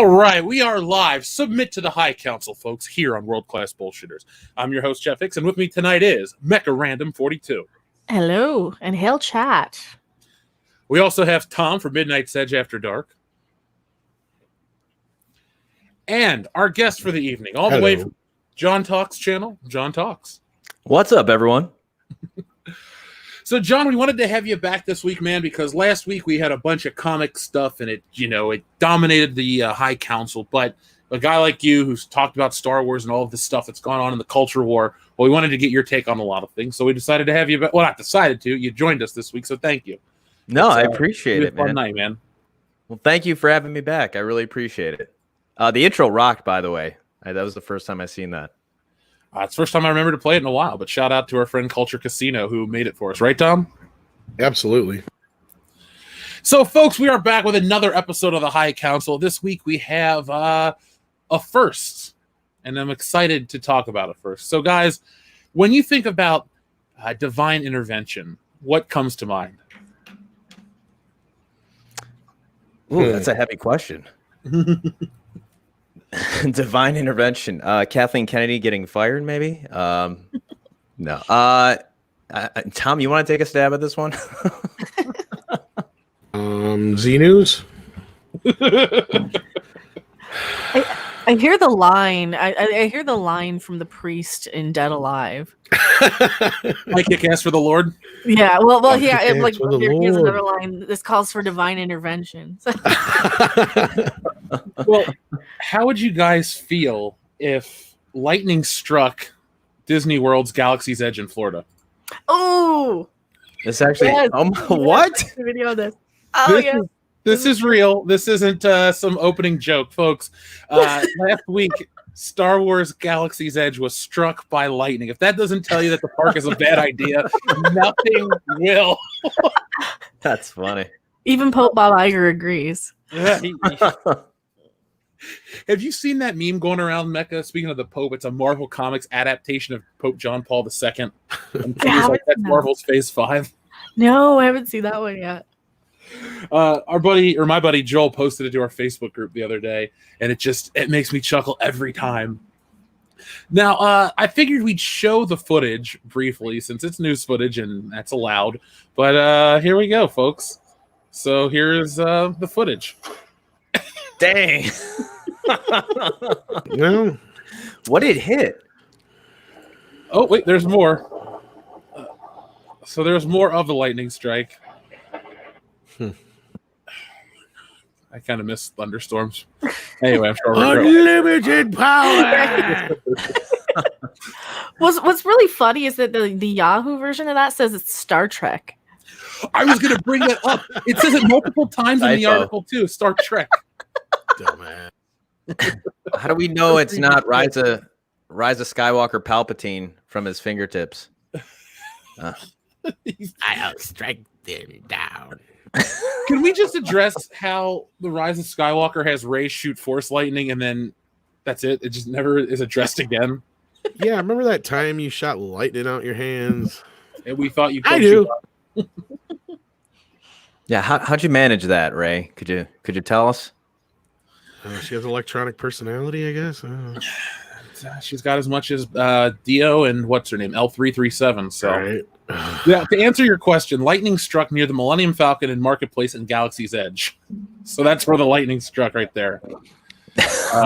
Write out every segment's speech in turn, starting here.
All right, we are live. Submit to the High Council, folks, here on World Class Bullshitters. I'm your host, Jeff Hicks, and with me tonight is Mecha Random 42. Hello, and hail chat. We also have Tom for Midnight's Edge After Dark. And our guest for the evening, all the way from JohnTalks channel, JohnTalks. What's up, everyone? So, John, we wanted to have you back this week, man, because last week we had a bunch of comic stuff, and it dominated the High Council. But a guy like you who's talked about Star Wars and all of this stuff that's gone on in the culture war, well, we wanted to get your take on a lot of things. So we decided to have you back. Well, not decided to. You joined us this week, so thank you. No, I appreciate it, man. Fun night, man. Well, thank you for having me back. I really appreciate it. The intro rocked, by the way. That was the first time I seen that. It's the first time I remember to play it in a while, but shout out to our friend Culture Casino who made it for us. Right, Tom? Absolutely. So, folks, we are back with another episode of the High Council. This week we have a first, and I'm excited to talk about it first. So, guys, when you think about divine intervention, what comes to mind? Ooh, that's a heavy question. Divine intervention. Kathleen Kennedy getting fired, maybe? No. Tom, you want to take a stab at this one? Z News. I hear the line. I hear the line from the priest in Dead Alive. I kick ass for the Lord. Yeah, well, yeah. Here's Lord. another line. This calls for divine intervention. Well, how would you guys feel if lightning struck Disney World's Galaxy's Edge in Florida? Oh, This actually. yes. What? Yes, the video of this. Oh, yeah. This is real. This isn't some opening joke, folks. Last week, Star Wars Galaxy's Edge was struck by lightning. If that doesn't tell you that the park is a bad idea, nothing will. That's funny. Even Pope Bob Iger agrees. Yeah, have you seen that meme going around, Mecca? Speaking of the Pope, it's a Marvel Comics adaptation of Pope John Paul II. And he's like, that's Marvel's Phase 5. No, I haven't seen that one yet. My buddy Joel posted it to our Facebook group the other day, and it makes me chuckle every time. Now, I figured we'd show the footage briefly since it's news footage and that's allowed. But here we go, folks. So here's the footage. Dang. No. What did hit? Oh, wait, there's more. So there's more of the lightning strike. I kind of miss thunderstorms. Anyway, I'm sure we're Unlimited power. What's really funny is that the Yahoo version of that says it's Star Trek. I was going to bring that up. It says it multiple times in the Typo. article, too. Star Trek. Dumbass. How do we know it's not Rise of Skywalker Palpatine from his fingertips? I'll strike them down. Can we just address how the Rise of Skywalker has Rey shoot force lightning and then that's it? It just never is addressed again? Yeah, remember that time you shot lightning out your hands? And we thought you could I do. Yeah, how'd you manage that, Ray? Could you tell us? She has electronic personality, I guess. She's got as much as Dio and what's her name? L337. So, Right. yeah, to answer your question, lightning struck near the Millennium Falcon and Marketplace and Galaxy's Edge. So that's where the lightning struck right there. I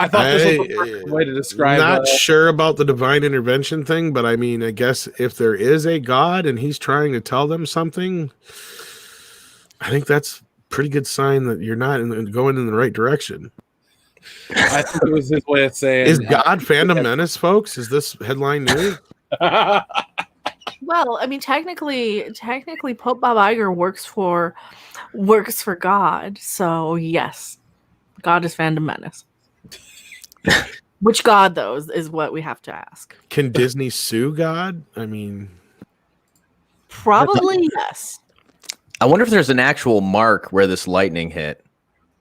thought this was the perfect way to describe. Not sure about the divine intervention thing, but I mean, I guess if there is a God and he's trying to tell them something, I think that's a pretty good sign that you're not going in the right direction. I think it was his way of saying, Is God Phantom Menace, folks? Is this headline news? Well, I mean, technically, Pope Bob Iger works for God. So yes, God is Phantom Menace. Which God, though, is what we have to ask. Can Disney sue God? I mean, probably yes. I wonder if there's an actual mark where this lightning hit,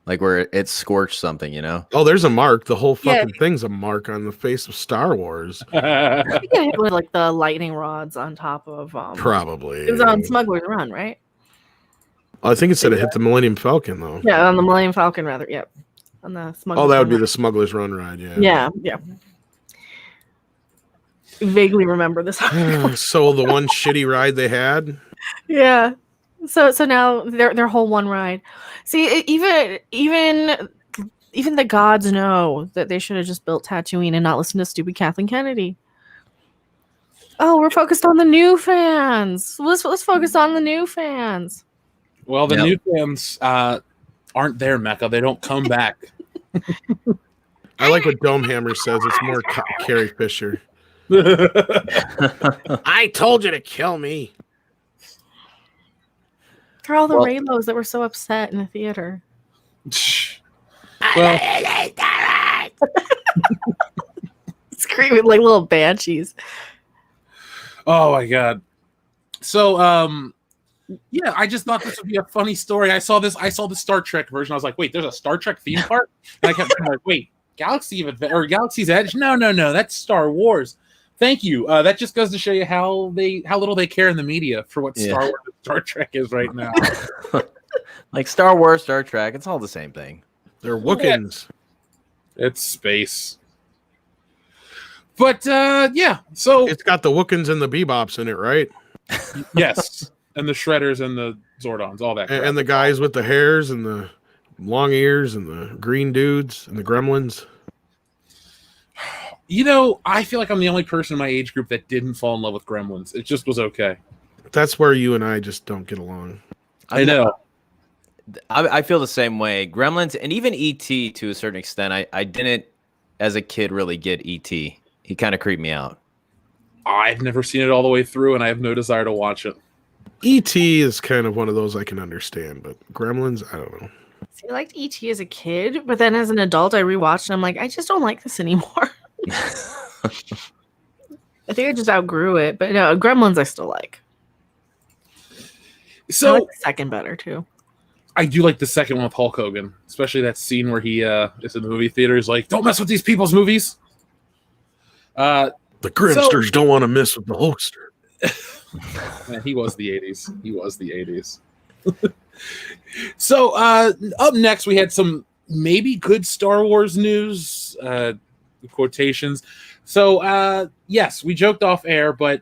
like where it scorched something, you know? oh, there's a mark. The whole fucking thing's a mark on the face of Star Wars. I think it was like the lightning rods on top of Probably. It was on Smuggler's Run, right? I think it said it hit the Millennium Falcon though. Yeah, on the Millennium Falcon, rather. Yep. On the Smuggler's Oh, that would Run be ride. the Smuggler's Run ride. Yeah. Yeah. Vaguely remember this. So the one shitty ride they had. Yeah. So now their whole one ride. See, even the gods know that they should have just built Tatooine and not listened to stupid Kathleen Kennedy. Oh, we're focused on the new fans. Let's focus on the new fans. Well, the new fans aren't there, Mecca. They don't come back. I like what Domehammer says. It's more Carrie Fisher. I told you to kill me. For all the Raylos that were so upset in the theater. Well, screaming like little banshees. oh my god. So yeah, I just thought this would be a funny story. I saw the Star Trek version. I was like, wait, there's a Star Trek theme park? And I kept being like, wait, Galaxy's Edge? No, that's Star Wars. Thank you. That just goes to show you how little they care in the media for what Star Wars and Star Trek is right now. Like Star Wars, Star Trek, it's all the same thing. They're Wookins. It's space. But yeah, so It's got the Wookins and the Bebops in it, right? yes, and the Shredders and the Zordons, all that. And the guys with the hairs and the long ears and the green dudes and the gremlins. You know, I feel like I'm the only person in my age group that didn't fall in love with Gremlins. It just was okay. That's where you and I just don't get along. I know. I feel the same way. Gremlins and even E.T. to a certain extent. I didn't, as a kid, really get E.T. He kind of creeped me out. I've never seen it all the way through, and I have no desire to watch it. E.T. is kind of one of those I can understand, but Gremlins, I don't know. See, I liked E.T. as a kid, but then as an adult, I rewatched and I'm like, I just don't like this anymore. I think I just outgrew it, but no, Gremlins I still like. So I like the second better too. I do like the second one with Hulk Hogan, especially that scene where he is in the movie theater. He's like, "Don't mess with these people's movies." The Grimsters don't want to mess with the Hulkster. Man, he was the 80s. He was the 80s. So up next, we had some maybe good Star Wars news. Quotations. So yes, we joked off air, but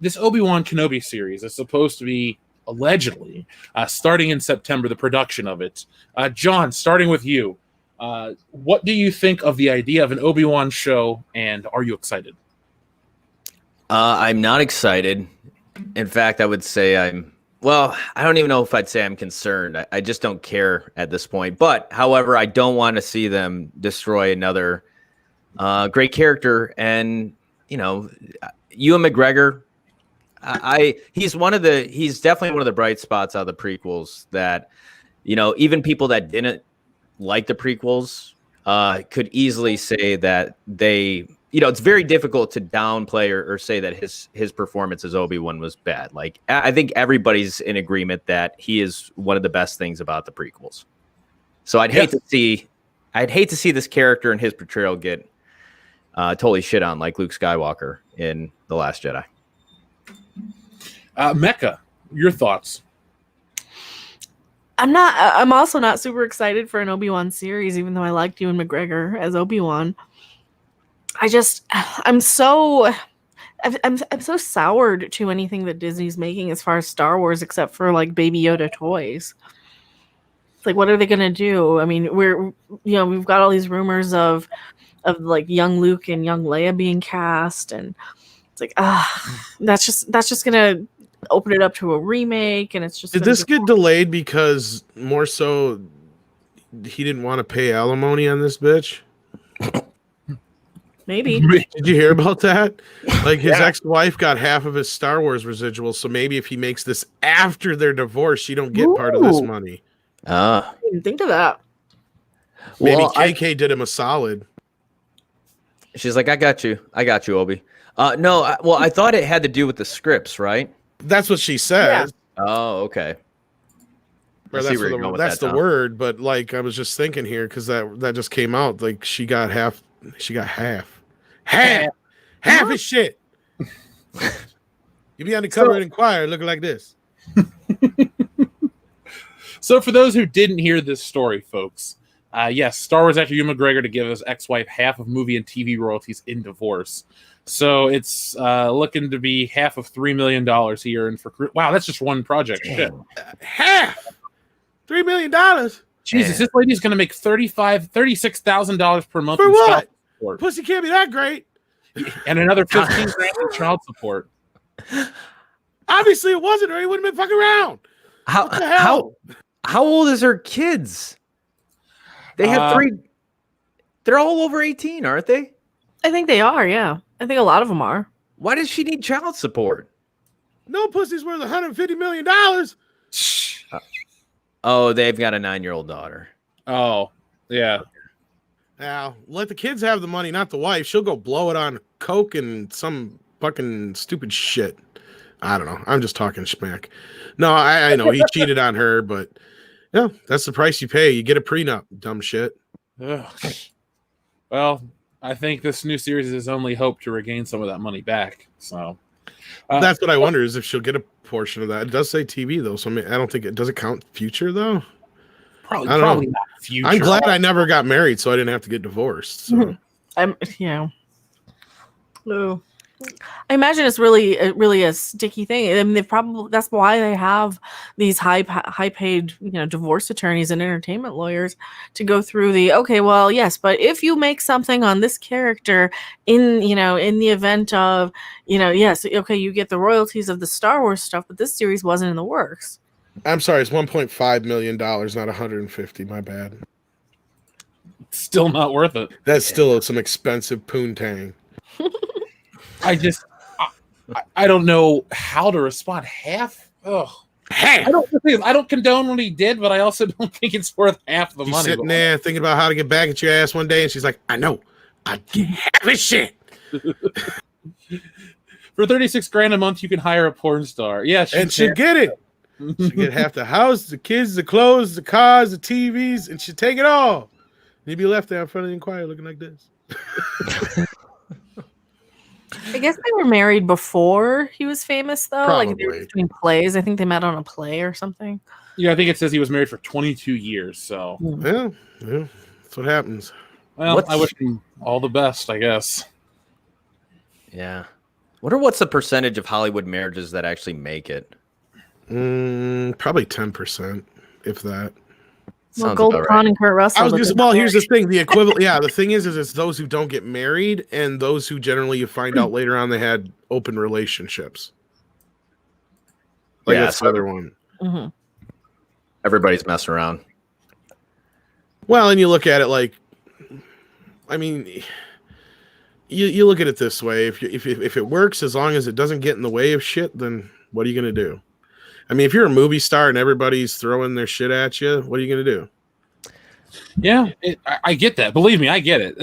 this Obi-Wan Kenobi series is supposed to be allegedly starting in September, the production of it. John, starting with you, what do you think of the idea of an Obi-Wan show, and are you excited? I'm not excited. In fact, I would say I don't even know if I'd say I'm concerned. I just don't care at this point. But however, I don't want to see them destroy another great character. And Ewan McGregor, he's definitely one of the bright spots out of the prequels that, even people that didn't like the prequels could easily say that they, it's very difficult to downplay or say that his performance as Obi-Wan was bad. Like, I think everybody's in agreement that he is one of the best things about the prequels. So I'd hate to see this character and his portrayal get totally shit on like Luke Skywalker in The Last Jedi. Mecca, your thoughts? I'm also not super excited for an Obi-Wan series, even though I liked Ewan McGregor as Obi-Wan. I'm so soured to anything that Disney's making as far as Star Wars, except for like Baby Yoda toys. It's like, what are they gonna do? I mean, we've got all these rumors of like young Luke and young Leia being cast, and it's like, that's just gonna open it up to a remake, and it's just. Did this get delayed because more so he didn't want to pay alimony on this bitch? Maybe. Did you hear about that? Like his ex-wife got half of his Star Wars residuals, so maybe if he makes this after their divorce, she don't get part of this money. I didn't think of that. Maybe KK did him a solid. She's like, I got you, Obi. I thought it had to do with the scripts, right? That's what she says. Yeah. Oh, okay. Or that's the word, but like I was just thinking here because that just came out. Like she got half. Half his shit. You be on the cover of Inquirer looking like this. So for those who didn't hear this story, folks, yes, Star Wars actor Ewan McGregor to give his ex-wife half of movie and TV royalties in divorce. So it's looking to be half of $3 million here. And wow, that's just one project. Shit. Half $3 million. Jesus, this lady's going to make $36,000 per month For in what? child support, Pussy can't be that great. and another $15,000 in child support. Obviously, it wasn't, or he wouldn't have been fucking around. What the hell? How old is her kids? They have 3. They're all over 18, aren't they? I think they are. Yeah, I think a lot of them are. Why does she need child support? No pussy's worth $150 million. Oh, they've got a 9-year-old daughter. Oh, yeah. Now, let the kids have the money, not the wife. She'll go blow it on coke and some fucking stupid shit. I don't know. I'm just talking schmack. No, I know he cheated on her, but yeah, that's the price you pay. You get a prenup, dumb shit. Ugh. Well, I think this new series is only hope to regain some of that money back. So that's what I wonder is if she'll get a portion of that. It does say TV though, so I mean, I don't think does it count future though. Probably not future. I'm glad I never got married, so I didn't have to get divorced. So. Oh. I imagine it's really a sticky thing. I mean, that's why they have these high paid, divorce attorneys and entertainment lawyers to go through okay, well, yes, but if you make something on this character in the event of, yes, okay, you get the royalties of the Star Wars stuff, but this series wasn't in the works. I'm sorry, it's $1.5 million, not 150. My bad. Still not worth it. That's still some expensive poontang. I don't know how to respond. Half? Ugh. Half. I don't condone what he did, but I also don't think it's worth half the money. Sitting there thinking about how to get back at your ass one day, and she's like, I know. I'd get half his shit. For $36,000 a month, you can hire a porn star. Yeah, she'd get it. She'd get half the house, the kids, the clothes, the cars, the TVs, and she'd take it all. And you'd be left there in front of the Inquirer looking like this. I guess they were married before he was famous, though. Probably. Like they were between plays. I think they met on a play or something. Yeah, I think it says he was married for 22 years. So yeah, that's what happens. Well, I wish him all the best, I guess. Yeah. Wonder what's the percentage of Hollywood marriages that actually make it? Probably 10%, if that. Well, Gold Khan and Kurt Russell. Here's the thing. The equivalent, the thing is it's those who don't get married and those who generally you find out later on they had open relationships. Like that's the other one. Mm-hmm. Everybody's messing around. Well, and you look at it like, I mean, you look at it this way. If it works, as long as it doesn't get in the way of shit, then what are you going to do? I mean, if you're a movie star and everybody's throwing their shit at you, what are you going to do? Yeah, I get that. Believe me, I get it.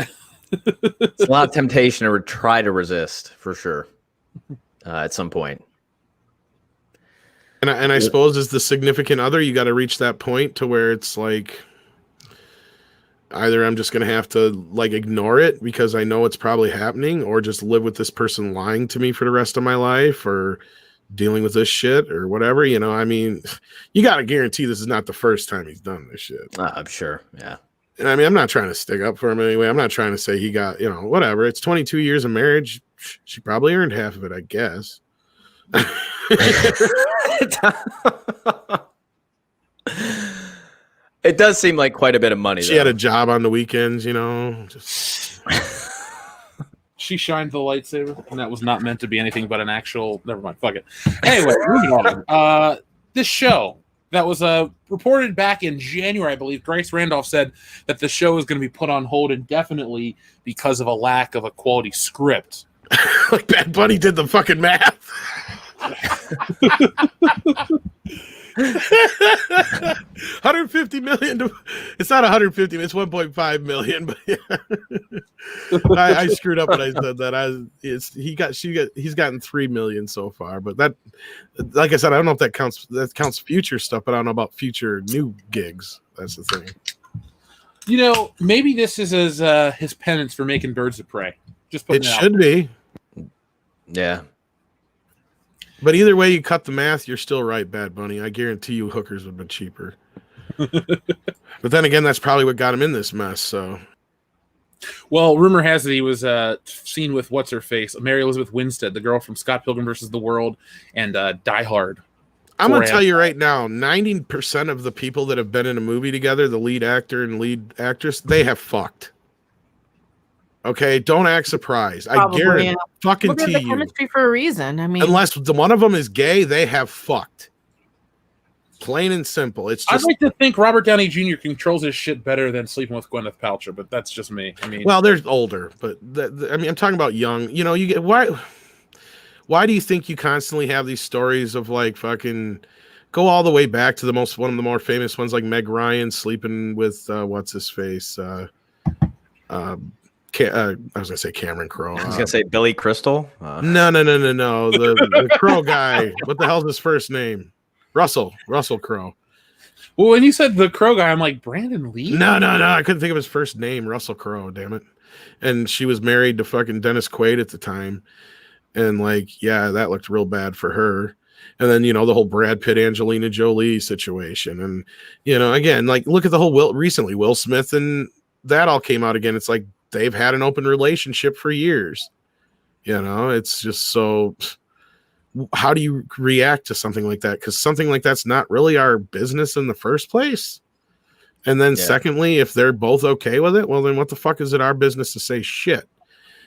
It's a lot of temptation to try to resist, for sure, at some point. And I suppose as the significant other, you got to reach that point to where it's like, either I'm just going to have to like ignore it because I know it's probably happening, or just live with this person lying to me for the rest of my life, or dealing with this shit or whatever, I mean, you got to guarantee this is not the first time he's done this shit. I'm sure. Yeah. And I mean, I'm not trying to stick up for him anyway. I'm not trying to say he got, whatever. It's 22 years of marriage. She probably earned half of it, I guess. It does seem like quite a bit of money. She had a job on the weekends, just... She shined the lightsaber, and that was not meant to be anything but an actual... Never mind, fuck it. Anyway, moving on. This show that was reported back in January, I believe, Grace Randolph said that the show is going to be put on hold indefinitely because of a lack of a quality script. Like Bad Bunny did the fucking math. 150 million. It's not 150. It's 1.5 million. But yeah. I screwed up when I said that. He's gotten 3 million so far. But that, like I said, I don't know if that counts. That counts future stuff, but I don't know about future new gigs. That's the thing. Maybe this is his penance for making Birds of Prey. Just putting it should be. Yeah. But either way you cut the math, you're still right, Bad Bunny. I guarantee you hookers would have been cheaper. But then again, that's probably what got him in this mess. So, Well, rumor has it he was seen with what's her face, Mary Elizabeth Winstead, the girl from Scott Pilgrim versus the World and Die Hard. I'm going to tell you right now, 90% of the people that have been in a movie together, the lead actor and lead actress, they have fucked. Okay, don't act surprised. Probably, I guarantee yeah. fucking Look at to the you. chemistry for a reason. I mean, Unless one of them is gay, they have fucked. Plain and simple. It's I'd just like to think Robert Downey Jr. controls his shit better than sleeping with Gwyneth Paltrow, but that's just me. I mean, well, they're older, but I mean, I'm talking about young. You know, you get why do you think you constantly have these stories of like fucking go all the way back to one of the more famous ones, like Meg Ryan sleeping with what's his face? I was gonna say Cameron Crowe. I was gonna say Billy Crystal. No. The Crow guy. What the hell's his first name? Russell Crowe. well, when you said the Crow guy, I'm like Brandon Lee. No. I couldn't think of his first name. Russell Crowe. Damn it. And she was married to fucking Dennis Quaid at the time, and like, yeah, that looked real bad for her. And then, you know, the whole Brad Pitt, Angelina Jolie situation. And, you know, again, like, look at the whole Will Smith, and that all came out again. It's like they've had an open relationship for years. You know, it's just so, how do you react to something like that? Because something like that's not really our business in the first place. And then secondly, if they're both okay with it, well, then what the fuck is it our business to say shit?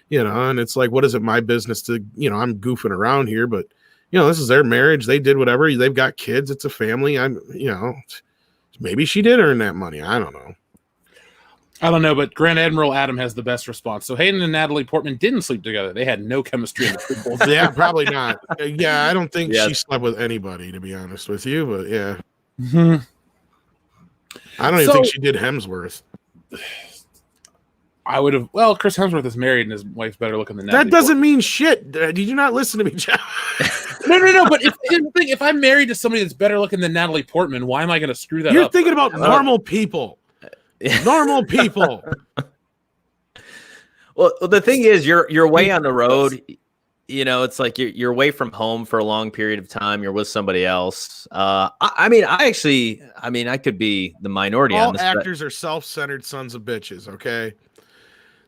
You know, and it's like, what is it my business to, you know, I'm goofing around here, but you know, this is their marriage. They did whatever. They've got kids. It's a family. You know, maybe she did earn that money. I don't know, but Grand Admiral Adam has the best response. So Hayden and Natalie Portman didn't sleep together. They had no chemistry in the prequels. Yeah, probably not. Yeah, I don't think she slept with anybody, to be honest with you. But yeah, I don't even think she did Hemsworth. I would have. Well, Chris Hemsworth is married and his wife's better looking than that. Doesn't mean shit. Did you not listen to me, John? No. But if I'm married to somebody that's better looking than Natalie Portman, why am I going to screw that up? You're thinking about normal people. Normal people. Well, the thing is, you're way on the road. You know, it's like you're away from home for a long period of time. You're with somebody else. I mean, I could be the minority on this. All actors are self-centered sons of bitches. Okay,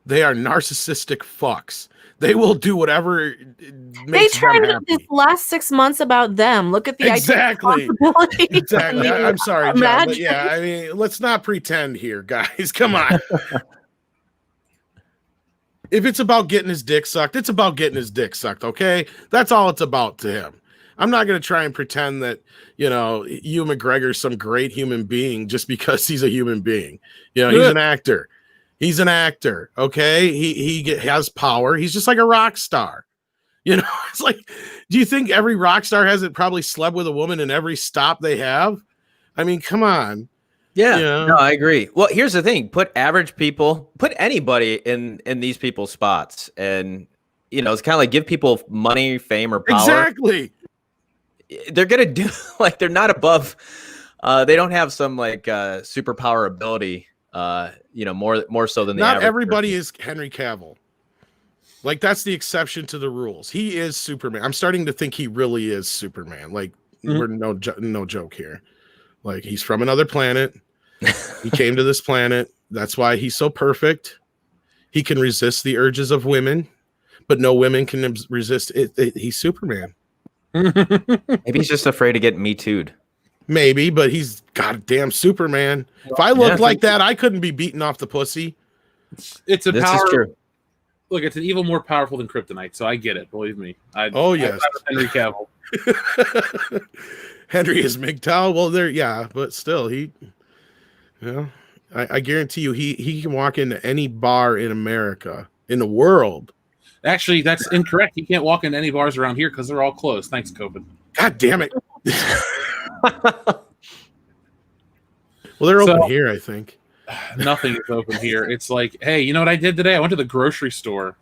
they are narcissistic fucks. They will do whatever makes they tried them happy. this last 6 months about them. Look at the Exactly. Exactly. I'm sorry, John, but yeah, I mean, let's not pretend here, guys. Come on. If it's about getting his dick sucked, it's about getting his dick sucked, okay? That's all it's about to him. I'm not going to try and pretend that, you know, Ewan McGregor's some great human being just because he's a human being. You know, he's an actor. He's an actor, okay? He has power. He's just like a rock star. You know, it's like, do you think every rock star hasn't probably slept with a woman in every stop they have? I mean, come on. Yeah, you know? No, I agree. Well, here's the thing: put average people, put anybody in these people's spots, and you know, it's kind of like give people money, fame, or power. Exactly. They're gonna do like they're not above. They don't have some like superpower ability. You know, more so than the not average everybody person. is Henry Cavill. Like that's the exception to the rules. He is Superman. I'm starting to think he really is Superman. Like we're no joke here. Like he's from another planet. He came to this planet. That's why he's so perfect. He can resist the urges of women, but no women can resist it. He's Superman. Maybe he's just afraid to get Me Too'd. Maybe, but he's goddamn Superman. If I looked like that, I couldn't be beating off the pussy. It's a This power. is true. Look, it's an evil more powerful than kryptonite, so I get it. Believe me. Yes, Henry Cavill. Henry is MGTOW. Well, but still, he, you know, I guarantee you, he can walk into any bar in America, in the world. Actually, that's incorrect. He can't walk into any bars around here because they're all closed. Thanks, COVID. God damn it. Well, they're open here, I think. Nothing is open here. It's like, hey, you know what I did today? I went to the grocery store.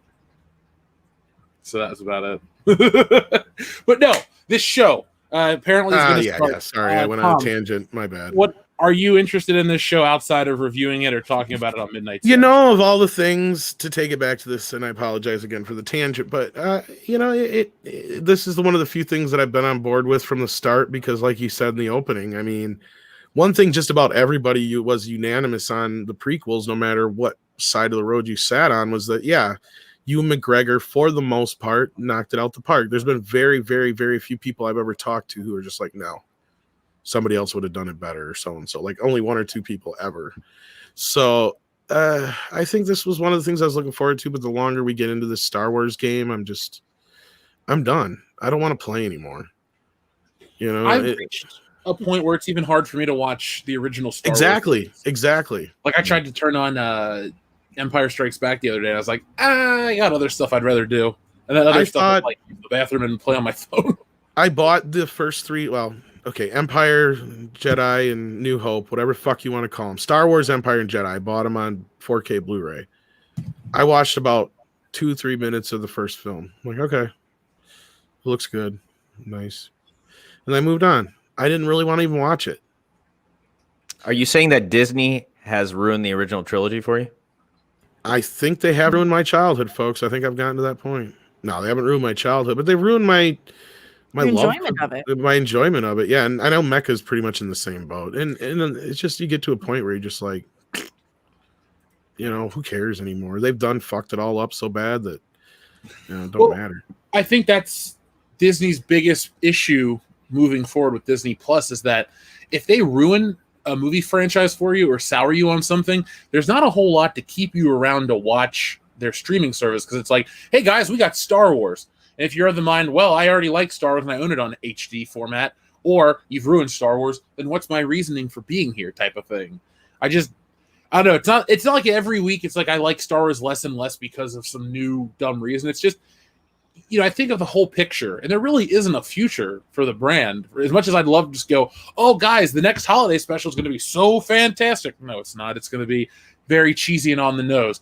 So that was about it. But no, this show apparently is going to start. Yeah. Sorry, I went on a tangent. My bad. What are you interested in this show outside of reviewing it or talking about it on Midnight? You know, of all the things to take it back to this, and I apologize again for the tangent, but you know, this is one of the few things that I've been on board with from the start because, like you said in the opening, I mean, one thing just about everybody was unanimous on the prequels, no matter what side of the road you sat on, was that, yeah, Ewan McGregor, for the most part, knocked it out the park. There's been very, very, very few people I've ever talked to who are just like, no, somebody else would have done it better, or so-and-so. Like, only one or two people ever. So I think this was one of the things I was looking forward to, but the longer we get into this Star Wars game, I'm done. I don't want to play anymore. You know, I've reached a point where it's even hard for me to watch the original Star exactly, Wars. Exactly. Like, I tried to turn on Empire Strikes Back the other day, and I was like, I got other stuff I'd rather do. And then other stuff like use the bathroom and play on my phone. I bought the first three, Empire, Jedi, and New Hope, whatever fuck you want to call them. Star Wars, Empire, and Jedi. I bought them on 4K Blu-ray. I watched about 2-3 minutes of the first film. I'm like, okay, it looks good. Nice. And I moved on. I didn't really want to even watch it. Are you saying that Disney has ruined the original trilogy for you? I think they have ruined my childhood, folks. I think I've gotten to that point. No, they haven't ruined my childhood, but they've ruined my enjoyment of it. My enjoyment of it. Yeah, and I know Mecca's pretty much in the same boat. And it's just, you get to a point where you're just like, you know, who cares anymore? They've fucked it all up so bad that, you know, it don't matter. I think that's Disney's biggest issue moving forward with Disney Plus, is that if they ruin a movie franchise for you or sour you on something, there's not a whole lot to keep you around to watch their streaming service, because it's like, hey guys, we got Star Wars. And if you're of the mind, well, I already like Star Wars and I own it on HD format, or you've ruined Star Wars, then what's my reasoning for being here, type of thing. I don't know. It's not like every week it's like I like Star Wars less and less because of some new dumb reason. It's just, you know, I think of the whole picture, and there really isn't a future for the brand. As much as I'd love to just go, oh, guys, the next holiday special is going to be so fantastic. No, it's not. It's going to be very cheesy and on the nose.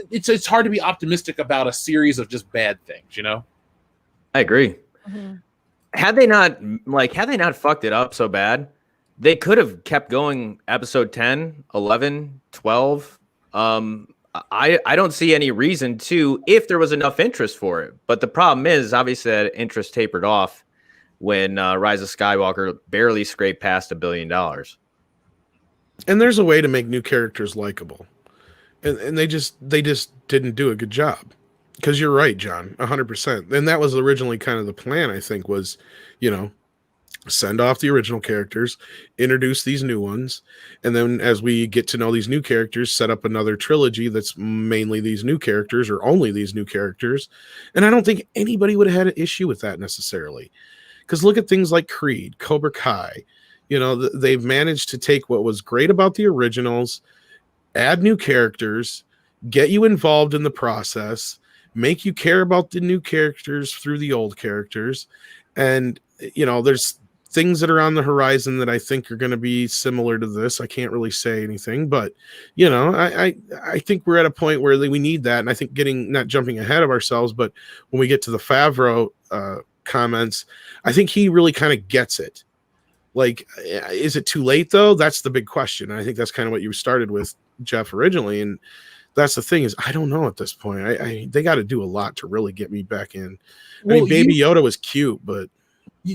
It's hard to be optimistic about a series of just bad things, you know? I agree. Mm-hmm. Had they not fucked it up so bad, they could have kept going episode 10, 11, 12. I don't see any reason to, if there was enough interest for it. But the problem is, obviously, that interest tapered off when Rise of Skywalker barely scraped past $1 billion. And there's a way to make new characters likable. And they just didn't do a good job. Because you're right, John, 100%. And that was originally kind of the plan, I think, was, you know, send off the original characters, introduce these new ones, and then as we get to know these new characters, set up another trilogy that's mainly these new characters or only these new characters. And I don't think anybody would have had an issue with that necessarily. Because look at things like Creed, Cobra Kai. You know, they've managed to take what was great about the originals, add new characters, get you involved in the process, make you care about the new characters through the old characters. And, you know, there's things that are on the horizon that I think are going to be similar to this. I can't really say anything, but, you know, I think we're at a point where we need that. And I think not jumping ahead of ourselves, but when we get to the Favreau comments, I think he really kind of gets it. Like, is it too late though? That's the big question. And I think that's kind of what you started with, Jeff, originally. And that's the thing, is I don't know at this point. They got to do a lot to really get me back in. I mean, Baby Yoda was cute, but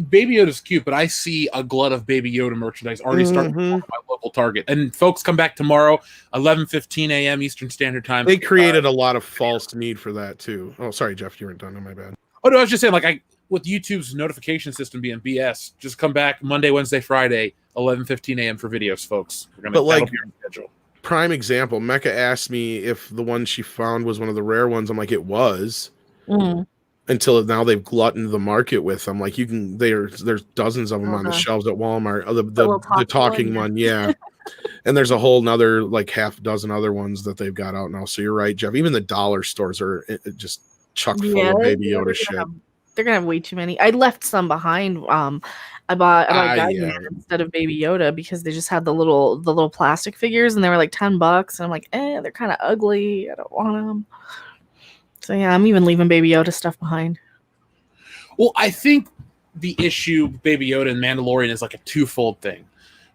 Baby Yoda's cute, but I see a glut of Baby Yoda merchandise already starting to my local Target. And folks, come back tomorrow, 11:15 a.m. Eastern Standard Time. They created a lot of false need for that too. Oh, sorry, Jeff, you weren't done. Oh, my bad. Oh no, I was just saying, like, with YouTube's notification system being BS, just come back Monday, Wednesday, Friday, 11:15 a.m. for videos, folks. We're gonna that'll be our schedule. Prime example, Mecca asked me if the one she found was one of the rare ones. I'm like, it was. Mm. Until now, they've gluttoned the market with them. Like, there's dozens of them on the shelves at Walmart. The talking one, yeah. And there's a whole nother like half dozen other ones that they've got out now. So you're right, Jeff. Even the dollar stores are just chock full of Baby Yoda shit. They're gonna have way too many. I left some behind. I bought Guardian instead of Baby Yoda because they just had the little plastic figures and they were like $10. And I'm like, they're kind of ugly. I don't want them. So yeah, I'm even leaving Baby Yoda stuff behind. Well, I think the issue Baby Yoda and Mandalorian is like a twofold thing.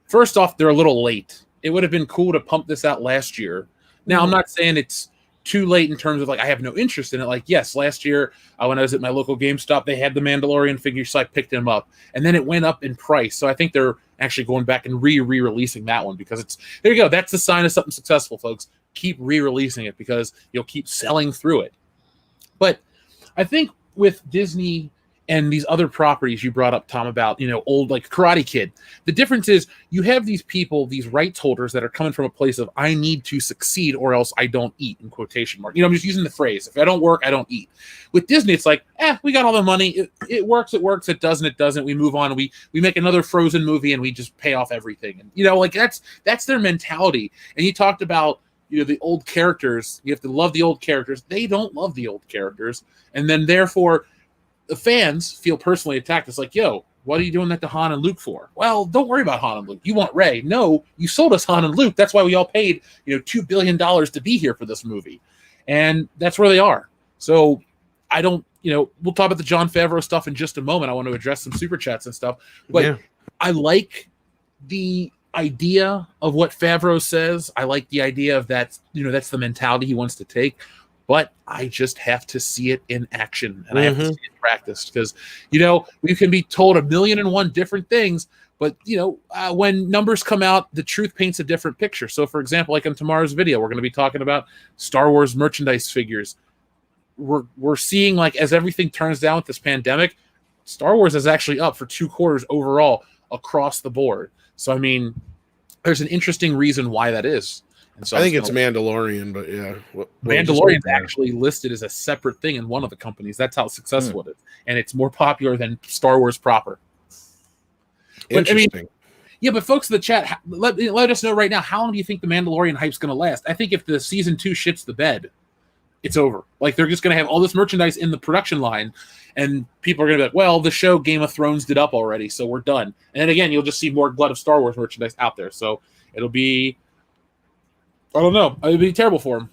First off, they're a little late. It would have been cool to pump this out last year. Now, I'm not saying it's too late in terms of like I have no interest in it. Like, yes, last year when I was at my local GameStop, they had the Mandalorian figure, so I picked him up, and then it went up in price. So I think they're actually going back and re-releasing that one because it's there. You go. That's the sign of something successful, folks. Keep re-releasing it because you'll keep selling through it. But I think with Disney and these other properties you brought up, Tom, about, old like Karate Kid, the difference is you have these people, these rights holders that are coming from a place of I need to succeed or else I don't eat, in quotation mark. I'm just using the phrase. If I don't work, I don't eat. With Disney, it's like, we got all the money. It works. It works. It doesn't. It doesn't. We move on. We make another Frozen movie and we just pay off everything. And like that's their mentality. And you talked about the old characters. You have to love the old characters. They don't love the old characters, and then therefore the fans feel personally attacked. It's like, yo, what are you doing that to Han and Luke for? Well, don't worry about Han and Luke. You want Rey. No, you sold us Han and Luke. That's why we all paid, $2 billion to be here for this movie. And that's where they are. So I don't, we'll talk about the Jon Favreau stuff in just a moment. I want to address some super chats and stuff. But I like the idea of what Favreau says. I like the idea of that, that's the mentality he wants to take. But I just have to see it in action, and I have to see it practiced because, we can be told 1,000,001 different things, but, when numbers come out, the truth paints a different picture. So, for example, like in tomorrow's video, we're going to be talking about Star Wars merchandise figures. We're seeing, like, as everything turns down with this pandemic, Star Wars is actually up for 2 quarters overall across the board. So, I mean, there's an interesting reason why that is. And so I think it's Mandalorian, but yeah. Mandalorian's actually listed as a separate thing in one of the companies. That's how successful it is. And it's more popular than Star Wars proper. Interesting. But folks in the chat, let us know right now, how long do you think the Mandalorian hype's going to last? I think if the season 2 shits the bed, it's over. Like, they're just going to have all this merchandise in the production line, and people are going to be like, well, the show Game of Thrones did up already, so we're done. And then again, you'll just see more glut of Star Wars merchandise out there. So it'll be... I don't know. It'd be terrible for him.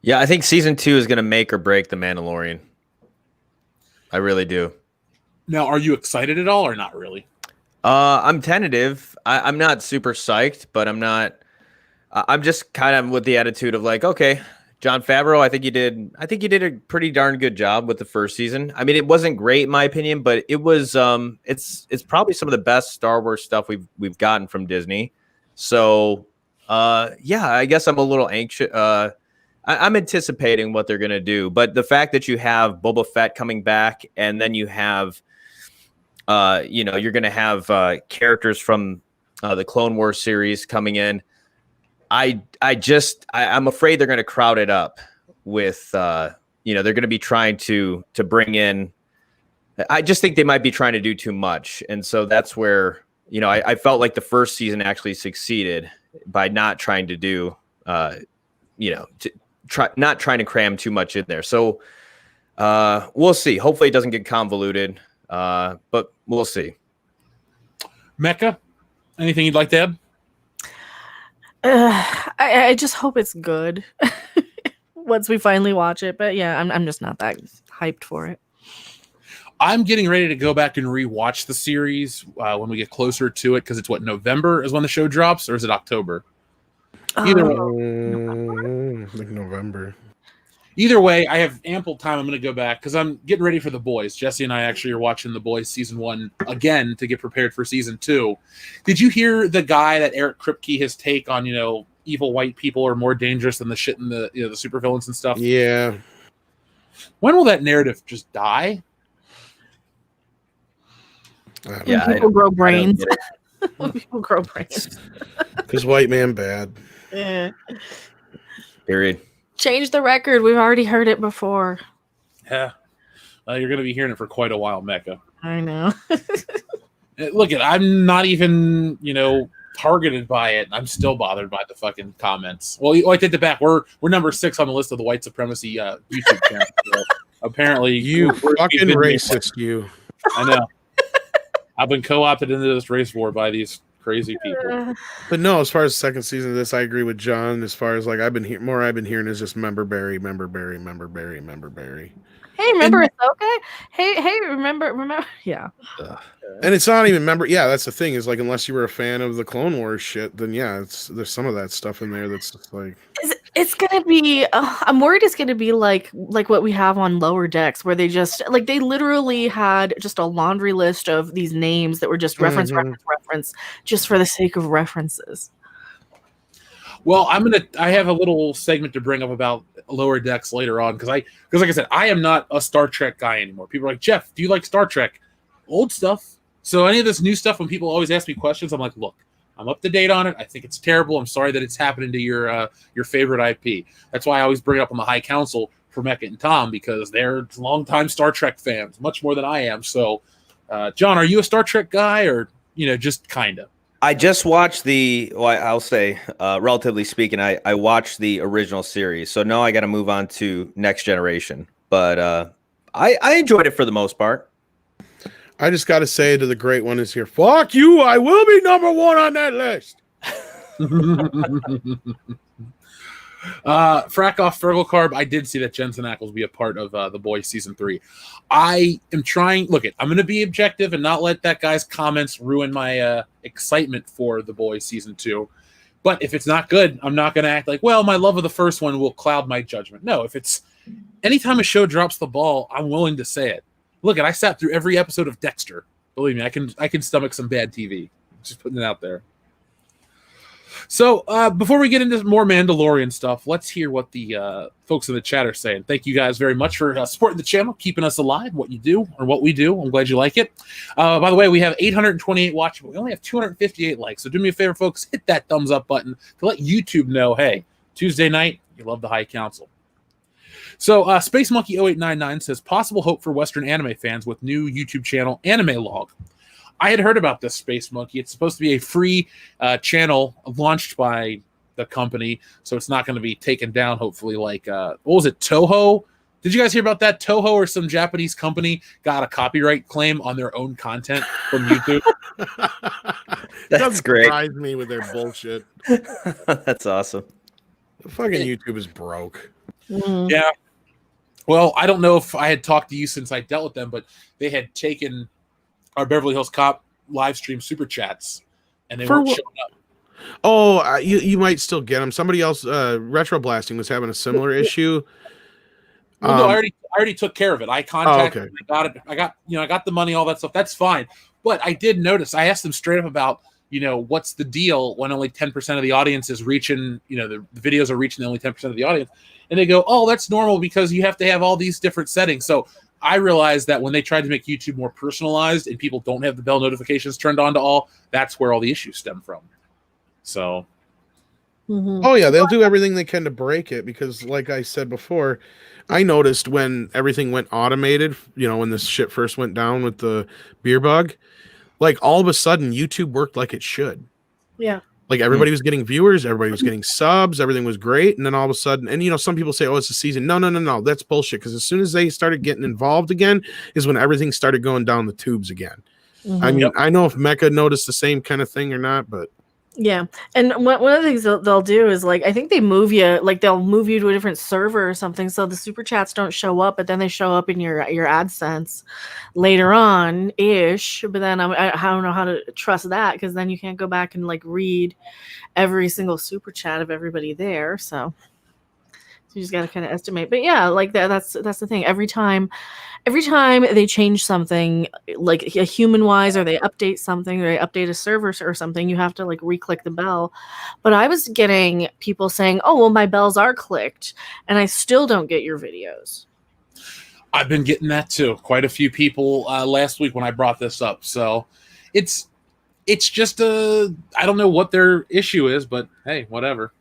Yeah, I think season 2 is going to make or break the Mandalorian. I really do. Now, are you excited at all or not really? I'm tentative. I'm not super psyched, but I'm not. I'm just kind of with the attitude of like, okay, Jon Favreau, I think you did a pretty darn good job with the first season. I mean, it wasn't great in my opinion, but it was. It's probably some of the best Star Wars stuff we've gotten from Disney. So. I guess I'm a little anxious. I'm anticipating what they're going to do, but the fact that you have Boba Fett coming back and then you have, you're going to have characters from the Clone Wars series coming in. I'm afraid they're going to crowd it up with, they're going to be trying to bring in. I just think they might be trying to do too much, and so that's where I felt like the first season actually succeeded by not trying to do, not trying to cram too much in there. So we'll see. Hopefully it doesn't get convoluted, but we'll see. Mecca, anything you'd like to add? I just hope it's good once we finally watch it. But yeah, I'm just not that hyped for it. I'm getting ready to go back and rewatch the series when we get closer to it, because it's November is when the show drops, or is it October? Either way. I think November. Either way, I have ample time. I'm going to go back because I'm getting ready for The Boys. Jesse and I actually are watching The Boys season 1 again to get prepared for season 2. Did you hear the guy that Eric Kripke, his take on, evil white people are more dangerous than the shit in the the supervillains and stuff? Yeah. When will that narrative just die? Yeah, people grow brains. People grow brains. Because white man bad. Yeah. Period. Change the record. We've already heard it before. Yeah. You're going to be hearing it for quite a while, Mecca. I know. Look, I'm not even, targeted by it. I'm still bothered by the fucking comments. Well, I take it back. We're number 6 on the list of the white supremacy YouTube channel. So apparently, you fucking racist, you. I know. I've been co-opted into this race war by these crazy people. But no, as far as the second season of this, I agree with John. As far as like I've been hearing is just member Barry. Hey, remember it's okay. Hey, remember. Yeah. And it's not even member. Yeah, that's the thing is like unless you were a fan of the Clone Wars shit, then yeah, there's some of that stuff in there that's just like. It's gonna be. I'm worried it's gonna be like what we have on Lower Decks, where they just like they literally had just a laundry list of these names that were just reference, just for the sake of references. Well, I have a little segment to bring up about Lower Decks later on because like I said, I am not a Star Trek guy anymore. People are like, Jeff, do you like Star Trek? Old stuff. So any of this new stuff, when people always ask me questions, I'm like, look, I'm up to date on it. I think it's terrible. I'm sorry that it's happening to your favorite IP. That's why I always bring it up on the High Council for Mecca and Tom, because they're longtime Star Trek fans, much more than I am. So, John, are you a Star Trek guy, or just kind of? I just watched I'll say, relatively speaking, I watched the original series. So now I got to move on to Next Generation. But I enjoyed it for the most part. I just got to say to the great one is here, fuck you, I will be number one on that list. Frack off Fergal Carb. I did see that Jensen Ackles be a part of The Boys season 3. I am trying. I'm going to be objective and not let that guy's comments ruin my excitement for The Boys season 2. But if it's not good, I'm not going to act like, well, my love of the first one will cloud my judgment. No, if it's anytime a show drops the ball, I'm willing to say it. Look, I sat through every episode of Dexter. Believe me, I can stomach some bad TV. Just putting it out there. So before we get into more Mandalorian stuff, let's hear what the folks in the chat are saying. Thank you guys very much for supporting the channel, keeping us alive, what we do. I'm glad you like it. By the way, we have 828 watching, but we only have 258 likes. So do me a favor, folks, hit that thumbs up button to let YouTube know, hey, Tuesday night, you love the High Council. So Space Monkey 0899 says, possible hope for Western anime fans with new YouTube channel Anime Log. I had heard about this, Space Monkey. It's supposed to be a free channel launched by the company, so it's not going to be taken down, hopefully, like, what was it, Toho? Did you guys hear about that? Toho or some Japanese company got a copyright claim on their own content from YouTube. That's great. Surprise me with their bullshit. That's awesome. The fucking YouTube is broke. Yeah. Well, I don't know if I had talked to you since I dealt with them, but they had taken our Beverly Hills Cop live stream super chats, and they weren't showing up. Oh, you might still get them. Somebody else, Retro Blasting, was having a similar issue. Well, no, I already took care of it. I contacted. Okay. I got it. I got the money, all that stuff. That's fine. But I did notice. I asked them straight up about, what's the deal when only 10% of the audience is reaching. The videos are reaching only 10% of the audience, and they go, "Oh, that's normal because you have to have all these different settings." So I realized that when they tried to make YouTube more personalized and people don't have the bell notifications turned on to all, that's where all the issues stem from. So, oh yeah, they'll do everything they can to break it because, like I said before, I noticed when everything went automated, when this shit first went down with the beer bug, like all of a sudden YouTube worked like it should. Yeah. Like everybody was getting viewers, everybody was getting subs, everything was great, and then all of a sudden, and some people say, "Oh, it's a season." No, that's bullshit. Because as soon as they started getting involved again, is when everything started going down the tubes again. I mean, I know if Mecca noticed the same kind of thing or not, but yeah. And one of the things they'll do is I think they move you, they'll move you to a different server or something, so the super chats don't show up, but then they show up in your AdSense later on ish. But then I don't know how to trust that, because then you can't go back and read every single super chat of everybody there. So you just got to kind of estimate. But yeah, that's the thing. Every time they change something, human wise, or they update something, or they update a server or something, you have to re-click the bell. But I was getting people saying, "Oh, well, my bells are clicked," and I still don't get your videos. I've been getting that too. Quite a few people last week when I brought this up. So it's just I don't know what their issue is, but hey, whatever.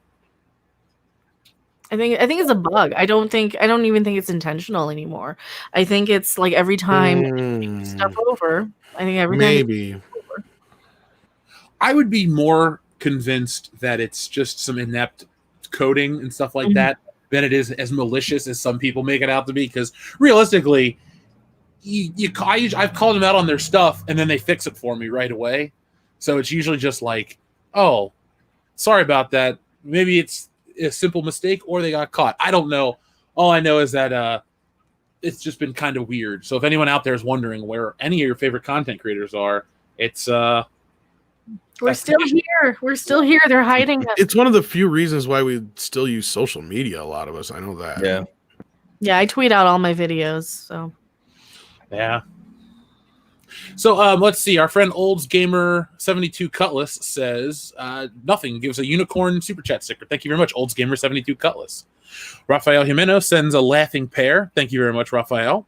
I think it's a bug. I don't even think it's intentional anymore. I think it's every time you take stuff over. I think every maybe. time I would be more convinced that it's just some inept coding and stuff like that than it is as malicious as some people make it out to be. Because realistically, I've called them out on their stuff and then they fix it for me right away. So it's usually just "Oh, sorry about that. Maybe it's a simple mistake or they got caught. I don't know. All I know is that it's just been kind of weird. So if anyone out there is wondering where any of your favorite content creators are, it's We're still here. We're still here. They're hiding us. It's one of the few reasons why we still use social media. A lot of us, I know that. Yeah. Yeah, I tweet out all my videos. So Yeah. So let's see. Our friend Olds Gamer 72 Cutlass says nothing. Gives a unicorn super chat sticker. Thank you very much, Olds Gamer 72 Cutlass. Rafael Jimeno sends a laughing pear. Thank you very much, Rafael.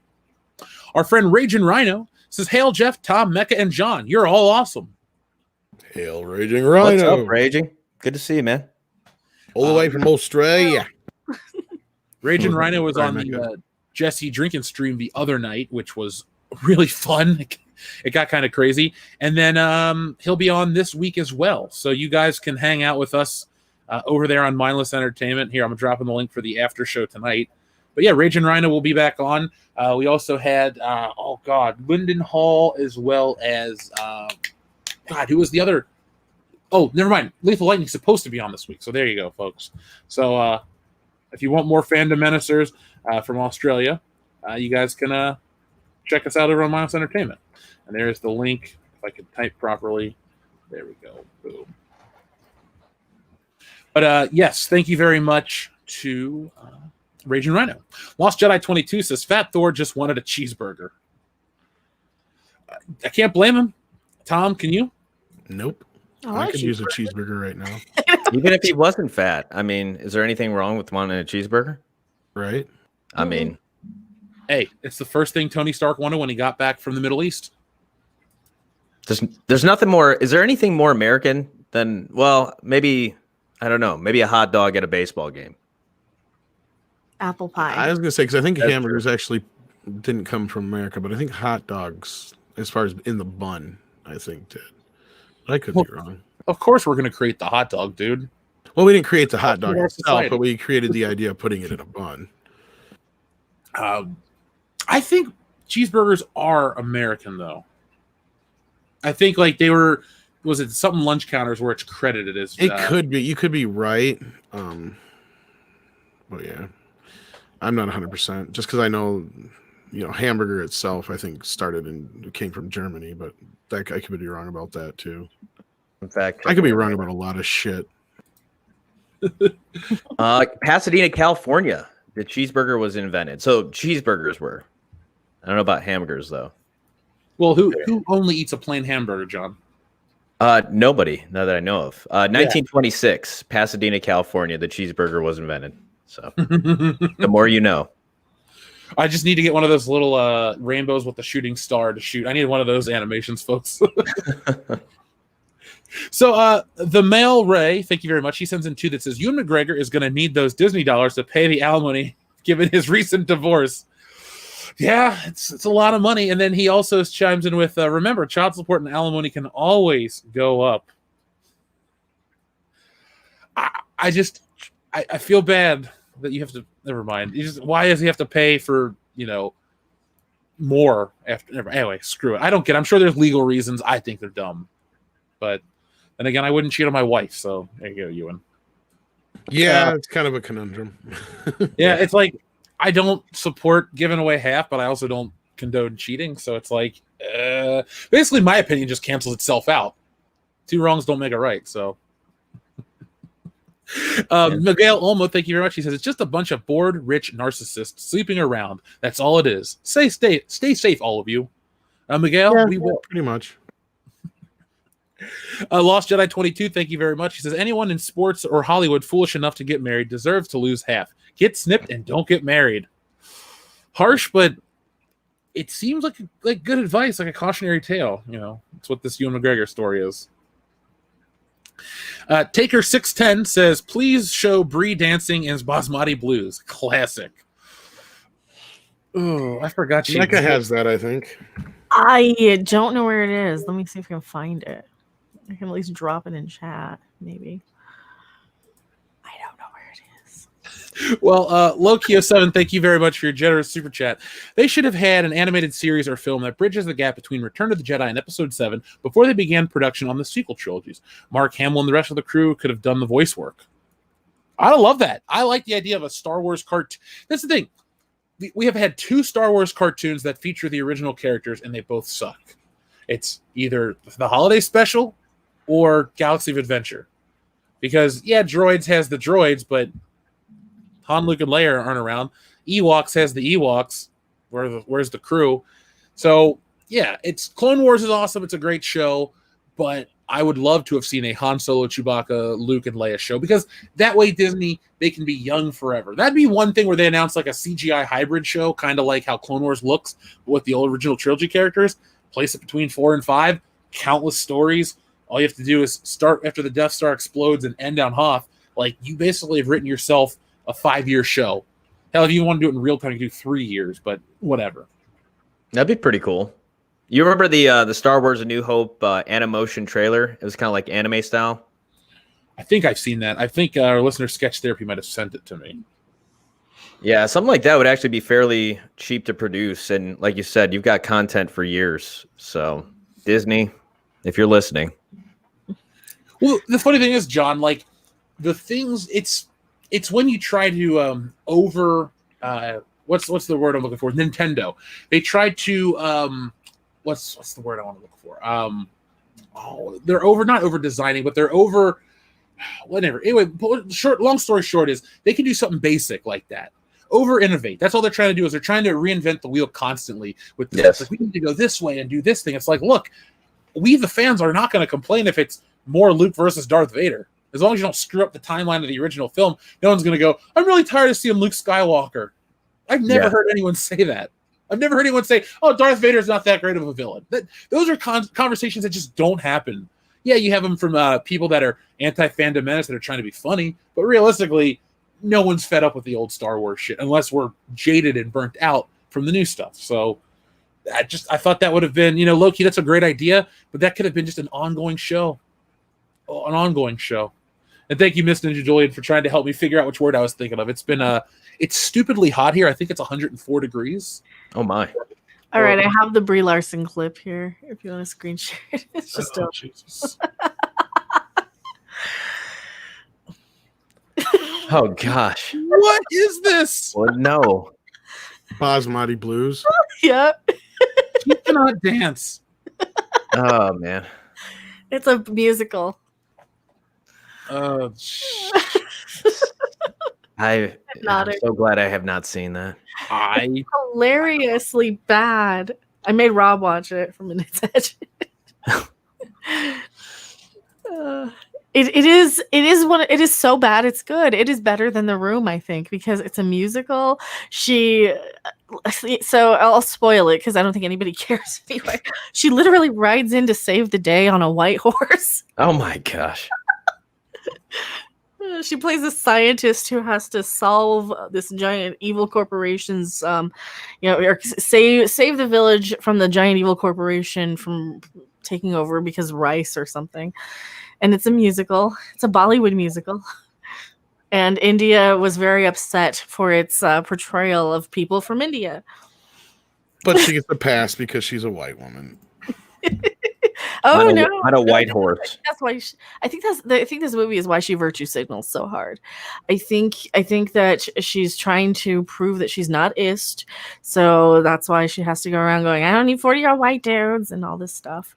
Our friend Raging Rhino says, "Hail Jeff, Tom, Mecca, and John. You're all awesome." Hail Raging Rhino. What's up, Raging? Good to see you, man. All the way from Australia. Raging Rhino was Sorry, on the Mecca. Jesse drinking stream the other night, which was really fun. It got kind of crazy. And then he'll be on this week as well. So you guys can hang out with us over there on Mindless Entertainment. Here, I'm dropping the link for the after show tonight. But yeah, Raging Rhino will be back on. We also had, Lyndon Hall, as well as, who was the other? Oh, never mind. Lethal Lightning's supposed to be on this week. So there you go, folks. So if you want more fandom menacers from Australia, you guys can check us out over on Mindless Entertainment. And there's the link. If I can type properly. There we go. Boom. But yes, thank you very much to Raging Rhino. Lost Jedi 22 says, Fat Thor just wanted a cheeseburger. I can't blame him. Tom, can you? Nope. Oh, I could use a cheeseburger right now. Even if he wasn't fat, I mean, is there anything wrong with wanting a cheeseburger? Right? I mean, Hey, it's the first thing Tony Stark wanted when he got back from the Middle East. there's nothing more. Is there anything more American than, well, maybe, I don't know, maybe a hot dog at a baseball game? apple pie. I was going to say, because I think That's hamburgers actually didn't come from America, but I think hot dogs, as far as in the bun, I think did. I could be wrong. Of course we're going to create the hot dog, dude. Well, we didn't create the hot dog Our itself, society. but we created the idea of putting it in a bun. I think cheeseburgers are American, though. I think like they were, was it something lunch counters where it's credited as It could be. You could be right. But yeah, I'm not 100%. Just because I know, hamburger itself, I think came from Germany, but I could be wrong about that too. In fact, I could be wrong about a lot of shit. Pasadena, California, the cheeseburger was invented. So cheeseburgers were. I don't know about hamburgers though. Well, who only eats a plain hamburger, John? Nobody, now that I know of. 1926, Pasadena, California, the cheeseburger was invented. So the more you know. I just need to get one of those little rainbows with the shooting star to shoot. I need one of those animations, folks. So the male Ray, thank you very much. He sends in two that says, Ewan McGregor is going to need those Disney dollars to pay the alimony given his recent divorce. Yeah, it's a lot of money. And then he also chimes in with, remember, child support and alimony can always go up. I feel bad that you have to, never mind. Why does he have to pay for, more after, anyway, screw it. I don't get it. I'm sure there's legal reasons. I think they're dumb. But then again, I wouldn't cheat on my wife. So there you go, Ewan. Yeah, it's kind of a conundrum. Yeah, it's like, I don't support giving away half, but I also don't condone cheating. So it's like, basically my opinion just cancels itself out. Two wrongs don't make a right. So Miguel Olmo, thank you very much. He says, it's just a bunch of bored, rich narcissists sleeping around. That's all it is. Stay safe, all of you. Miguel, Yeah. we will. Pretty much. Lost Jedi 22, thank you very much. He says, anyone in sports or Hollywood foolish enough to get married deserves to lose half. Get snipped and don't get married. Harsh, but it seems like good advice, like a cautionary tale. It's what this Ewan McGregor story is. Taker 610 says, please show Brie dancing in Basmati Blues. Classic. Oh, I forgot she Mecca has that, I think. I don't know where it is. Let me see if I can find it. I can at least drop it in chat, maybe. I don't know where it is. Well, Lokio7, thank you very much for your generous super chat. They should have had an animated series or film that bridges the gap between Return of the Jedi and Episode 7 before they began production on the sequel trilogies. Mark Hamill and the rest of the crew could have done the voice work. I love that. I like the idea of a Star Wars cartoon. That's the thing. We have had two Star Wars cartoons that feature the original characters, and they both suck. It's either the holiday special or Galaxy of Adventure. Because, yeah, Droids has the droids, but Han, Luke, and Leia aren't around. Ewoks has the Ewoks. Where's the crew? So, yeah, Clone Wars is awesome. It's a great show, but I would love to have seen a Han Solo, Chewbacca, Luke, and Leia show, because that way Disney, they can be young forever. That'd be one thing where they announce like a CGI hybrid show, kind of like how Clone Wars looks with the old original trilogy characters. Place it between 4 and 5, countless stories. All you have to do is start after the Death Star explodes and end on Hoth. Like, you basically have written yourself a 5-year show. Hell, if you want to do it in real time, you can do 3 years, but whatever. That'd be pretty cool. You remember the Star Wars A New Hope Animotion trailer? It was kind of like anime style. I think I've seen that. I think our listener Sketch Therapy might have sent it to me. Yeah, something like that would actually be fairly cheap to produce. And like you said, you've got content for years. So Disney, if you're listening. Well, the funny thing is, John, like the things, it's when you try to what's the word I'm looking for? Nintendo. They tried to what's the word I want to look for? They're not over designing, but they're over whatever. Anyway, long story short is they can do something basic like that. Over innovate. That's all they're trying to do, is they're trying to reinvent the wheel constantly with this. Yes. Like, we need to go this way and do this thing. It's like, look, we the fans are not going to complain if it's more Luke versus Darth Vader. As long as you don't screw up the timeline of the original film, no one's going to go, I'm really tired of seeing Luke Skywalker. I've never heard anyone say that. I've never heard anyone say, oh, Darth Vader's not that great of a villain. Those are conversations that just don't happen. Yeah, you have them from people that are anti-fandom menace that are trying to be funny, but realistically, no one's fed up with the old Star Wars shit unless we're jaded and burnt out from the new stuff. So I thought that would have been, low-key, that's a great idea, but that could have been just an ongoing show. And thank you, Miss Ninja Julian, for trying to help me figure out which word I was thinking of. It's stupidly hot here. I think it's 104 degrees. Oh my. All right, I have the Brie Larson clip here if you want to screen share it. It's just Jesus. Oh gosh. What is this? Well, no. Basmati Blues. Yep. You cannot dance. Oh man. It's a musical. I'm I'm so glad I have not seen that. Hilariously bad. I made Rob watch it from Minute's Edge. It is so bad it's good. It is better than The Room, I think, because it's a musical. So I'll spoil it because I don't think anybody cares anyway. She literally rides in to save the day on a white horse. Oh my gosh. She plays a scientist who has to solve this giant evil corporation's, or save the village from the giant evil corporation from taking over because rice or something. And it's a musical. It's a Bollywood musical. And India was very upset for its portrayal of people from India. But she gets a pass because she's a white woman. Oh no! On a white horse. That's why. I think this movie is why she virtue signals so hard. I think that she's trying to prove that she's not ist, so that's why she has to go around going, "I don't need 40-year-old white dudes" and all this stuff.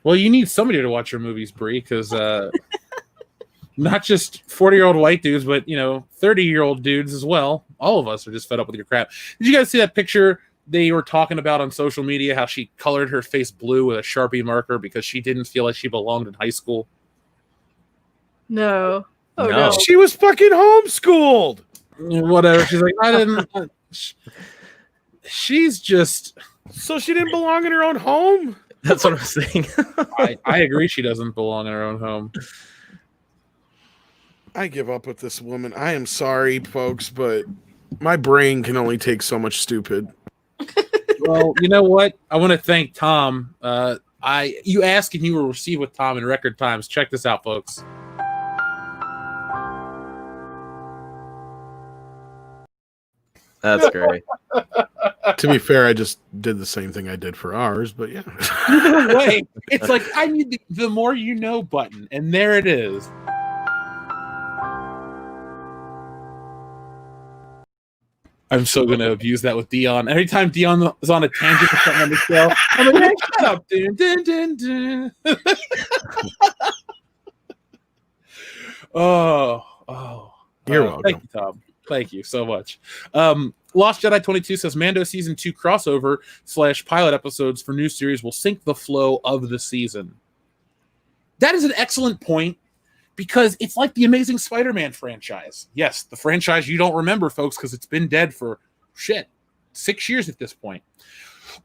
Well, you need somebody to watch your movies, Brie, because not just 40-year-old white dudes, but 30-year-old dudes as well. All of us are just fed up with your crap. Did you guys see that picture they were talking about on social media, how she colored her face blue with a Sharpie marker because she didn't feel like she belonged in high school? No. Oh, No. She was fucking homeschooled. Whatever. She's like, I didn't. She's just. So she didn't belong in her own home? That's what I'm saying. I agree she doesn't belong in her own home. I give up with this woman. I am sorry, folks, but my brain can only take so much stupid. Well, you know what? I want to thank Tom. You ask and you will receive with Tom in record times. Check this out, folks. That's great. To be fair, I just did the same thing I did for ours, but yeah. Either way, it's like I need the more you know button, and there it is. I'm so going to abuse that with Dion. Every time Dion is on a tangent or something on the show, I'm like, hey, shut up, dude. Dun, dun, dun. Oh. You're welcome. Thank you, Tom. Thank you so much. Lost Jedi 22 says Mando season 2 crossover / pilot episodes for new series will sync the flow of the season. That is an excellent point because it's like the Amazing Spider-Man franchise. Yes, the franchise you don't remember, folks, because it's been dead for 6 years at this point.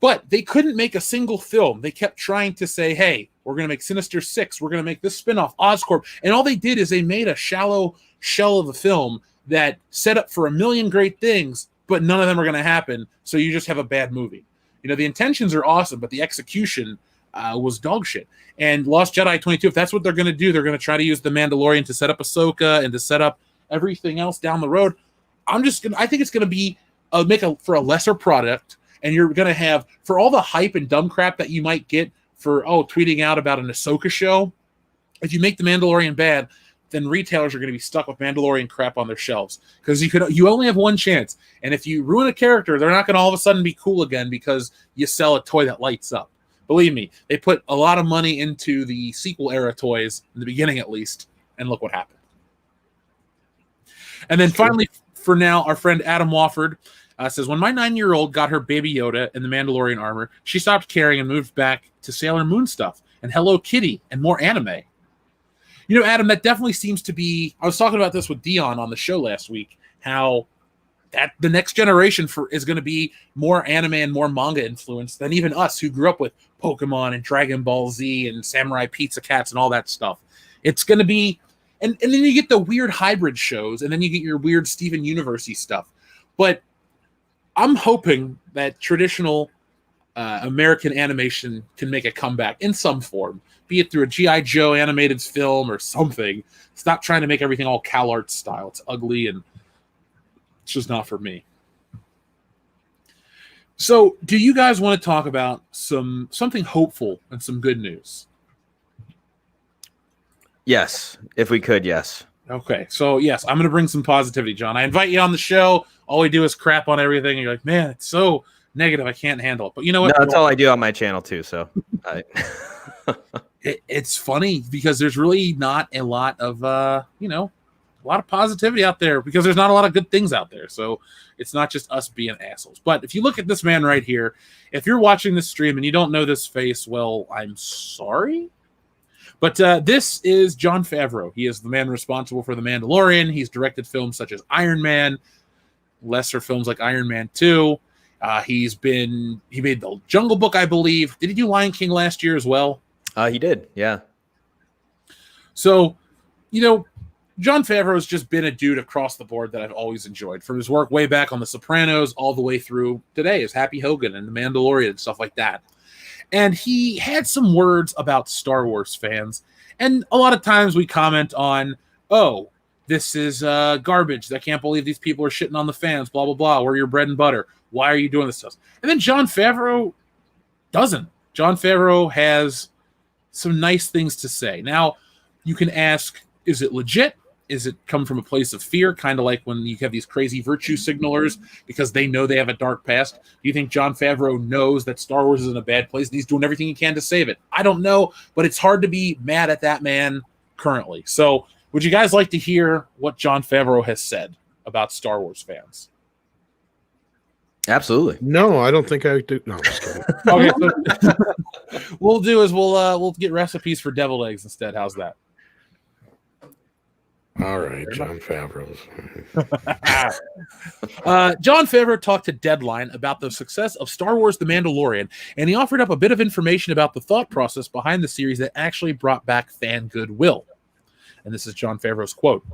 But they couldn't make a single film. They kept trying to say, hey, we're going to make Sinister Six. We're going to make this spinoff, Oscorp. And all they did is they made a shallow shell of a film that set up for a million great things, but none of them are going to happen. So you just have a bad movie. You know, the intentions are awesome, but the execution was dog shit. And Lost Jedi 22, if that's what they're going to do, they're going to try to use The Mandalorian to set up Ahsoka and to set up everything else down the road. I think it's going to be for a lesser product. And you're going to have, for all the hype and dumb crap that you might get for, tweeting out about an Ahsoka show, if you make The Mandalorian bad, then retailers are going to be stuck with Mandalorian crap on their shelves. Because you only have one chance. And if you ruin a character, they're not going to all of a sudden be cool again because you sell a toy that lights up. Believe me, they put a lot of money into the sequel era toys, in the beginning at least, and look what happened. And then finally, for now, our friend Adam Wofford says, when my 9-year-old got her Baby Yoda and the Mandalorian armor, she stopped caring and moved back to Sailor Moon stuff and Hello Kitty and more anime. You know, Adam, that definitely seems to be, I was talking about this with Dion on the show last week, how that the next generation is going to be more anime and more manga influenced than even us who grew up with Pokemon and Dragon Ball Z and Samurai Pizza Cats and all that stuff. It's going to be, and then you get the weird hybrid shows, and then you get your weird Steven Universe-y stuff. But I'm hoping that traditional American animation can make a comeback in some form, be it through a G.I. Joe animated film or something. Stop trying to make everything all CalArts style. It's ugly and it's just not for me. So, do you guys want to talk about something hopeful and some good news? Yes, if we could, yes. Okay, so yes, I'm going to bring some positivity, John. I invite you on the show. All we do is crap on everything. And you're like, man, it's so negative. I can't handle it. But you know what? No, that's all I do on my channel too. So it's funny because there's really not a lot of, a lot of positivity out there because there's not a lot of good things out there. So it's not just us being assholes. But if you look at this man right here, if you're watching this stream and you don't know this face, well, I'm sorry. But this is Jon Favreau. He is the man responsible for The Mandalorian. He's directed films such as Iron Man, lesser films like Iron Man 2. He made The Jungle Book, I believe. Did he do Lion King last year as well? He did, yeah. So, Jon Favreau has just been a dude across the board that I've always enjoyed. From his work way back on The Sopranos all the way through today as Happy Hogan and The Mandalorian and stuff like that. And he had some words about Star Wars fans. And a lot of times we comment on, this is garbage. I can't believe these people are shitting on the fans, blah, blah, blah. We're your bread and butter. Why are you doing this stuff? And then Jon Favreau doesn't. Jon Favreau has some nice things to say. Now, you can ask, is it legit? Is it come from a place of fear? Kind of like when you have these crazy virtue signalers because they know they have a dark past. Do you think Jon Favreau knows that Star Wars is in a bad place and he's doing everything he can to save it? I don't know, but it's hard to be mad at that man currently. So would you guys like to hear what Jon Favreau has said about Star Wars fans? Absolutely. No, I don't think I do. No, I'm just kidding. Okay, so we'll get recipes for deviled eggs instead. How's that? All right, Jon Favreau. Jon Favreau talked to Deadline about the success of Star Wars The Mandalorian, and he offered up a bit of information about the thought process behind the series that actually brought back fan goodwill. And this is Jon Favreau's quote.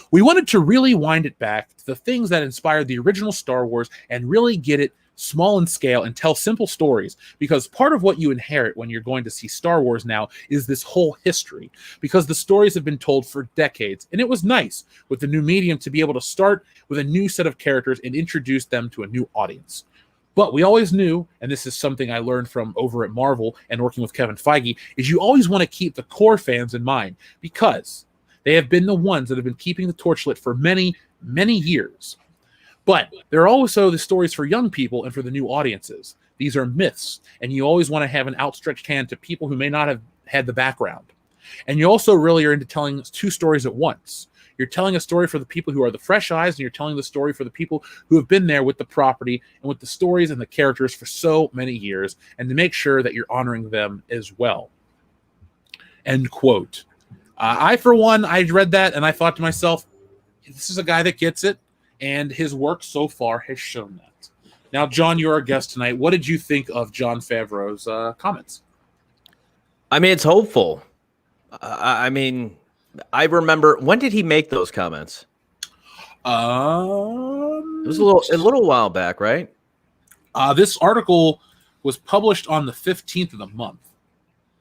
We wanted to really wind it back to the things that inspired the original Star Wars and really get it small in scale and tell simple stories, because part of what you inherit when you're going to see Star Wars now is this whole history, because the stories have been told for decades, and it was nice with the new medium to be able to start with a new set of characters and introduce them to a new audience. But we always knew, and this is something I learned from over at Marvel and working with Kevin Feige, is you always want to keep the core fans in mind, because they have been the ones that have been keeping the torch lit for many, many years. But there are also the stories for young people and for the new audiences. These are myths, and you always want to have an outstretched hand to people who may not have had the background. And you also really are into telling two stories at once. You're telling a story for the people who are the fresh eyes, and you're telling the story for the people who have been there with the property and with the stories and the characters for so many years, and to make sure that you're honoring them as well. End quote. I, for one, I read that and I thought to myself, this is a guy that gets it, and his work so far has shown that. Now, John, you're our guest tonight. What did you think of Jon Favreau's comments? I mean, it's hopeful. I mean, I remember, when did he make those comments? It was a little while back, right? This article was published on the 15th of the month.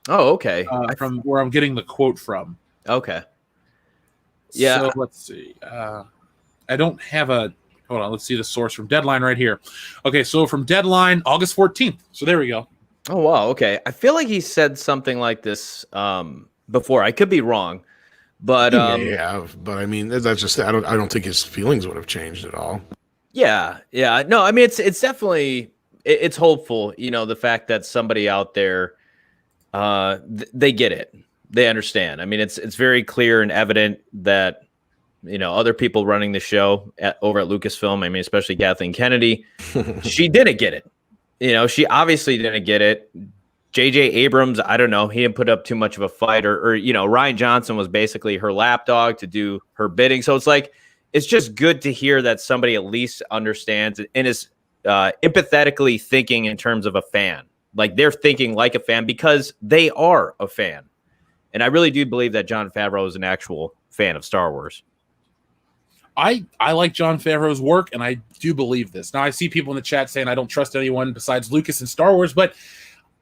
Oh, okay. From where I'm getting the quote from. Okay. Yeah. So let's see. I don't have a. Hold on. Let's see the source from Deadline right here. Okay, so from Deadline, August 14th. So there we go. Oh, wow. Okay. I feel like he said something like this before. I could be wrong, but yeah. But I mean, that's just. I don't think his feelings would have changed at all. Yeah. No, I mean, it's definitely it's hopeful. You know, the fact that somebody out there, they get it, they understand. I mean, it's very clear and evident that, you know, other people running the show over at Lucasfilm, I mean, especially Kathleen Kennedy, she didn't get it. You know, she obviously didn't get it. J.J. Abrams, I don't know, he didn't put up too much of a fight, or you know, Rian Johnson was basically her lapdog to do her bidding. So it's like, it's just good to hear that somebody at least understands and is empathetically thinking in terms of a fan. Like, they're thinking like a fan because they are a fan. And I really do believe that Jon Favreau is an actual fan of Star Wars. I like Jon Favreau's work, and I do believe this. Now, I see people in the chat saying I don't trust anyone besides Lucas and Star Wars, but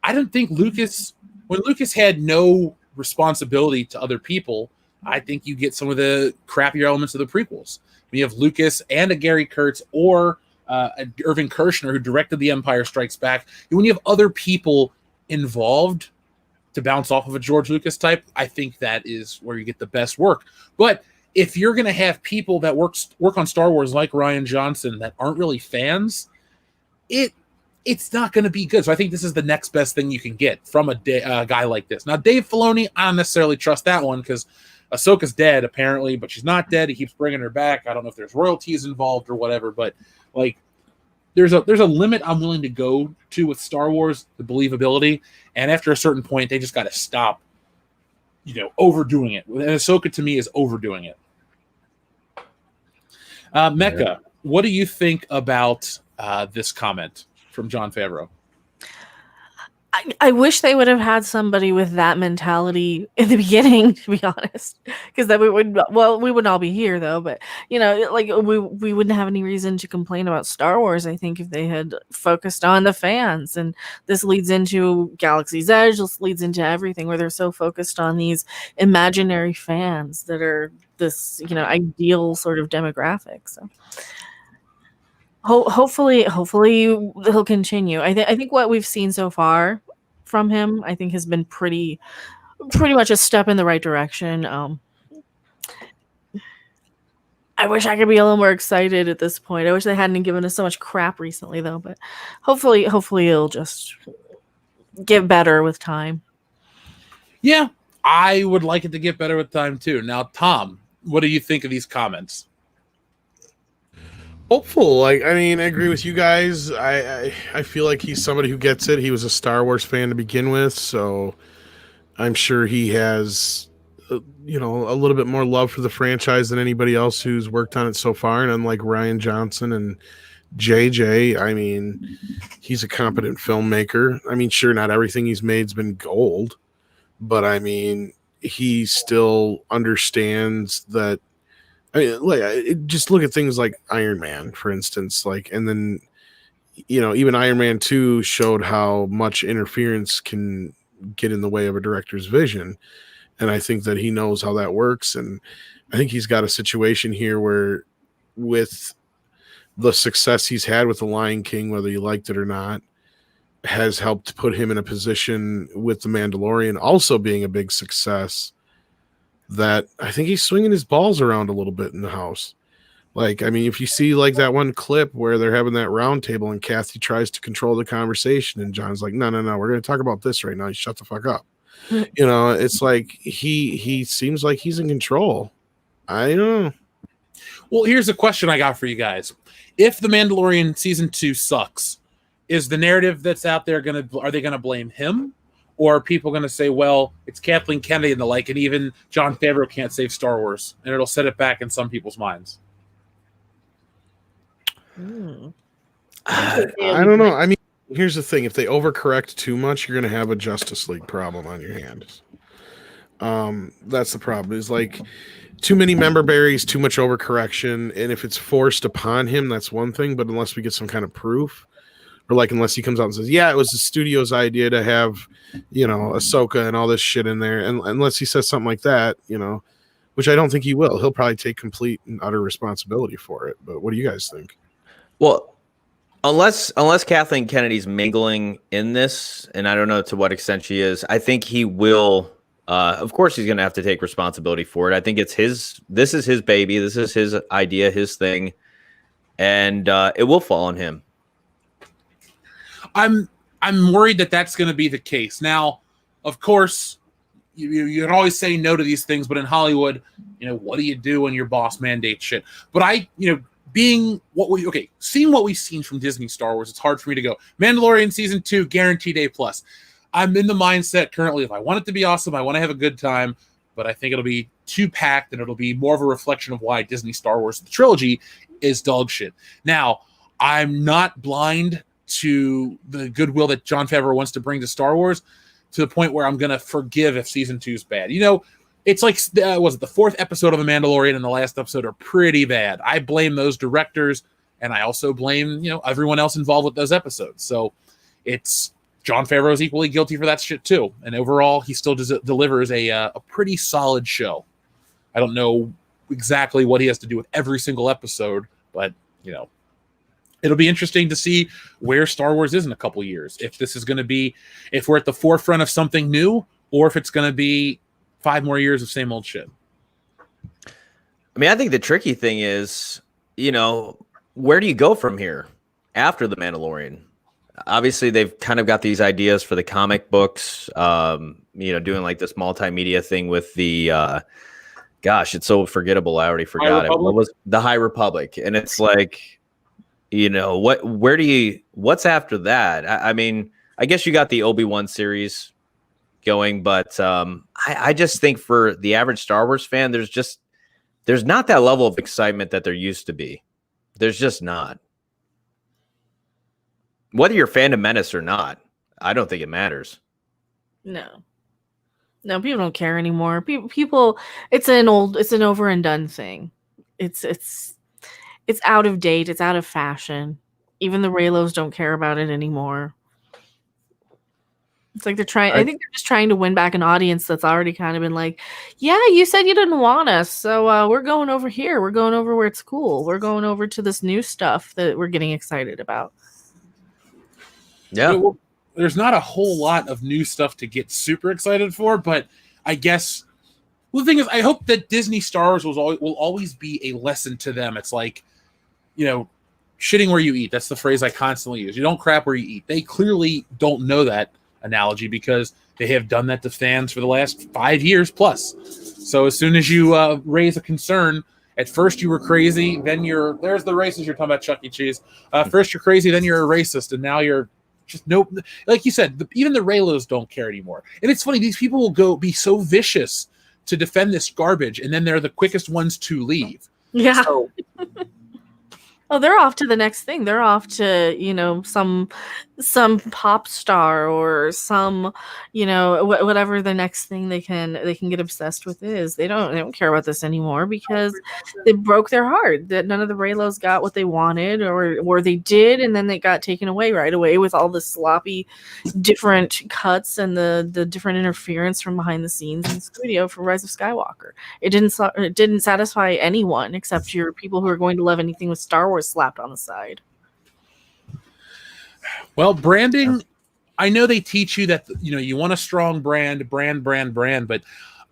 I don't think when Lucas had no responsibility to other people, I think you get some of the crappier elements of the prequels. When you have Lucas and a Gary Kurtz or Irving Kershner, who directed The Empire Strikes Back, when you have other people involved to bounce off of a George Lucas type, I think that is where you get the best work. But if you're going to have people that work on Star Wars like Rian Johnson that aren't really fans, it's not going to be good. So I think this is the next best thing you can get from a guy like this. Now, Dave Filoni, I don't necessarily trust that one because Ahsoka's dead apparently, but she's not dead. He keeps bringing her back. I don't know if there's royalties involved or whatever, but like there's a limit I'm willing to go to with Star Wars, the believability, and after a certain point, they just got to stop, you know, overdoing it. And Ahsoka to me is overdoing it. Mecca, what do you think about this comment from Jon Favreau? I wish they would have had somebody with that mentality in the beginning, to be honest, because then we wouldn't all be here though. But you know, like we wouldn't have any reason to complain about Star Wars. I think if they had focused on the fans, and this leads into Galaxy's Edge, this leads into everything where they're so focused on these imaginary fans that are this, you know, ideal sort of demographic. So. Hopefully he'll continue. I think what we've seen so far from him, I think, has been pretty much a step in the right direction. I wish I could be a little more excited at this point. I wish they hadn't given us so much crap recently, though. But hopefully it'll just get better with time. Yeah, I would like it to get better with time too. Now, Tom, what do you think of these comments? Hopeful. Like, I mean, I agree with you guys. I feel like he's somebody who gets it. He was a Star Wars fan to begin with, so I'm sure he has, you know, a little bit more love for the franchise than anybody else who's worked on it so far. And unlike Rian Johnson and JJ, I mean, he's a competent filmmaker. I mean, sure, not everything he's made's been gold, but I mean, he still understands that. I mean, like, just look at things like Iron Man, for instance. Like, and then, you know, even Iron Man 2 showed how much interference can get in the way of a director's vision. And I think that he knows how that works. And I think he's got a situation here where, with the success he's had with The Lion King, whether you liked it or not, has helped put him in a position with The Mandalorian also being a big success, that I think he's swinging his balls around a little bit in the house. Like, I mean, if you see like that one clip where they're having that round table and Kathy tries to control the conversation and John's like, no, we're going to talk about this right now. You shut the fuck up. You know, it's like he seems like he's in control. I don't know. Well, here's a question I got for you guys. If The Mandalorian season 2 sucks, is the narrative that's out there are they gonna blame him? Or are people gonna say, well, it's Kathleen Kennedy and the like, and even Jon Favreau can't save Star Wars, and it'll set it back in some people's minds? I don't know. I mean, here's the thing. If they overcorrect too much, you're going to have a Justice League problem on your hands. That's the problem. Is like too many member berries, too much overcorrection. And if it's forced upon him, that's one thing. But unless we get some kind of proof, or like unless he comes out and says, yeah, it was the studio's idea to have, you know, Ahsoka and all this shit in there. And unless he says something like that, you know, which I don't think he will. He'll probably take complete and utter responsibility for it. But what do you guys think? Well, unless Kathleen Kennedy's mingling in this, and I don't know to what extent she is, I think he will. Of course, he's going to have to take responsibility for it. I think it's his. This is his baby. This is his idea, his thing, and it will fall on him. I'm worried that that's going to be the case. Now, of course, you can always say no to these things, but in Hollywood, you know, what do you do when your boss mandates shit? But seeing what we've seen from Disney Star Wars, it's hard for me to go Mandalorian season 2 guaranteed A+. I'm in the mindset currently, if I want it to be awesome, I want to have a good time, but I think it'll be too packed and it'll be more of a reflection of why Disney Star Wars, the trilogy, is dog shit. Now, I'm not blind to the goodwill that Jon Favreau wants to bring to Star Wars to the point where I'm going to forgive if season 2 is bad. You know, it's like, was it the 4th episode of The Mandalorian and the last episode are pretty bad. I blame those directors, and I also blame, you know, everyone else involved with those episodes. So it's Jon Favreau is equally guilty for that shit too. And overall, he still delivers a pretty solid show. I don't know exactly what he has to do with every single episode, but, you know, it'll be interesting to see where Star Wars is in a couple years. If this is going to be, if we're at the forefront of something new, or if it's going to be 5 more years of same old shit. I mean, I think the tricky thing is, you know, where do you go from here after The Mandalorian? Obviously, they've kind of got these ideas for the comic books, you know, doing like this multimedia thing with the, gosh, it's so forgettable. I already forgot it. What was the High Republic? And it's like, you know, what's after that? I mean, I guess you got the Obi-Wan series going, but I just think for the average Star Wars fan, there's not that level of excitement that there used to be. There's just not. Whether you're a fan of Menace or not, I don't think it matters. No, people don't care anymore. People, it's an over and done thing. It's out of date. It's out of fashion. Even the Reylos don't care about it anymore. It's like they're trying. I think they're just trying to win back an audience that's already kind of been like, yeah, you said you didn't want us, so we're going over here. We're going over where it's cool. We're going over to this new stuff that we're getting excited about. Yeah. Well, there's not a whole lot of new stuff to get super excited for, but I guess the thing is, I hope that Disney Star Wars will always be a lesson to them. It's like, you know, shitting where you eat. That's the phrase I constantly use. You don't crap where you eat. They clearly don't know that analogy because they have done that to fans for the last 5 years plus. So as soon as you raise a concern, at first you were crazy, then there's the racist you're talking about, Chuck E. Cheese. First you're crazy, then you're a racist, and now you're just like you said, even the Reylos don't care anymore. And it's funny, these people will be so vicious to defend this garbage, and then they're the quickest ones to leave. Yeah. So, oh, they're off to the next thing. They're off to, you know, some pop star or some, you know, whatever the next thing they can get obsessed with is. They don't care about this anymore because it broke their heart that none of the Reylos got what they wanted, or they did, and then they got taken away right away with all the sloppy different cuts and the different interference from behind the scenes in the studio for Rise of Skywalker. It didn't satisfy anyone except your people who are going to love anything with Star Wars slapped on the side. Well, branding, I know they teach you that, you know, you want a strong brand, but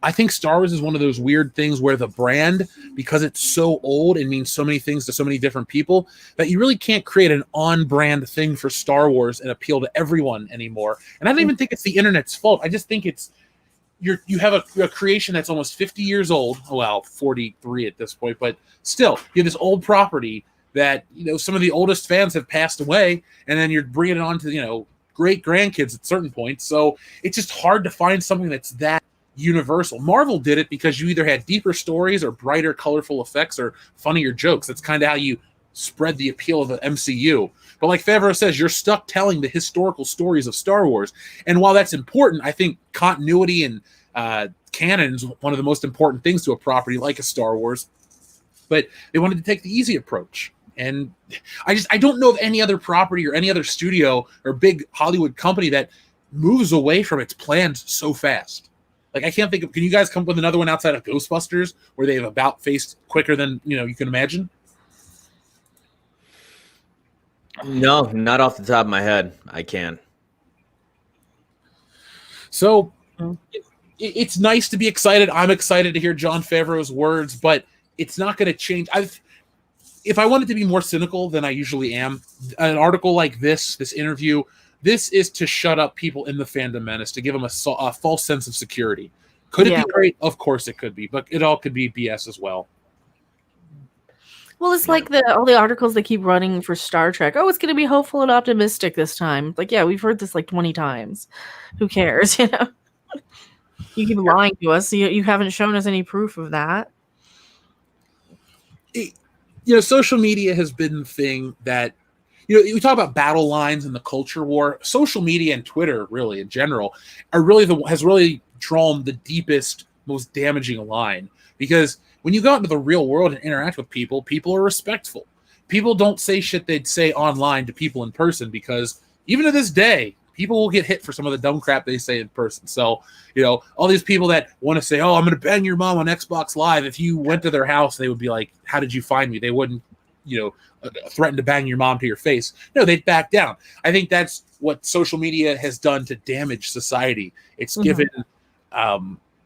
I think Star Wars is one of those weird things where the brand, because it's so old and means so many things to so many different people, that you really can't create an on-brand thing for Star Wars and appeal to everyone anymore. And I don't even think it's the internet's fault. I just think it's you have a creation that's almost 50 years old. Well, 43 at this point, but still, you have this old property that, you know, some of the oldest fans have passed away, and then you're bringing it on to, you know, great grandkids at certain points. So it's just hard to find something that's that universal. Marvel did it because you either had deeper stories or brighter, colorful effects or funnier jokes. That's kind of how you spread the appeal of the MCU. But like Favreau says, you're stuck telling the historical stories of Star Wars. And while that's important, I think continuity and canon is one of the most important things to a property like a Star Wars. But they wanted to take the easy approach. And I don't know of any other property or any other studio or big Hollywood company that moves away from its plans so fast. Like, I can't think of, can you guys come up with another one outside of Ghostbusters where they've about faced quicker than, you know, you can imagine? No, not off the top of my head. I can't. So it's nice to be excited. I'm excited to hear Jon Favreau's words, but it's not going to change. If I wanted to be more cynical than I usually am, an article like this interview, this is to shut up people in the fandom menace, to give them a false sense of security. Could it be great? Of course it could be, but it all could be BS as well. Well, it's like all the articles they keep running for Star Trek. Oh, it's going to be hopeful and optimistic this time. Like, yeah, we've heard this like 20 times. Who cares? You know, you keep lying to us. You haven't shown us any proof of that. You know, social media has been the thing that, you know, we talk about battle lines and the culture war. Social media and Twitter, really in general, are really has really drawn the deepest, most damaging line. Because when you go out into the real world and interact with people, people are respectful. People don't say shit they'd say online to people in person, because even to this day, people will get hit for some of the dumb crap they say in person. So, you know, all these people that want to say, oh, I'm going to bang your mom on Xbox Live. If you went to their house, they would be like, how did you find me? They wouldn't, you know, threaten to bang your mom to your face. No, they'd back down. I think that's what social media has done to damage society. It's given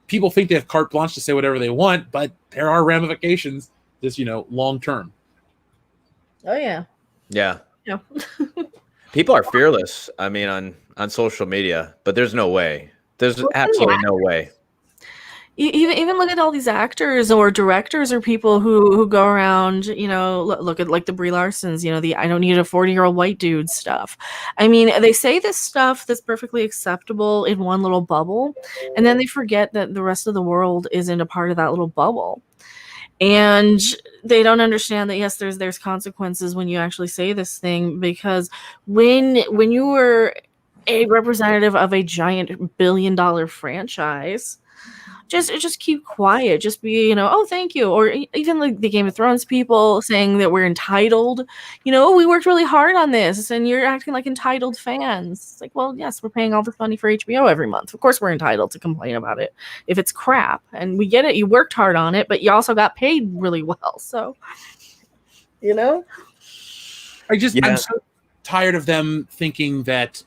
people think they have carte blanche to say whatever they want, but there are ramifications this, you know, long term. Oh, yeah. Yeah. Yeah. People are fearless, I mean, on social media, but there's no way. There's absolutely no way. Even look at all these actors or directors or people who go around, you know, look at like the Brie Larsons, you know, the I don't need a 40-year-old white dude stuff. I mean, they say this stuff that's perfectly acceptable in one little bubble, and then they forget that the rest of the world isn't a part of that little bubble. And they don't understand that, yes, there's consequences when you actually say this thing, because when you were a representative of a giant billion-dollar franchise, just keep quiet. Just be, you know, oh, thank you. Or even like the Game of Thrones people saying that we're entitled. You know, we worked really hard on this, and you're acting like entitled fans. It's like, well, yes, we're paying all this money for HBO every month. Of course we're entitled to complain about it if it's crap. And we get it. You worked hard on it, but you also got paid really well. So, you know? I'm so tired of them thinking that,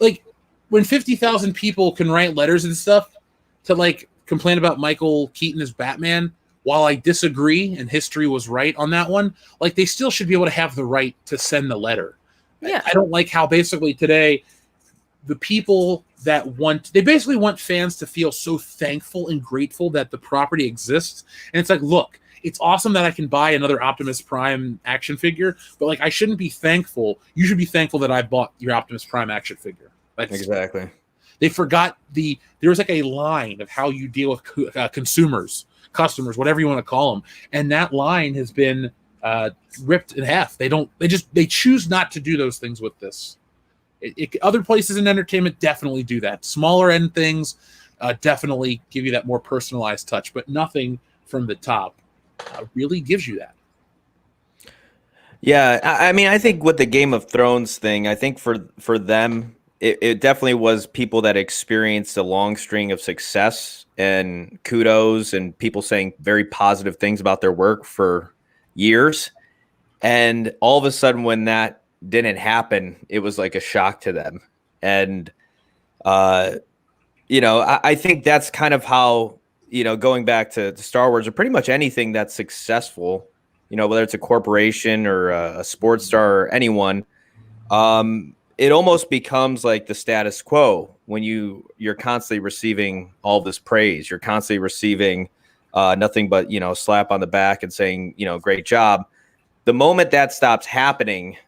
like, when 50,000 people can write letters and stuff to, like, complain about Michael Keaton as Batman, while I disagree and history was right on that one, like, they still should be able to have the right to send the letter. Yeah. I don't like how basically today the people that they basically want fans to feel so thankful and grateful that the property exists. And it's like, look, it's awesome that I can buy another Optimus Prime action figure, but like, I shouldn't be thankful. You should be thankful that I bought your Optimus Prime action figure. Exactly. They forgot there was like a line of how you deal with consumers, customers, whatever you want to call them. And that line has been ripped in half. They choose not to do those things with this. Other places in entertainment definitely do that. Smaller end things definitely give you that more personalized touch, but nothing from the top really gives you that. Yeah, I mean, I think with the Game of Thrones thing, I think for them, it definitely was people that experienced a long string of success and kudos and people saying very positive things about their work for years. And all of a sudden, when that didn't happen, it was like a shock to them. And, you know, I think that's kind of how going back to Star Wars or pretty much anything that's successful, whether it's a corporation or a sports star or anyone, it almost becomes like the status quo when you're constantly receiving all this praise. You're constantly receiving nothing but, slap on the back and saying, great job. The moment that stops happening,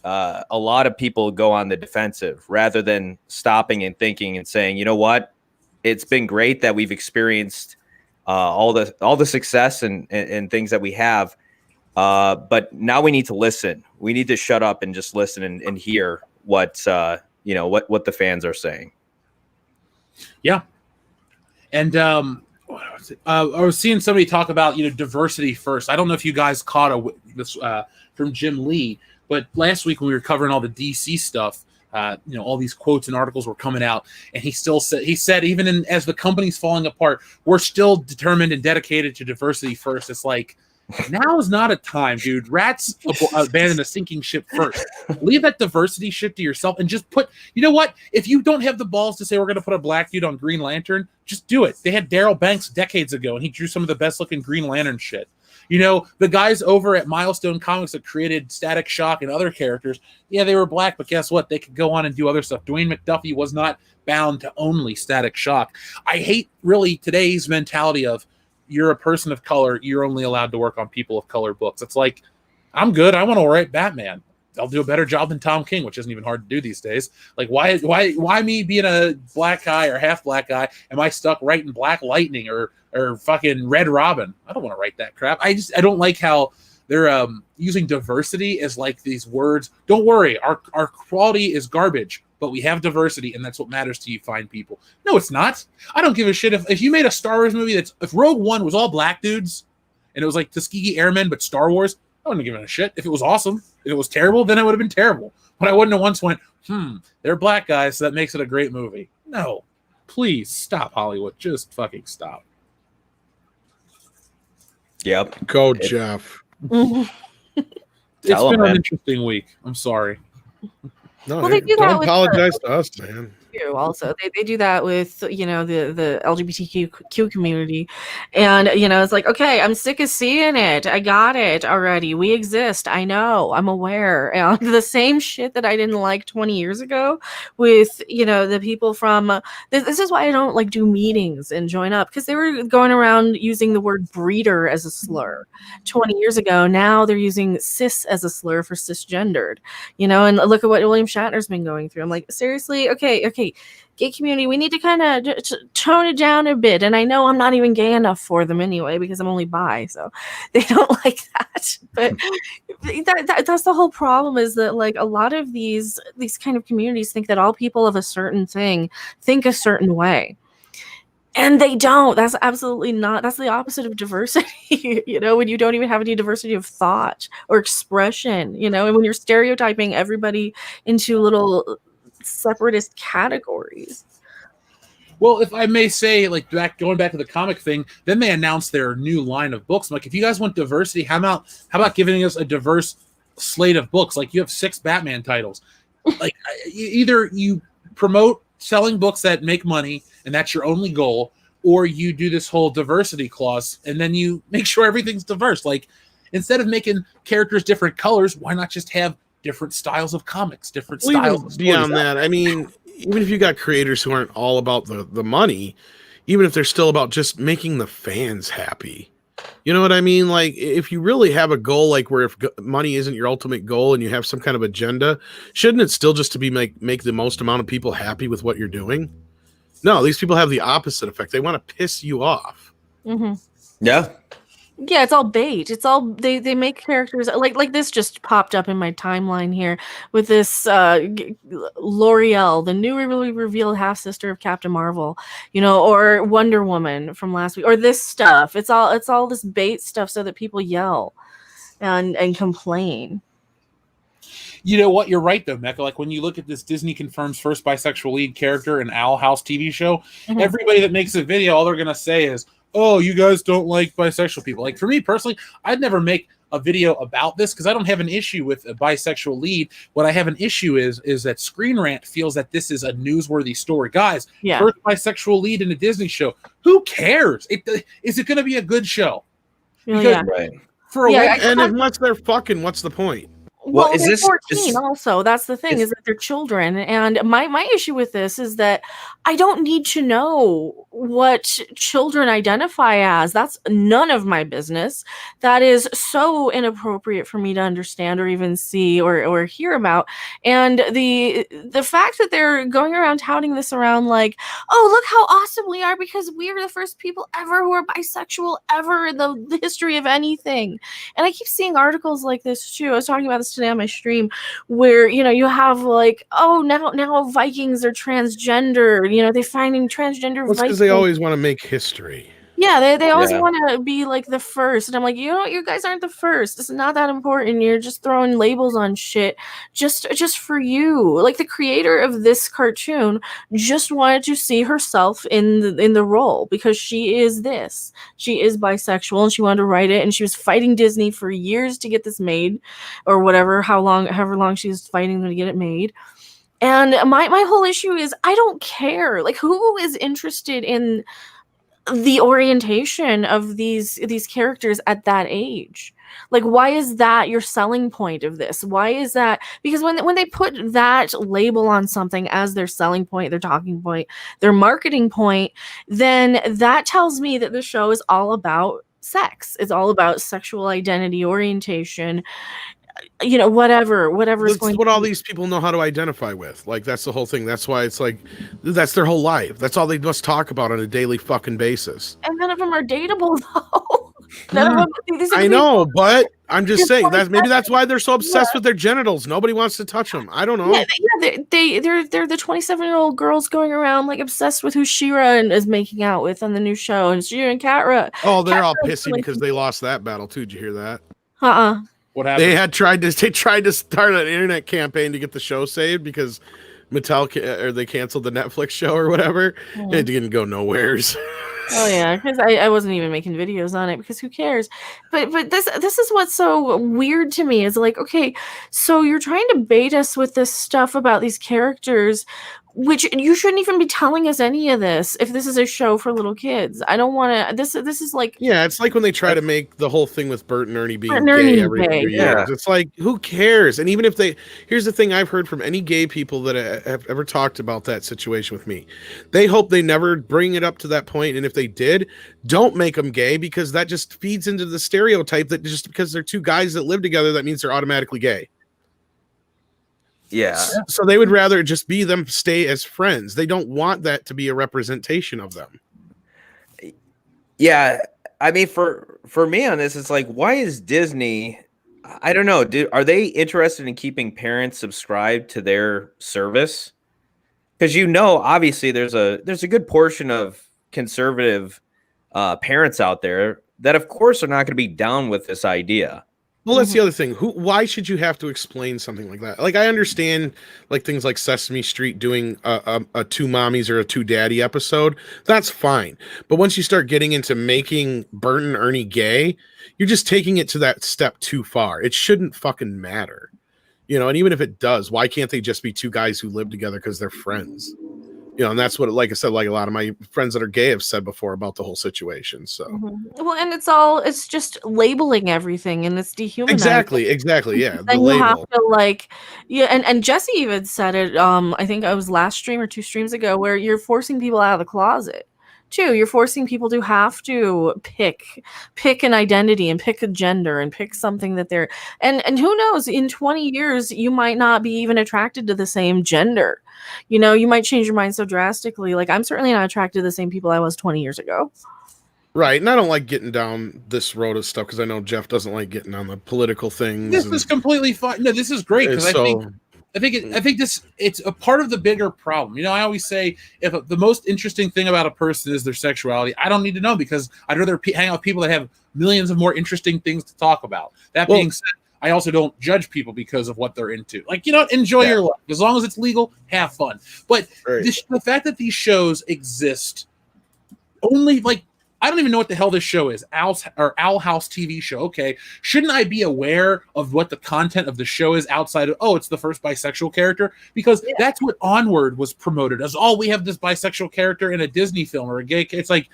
a lot of people go on the defensive rather than stopping and thinking and saying, you know what, it's been great that we've experienced all the success and things that we have. But now we need to listen. We need to shut up and just listen and hear what the fans are saying. Yeah. And I was seeing somebody talk about, diversity first. I don't know if you guys caught this from Jim Lee, but last week when we were covering all the DC stuff, all these quotes and articles were coming out, and he said, even as the company's falling apart, we're still determined and dedicated to diversity first. It's like, now is not a time, dude. Rats abandon a sinking ship first. Leave that diversity shit to yourself and just put, you know what? If you don't have the balls to say we're going to put a black dude on Green Lantern, just do it. They had Daryl Banks decades ago, and he drew some of the best looking Green Lantern shit. The guys over at Milestone Comics that created Static Shock and other characters, yeah, they were black, but guess what? They could go on and do other stuff. Dwayne McDuffie was not bound to only Static Shock. I hate really today's mentality of, you're a person of color, you're only allowed to work on people of color books. It's like, I'm good. I want to write Batman. I'll do a better job than Tom King, which isn't even hard to do these days. Like, why me being a black guy or half black guy? Am I stuck writing Black Lightning or fucking Red Robin? I don't want to write that crap. I don't like how they're using diversity as like these words. Don't worry, our quality is garbage, but we have diversity, and that's what matters to you fine people. No, it's not. I don't give a shit if you made a Star Wars movie if Rogue One was all black dudes and it was like Tuskegee Airmen but Star Wars, I wouldn't have given a shit. If it was awesome, if it was terrible, then it would have been terrible. But I wouldn't have once went, they're black guys, so that makes it a great movie. No, please stop, Hollywood. Just fucking stop. Yep. Go, Jeff. It's been an interesting week. I'm sorry. No, Well, they do that don't with apologize to us, man. Also, they do that with the LGBTQ community, and it's like, okay, I'm sick of seeing it. I got it already. We exist. I know. I'm aware. And the same shit that I didn't like 20 years ago with the people from this is why I don't like do meetings and join up, because they were going around using the word breeder as a slur 20 years ago. Now they're using cis as a slur for cisgendered. And look at what William Shatner's been going through. I'm like, seriously, okay, gay community, we need to kind of tone it down a bit. And I know I'm not even gay enough for them anyway, because I'm only bi, so they don't like that. But that's the whole problem, is that like a lot of these kind of communities think that all people of a certain thing think a certain way. And they don't. That's absolutely not. That's the opposite of diversity, when you don't even have any diversity of thought or expression, and when you're stereotyping everybody into little separatist categories. Well, if I may say, like going back to the comic thing, then they announced their new line of books. I'm like, if you guys want diversity, how about giving us a diverse slate of books? Like, you have 6 Batman titles. Like, either you promote selling books that make money, and that's your only goal, or you do this whole diversity clause, and then you make sure everything's diverse. Like, instead of making characters different colors, why not just have different styles of comics, different styles of stories? Beyond that, I mean, even if you got creators who aren't all about the money, even if they're still about just making the fans happy, you know what I mean? Like, if you really have a goal, like where if money isn't your ultimate goal and you have some kind of agenda, shouldn't it still just to be make the most amount of people happy with what you're doing? No, these people have the opposite effect. They want to piss you off. Mm-hmm. Yeah. Yeah, it's all bait. It's all they make characters like this just popped up in my timeline here with this L'Oreal, the newly revealed half sister of Captain Marvel, or Wonder Woman from last week, or this stuff. It's all this bait stuff so that people yell and complain. You know what? You're right, though, Mecca. Like, when you look at this Disney confirms first bisexual lead character in Owl House TV show, everybody that makes a video, all they're going to say is, oh, you guys don't like bisexual people. Like, for me personally, I'd never make a video about this because I don't have an issue with a bisexual lead. What I have an issue is that Screen Rant feels that this is a newsworthy story. Guys, first bisexual lead in a Disney show. Who cares? Is it going to be a good show? Because, for and unless they're fucking, what's the point? Well, they're 14 also. That's the thing, is that they're children. And my issue with this is that I don't need to know what children identify as. That's none of my business. That is so inappropriate for me to understand or even see or hear about. And the fact that they're going around touting this around like, oh, look how awesome we are because we are the first people ever who are bisexual ever in the history of anything. And I keep seeing articles like this too. I was talking about this today on my stream where, you know, you have like, oh, now Vikings are transgender, you know, they're finding transgender Vikings. Because they always want to make history. Yeah, they always want to be like the first. And I'm like, you know what? You guys aren't the first. It's not that important. You're just throwing labels on shit just for you. Like the creator of this cartoon just wanted to see herself in the role because she is this. She is bisexual and she wanted to write it, and she was fighting Disney for years to get this made or whatever, however long she was fighting them to get it made. And my whole issue is I don't care. Like, who is interested in the orientation of these characters at that age? Like, why is that your selling point of this? Why is that? Because when they put that label on something as their selling point, their talking point, their marketing point, then that tells me that the show is all about sex. It's all about sexual identity, orientation, you know, whatever is going what all these people know how to identify with. Like, that's the whole thing. That's why it's like, that's their whole life. That's all they must talk about on a daily fucking basis. And none of them are dateable, though. I know, but I'm just saying that maybe that's why they're so obsessed with their genitals. Nobody wants to touch them. I don't know. They're the 27-year-old girls going around like obsessed with who She-Ra is making out with on the new show, and She-Ra and Kat-Ra. Oh, they're all pissy because they lost that battle too. Did you hear that? What happened? They tried to start an internet campaign to get the show saved because Mattel they canceled the Netflix show or whatever. It didn't go nowheres. Oh yeah, because I wasn't even making videos on it because who cares? But this is what's so weird to me is like, okay, so you're trying to bait us with this stuff about these characters, which you shouldn't even be telling us any of this if this is a show for little kids. I don't want to. This is like, yeah, it's like when they try to make the whole thing with Bert and Ernie being gay every year. Yeah. It's like, who cares? And even if here's the thing I've heard from any gay people that have ever talked about that situation with me, they hope they never bring it up to that point. And if they did, don't make them gay, because that just feeds into the stereotype that just because they're two guys that live together, that means they're automatically gay. Yeah. So they would rather just be them stay as friends. They don't want that to be a representation of them. Yeah. I mean, for me on this, it's like, why is Disney, I don't know, are they interested in keeping parents subscribed to their service? Because, you know, obviously there's a good portion of conservative parents out there that, of course, are not going to be down with this idea. Well, that's the other thing. Why should you have to explain something like that? Like, I understand, like, things like Sesame Street doing a two mommies or a two daddy episode. That's fine. But once you start getting into making Bert and Ernie gay, you're just taking it to that step too far. It shouldn't fucking matter. You know, and even if it does, why can't they just be two guys who live together because they're friends? You know, and that's what, like I said, like a lot of my friends that are gay have said before about the whole situation. So, well, and it's just labeling everything, and it's dehumanizing. Exactly. Yeah. Then you have to, like, yeah, and Jesse even said it. I think I was last stream or 2 streams ago, where you're forcing people out of the closet. Too, you're forcing people to have to pick an identity and pick a gender and pick something that they're and who knows, in 20 years you might not be even attracted to the same gender. You know, you might change your mind so drastically. Like, I'm certainly not attracted to the same people I was 20 years ago. Right, and I don't like getting down this road of stuff because I know Jeff doesn't like getting on the political things. This is completely fine. No, this is great because I think it's a part of the bigger problem. You know, I always say if the most interesting thing about a person is their sexuality, I don't need to know, because I'd rather hang out with people that have millions of more interesting things to talk about. That being said, I also don't judge people because of what they're into. Like, you know, enjoy your life. As long as it's legal, have fun. But the fact that these shows exist only, like, I don't even know what the hell this show is. Owl House TV show. Okay. Shouldn't I be aware of what the content of the show is outside of, oh, it's the first bisexual character? Because that's what Onward was promoted as. Oh, we have this bisexual character in a Disney film or a gay. It's like,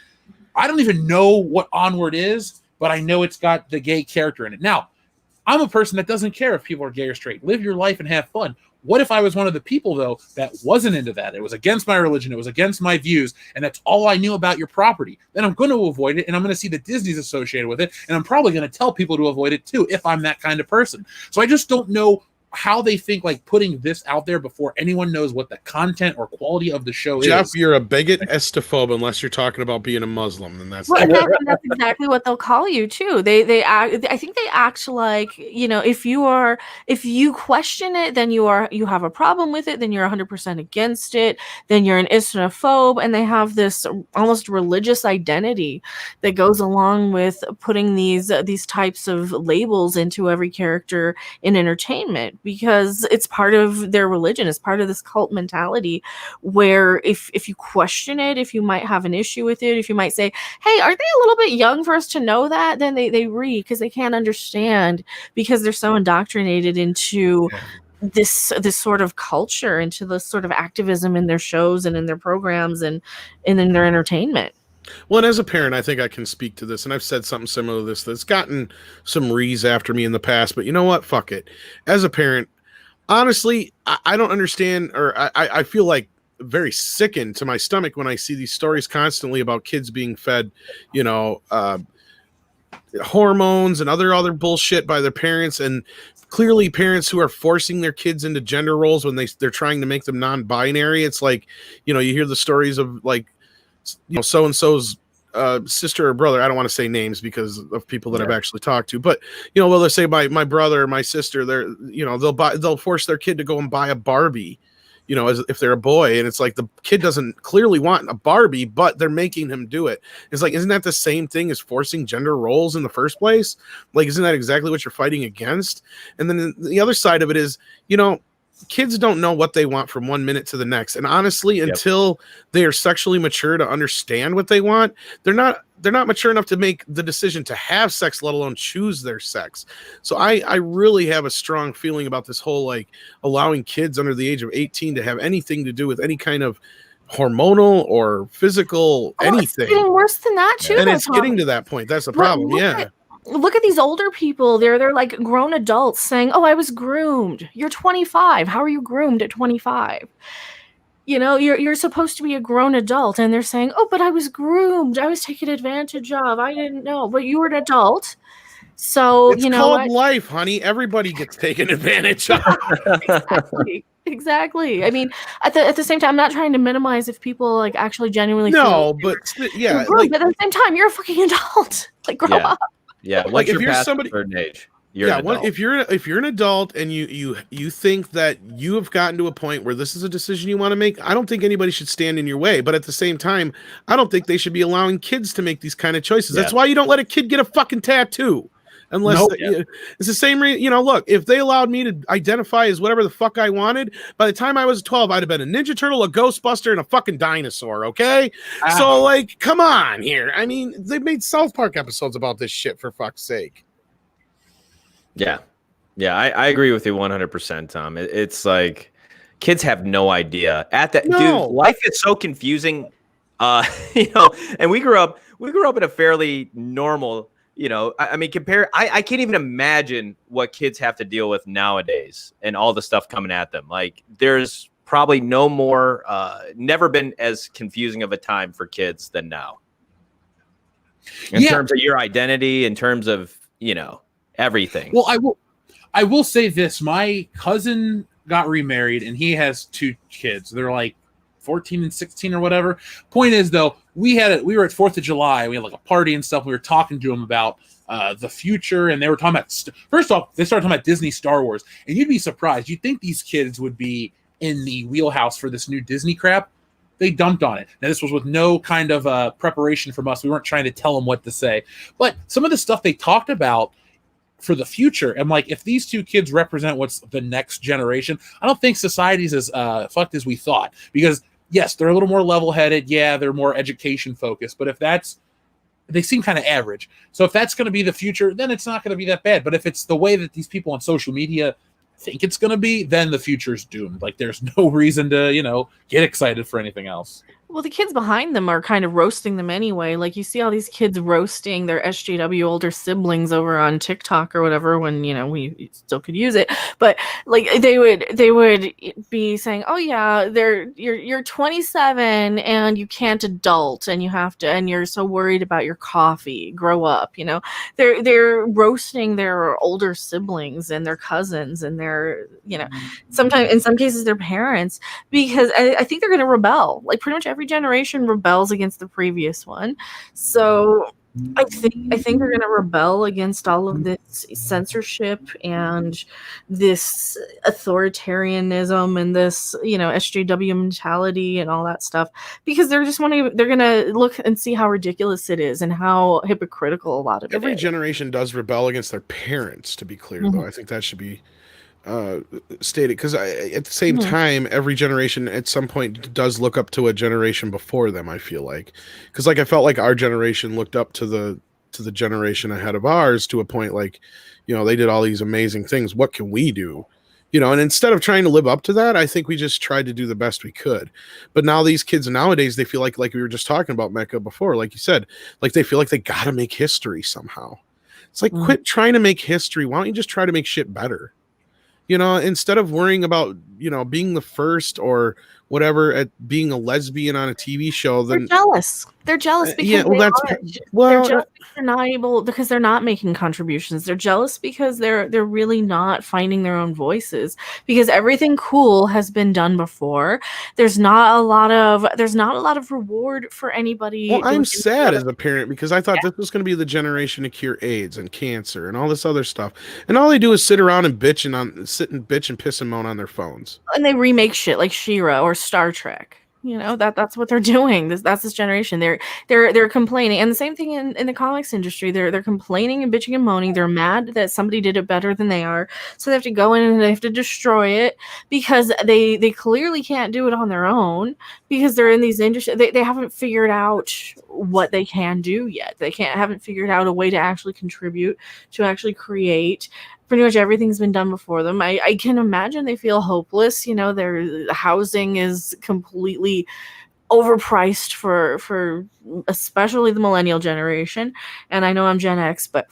I don't even know what Onward is, but I know it's got the gay character in it. Now, I'm a person that doesn't care if people are gay or straight. Live your life and have fun. What if I was one of the people, though, that wasn't into that? It was against my religion. It was against my views. And that's all I knew about your property. Then I'm going to avoid it. And I'm going to see that Disney's associated with it. And I'm probably going to tell people to avoid it, too, if I'm that kind of person. So I just don't know how they think like putting this out there before anyone knows what the content or quality of the show Jeff, is. you're a bigot estophobe unless you're talking about being a Muslim. Then that's and that's exactly what they'll call you too. They act, I think they act like, you know, if you question it, then you have a problem with it, then you're 100% against it, then you're an Islamophobe, and they have this almost religious identity that goes along with putting these types of labels into every character in entertainment, because it's part of their religion. It's part of this cult mentality where if you question it, if you might have an issue with it, if you might say, hey, aren't they a little bit young for us to know that? Then they read because they can't understand, because they're so indoctrinated into this sort of culture, into this sort of activism in their shows and in their programs and in their entertainment. Well, and as a parent, I think I can speak to this, and I've said something similar to this that's gotten some rees after me in the past, but you know what? Fuck it. As a parent, honestly, I don't understand, or I feel like very sickened to my stomach when I see these stories constantly about kids being fed, you know, hormones and other bullshit by their parents, and clearly parents who are forcing their kids into gender roles when they're trying to make them non-binary. It's like, you know, you hear the stories of like, you know, so-and-so's sister or brother. I don't want to say names because of people that I've actually talked to, but you know, well, let's say my brother or my sister, they're, you know, they'll force their kid to go and buy a Barbie, you know, as if they're a boy, and it's like the kid doesn't clearly want a Barbie, but they're making him do it. It's like, isn't that the same thing as forcing gender roles in the first place? Like, isn't that exactly what you're fighting against? And then the other side of it is, you know, kids don't know what they want from 1 minute to the next. And honestly, until they are sexually mature to understand what they want, they're not mature enough to make the decision to have sex, let alone choose their sex. So I really have a strong feeling about this whole, like, allowing kids under the age of 18 to have anything to do with any kind of hormonal or physical anything. It's getting worse than that too. And it's getting to that point. That's the problem. Look at these older people. They're like grown adults saying, "Oh, I was groomed." You're 25. How are you groomed at 25? You know, you're supposed to be a grown adult, and they're saying, "Oh, but I was groomed. I was taken advantage of. I didn't know." But you were an adult. So, it's you know, called life, honey. Everybody gets taken advantage of. Exactly. I mean, at the same time, I'm not trying to minimize if people like actually genuinely but yeah, like, but at the same time, you're a fucking adult. Like, grow up. Yeah, like if you're somebody, certain age, if you're an adult and you think that you have gotten to a point where this is a decision you want to make, I don't think anybody should stand in your way. But at the same time, I don't think they should be allowing kids to make these kind of choices. That's why you don't let a kid get a fucking tattoo. Unless it's the same reason, you know, look, if they allowed me to identify as whatever the fuck I wanted, by the time I was 12, I'd have been a Ninja Turtle, a Ghostbuster, and a fucking dinosaur, okay? So, like, come on here. I mean, they've made South Park episodes about this shit, for fuck's sake. Yeah. Yeah, I agree with you 100%, Tom. It's like kids have no idea. Dude, life is so confusing. You know, and we grew up in a fairly normal, you know, I mean, I can't even imagine what kids have to deal with nowadays and all the stuff coming at them. Like, there's probably never been as confusing of a time for kids than now. In terms of your identity, in terms of, you know, everything. Well, I will say this. My cousin got remarried and he has 2 kids. They're like 14 and 16 or whatever. Point is, though, we were at 4th of July. We had like a party and stuff. We were talking to them about the future, and they were talking about first off, they started talking about Disney Star Wars, and you'd be surprised. You'd think these kids would be in the wheelhouse for this new Disney crap. They dumped on it. Now, this was with no kind of preparation from us. We weren't trying to tell them what to say, but some of the stuff they talked about for the future, and like, if these 2 kids represent what's the next generation, I don't think society's as fucked as we thought, because yes, they're a little more level-headed. Yeah, they're more education-focused. But if that's they seem kind of average. So if that's going to be the future, then it's not going to be that bad. But if it's the way that these people on social media think it's going to be, then the future's doomed. Like there's no reason to, get excited for anything else. Well, the kids behind them are kind of roasting them anyway. Like you see all these kids roasting their SJW older siblings over on TikTok or whatever when, we still could use it. But like they would be saying, "Oh yeah, you're 27 and you can't adult and and you're so worried about your coffee. Grow up." They're roasting their older siblings and their cousins and their, sometimes in some cases their parents, because I think they're going to rebel. Like pretty much every generation rebels against the previous one. So I think they're going to rebel against all of this censorship and this authoritarianism and this, SJW mentality and all that stuff, because they're going to look and see how ridiculous it is and how hypocritical a lot of it is. Every generation does rebel against their parents, to be clear, though. I think that should be stated, because at the same time, every generation at some point does look up to a generation before them. I feel like, because I felt like our generation looked up to the generation ahead of ours to a point, like, they did all these amazing things. What can we do? And instead of trying to live up to that, I think we just tried to do the best we could. But now these kids nowadays, they feel like we were just talking about Mecca before, like you said, like they feel like they got to make history somehow. It's like, quit trying to make history. Why don't you just try to make shit better? Instead of worrying about, being the first or whatever at being a lesbian on a TV show, then they're jealous. They're jealous because they're jealous they're not able, because they're not making contributions. They're jealous because they're really not finding their own voices, because everything cool has been done before. There's not a lot of reward for anybody. Well, I'm sad as a parent because I thought this was going to be the generation to cure AIDS and cancer and all this other stuff, and all they do is sit around and bitch and piss and moan on their phones. And they remake shit like She-Ra or Star Trek. That's what they're doing. That's this generation. They're complaining, and the same thing in the comics industry. They're complaining and bitching and moaning. They're mad that somebody did it better than they are, so they have to go in and they have to destroy it because they clearly can't do it on their own, because they're in these industries. They haven't figured out what they can do yet. They haven't figured out a way to actually contribute, to actually create. Pretty much everything's been done before them. I can imagine they feel hopeless. Their housing is completely overpriced for especially the millennial generation. And I know I'm Gen X, but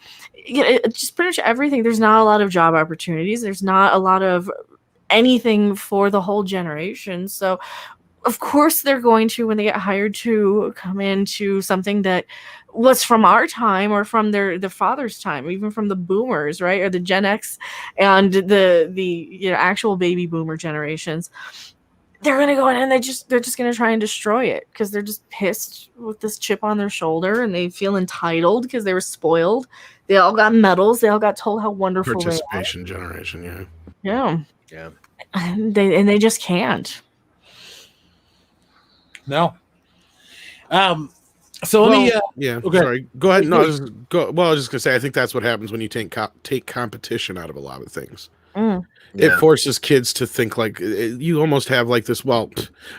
just pretty much everything. There's not a lot of job opportunities. There's not a lot of anything for the whole generation. So of course they're going to, when they get hired, to come into something that was from our time or from their father's time, even from the boomers, right? Or the Gen X and the actual baby boomer generations. They're going to go in and they're just going to try and destroy it because they're just pissed with this chip on their shoulder, and they feel entitled because they were spoiled. They all got medals. They all got told how wonderful they are. Participation generation, yeah. And they just can't. No. So let me. Okay. Sorry. Go ahead. No, I was just gonna say, I think that's what happens when you take competition out of a lot of things. It forces kids to think like you almost have like this. Well,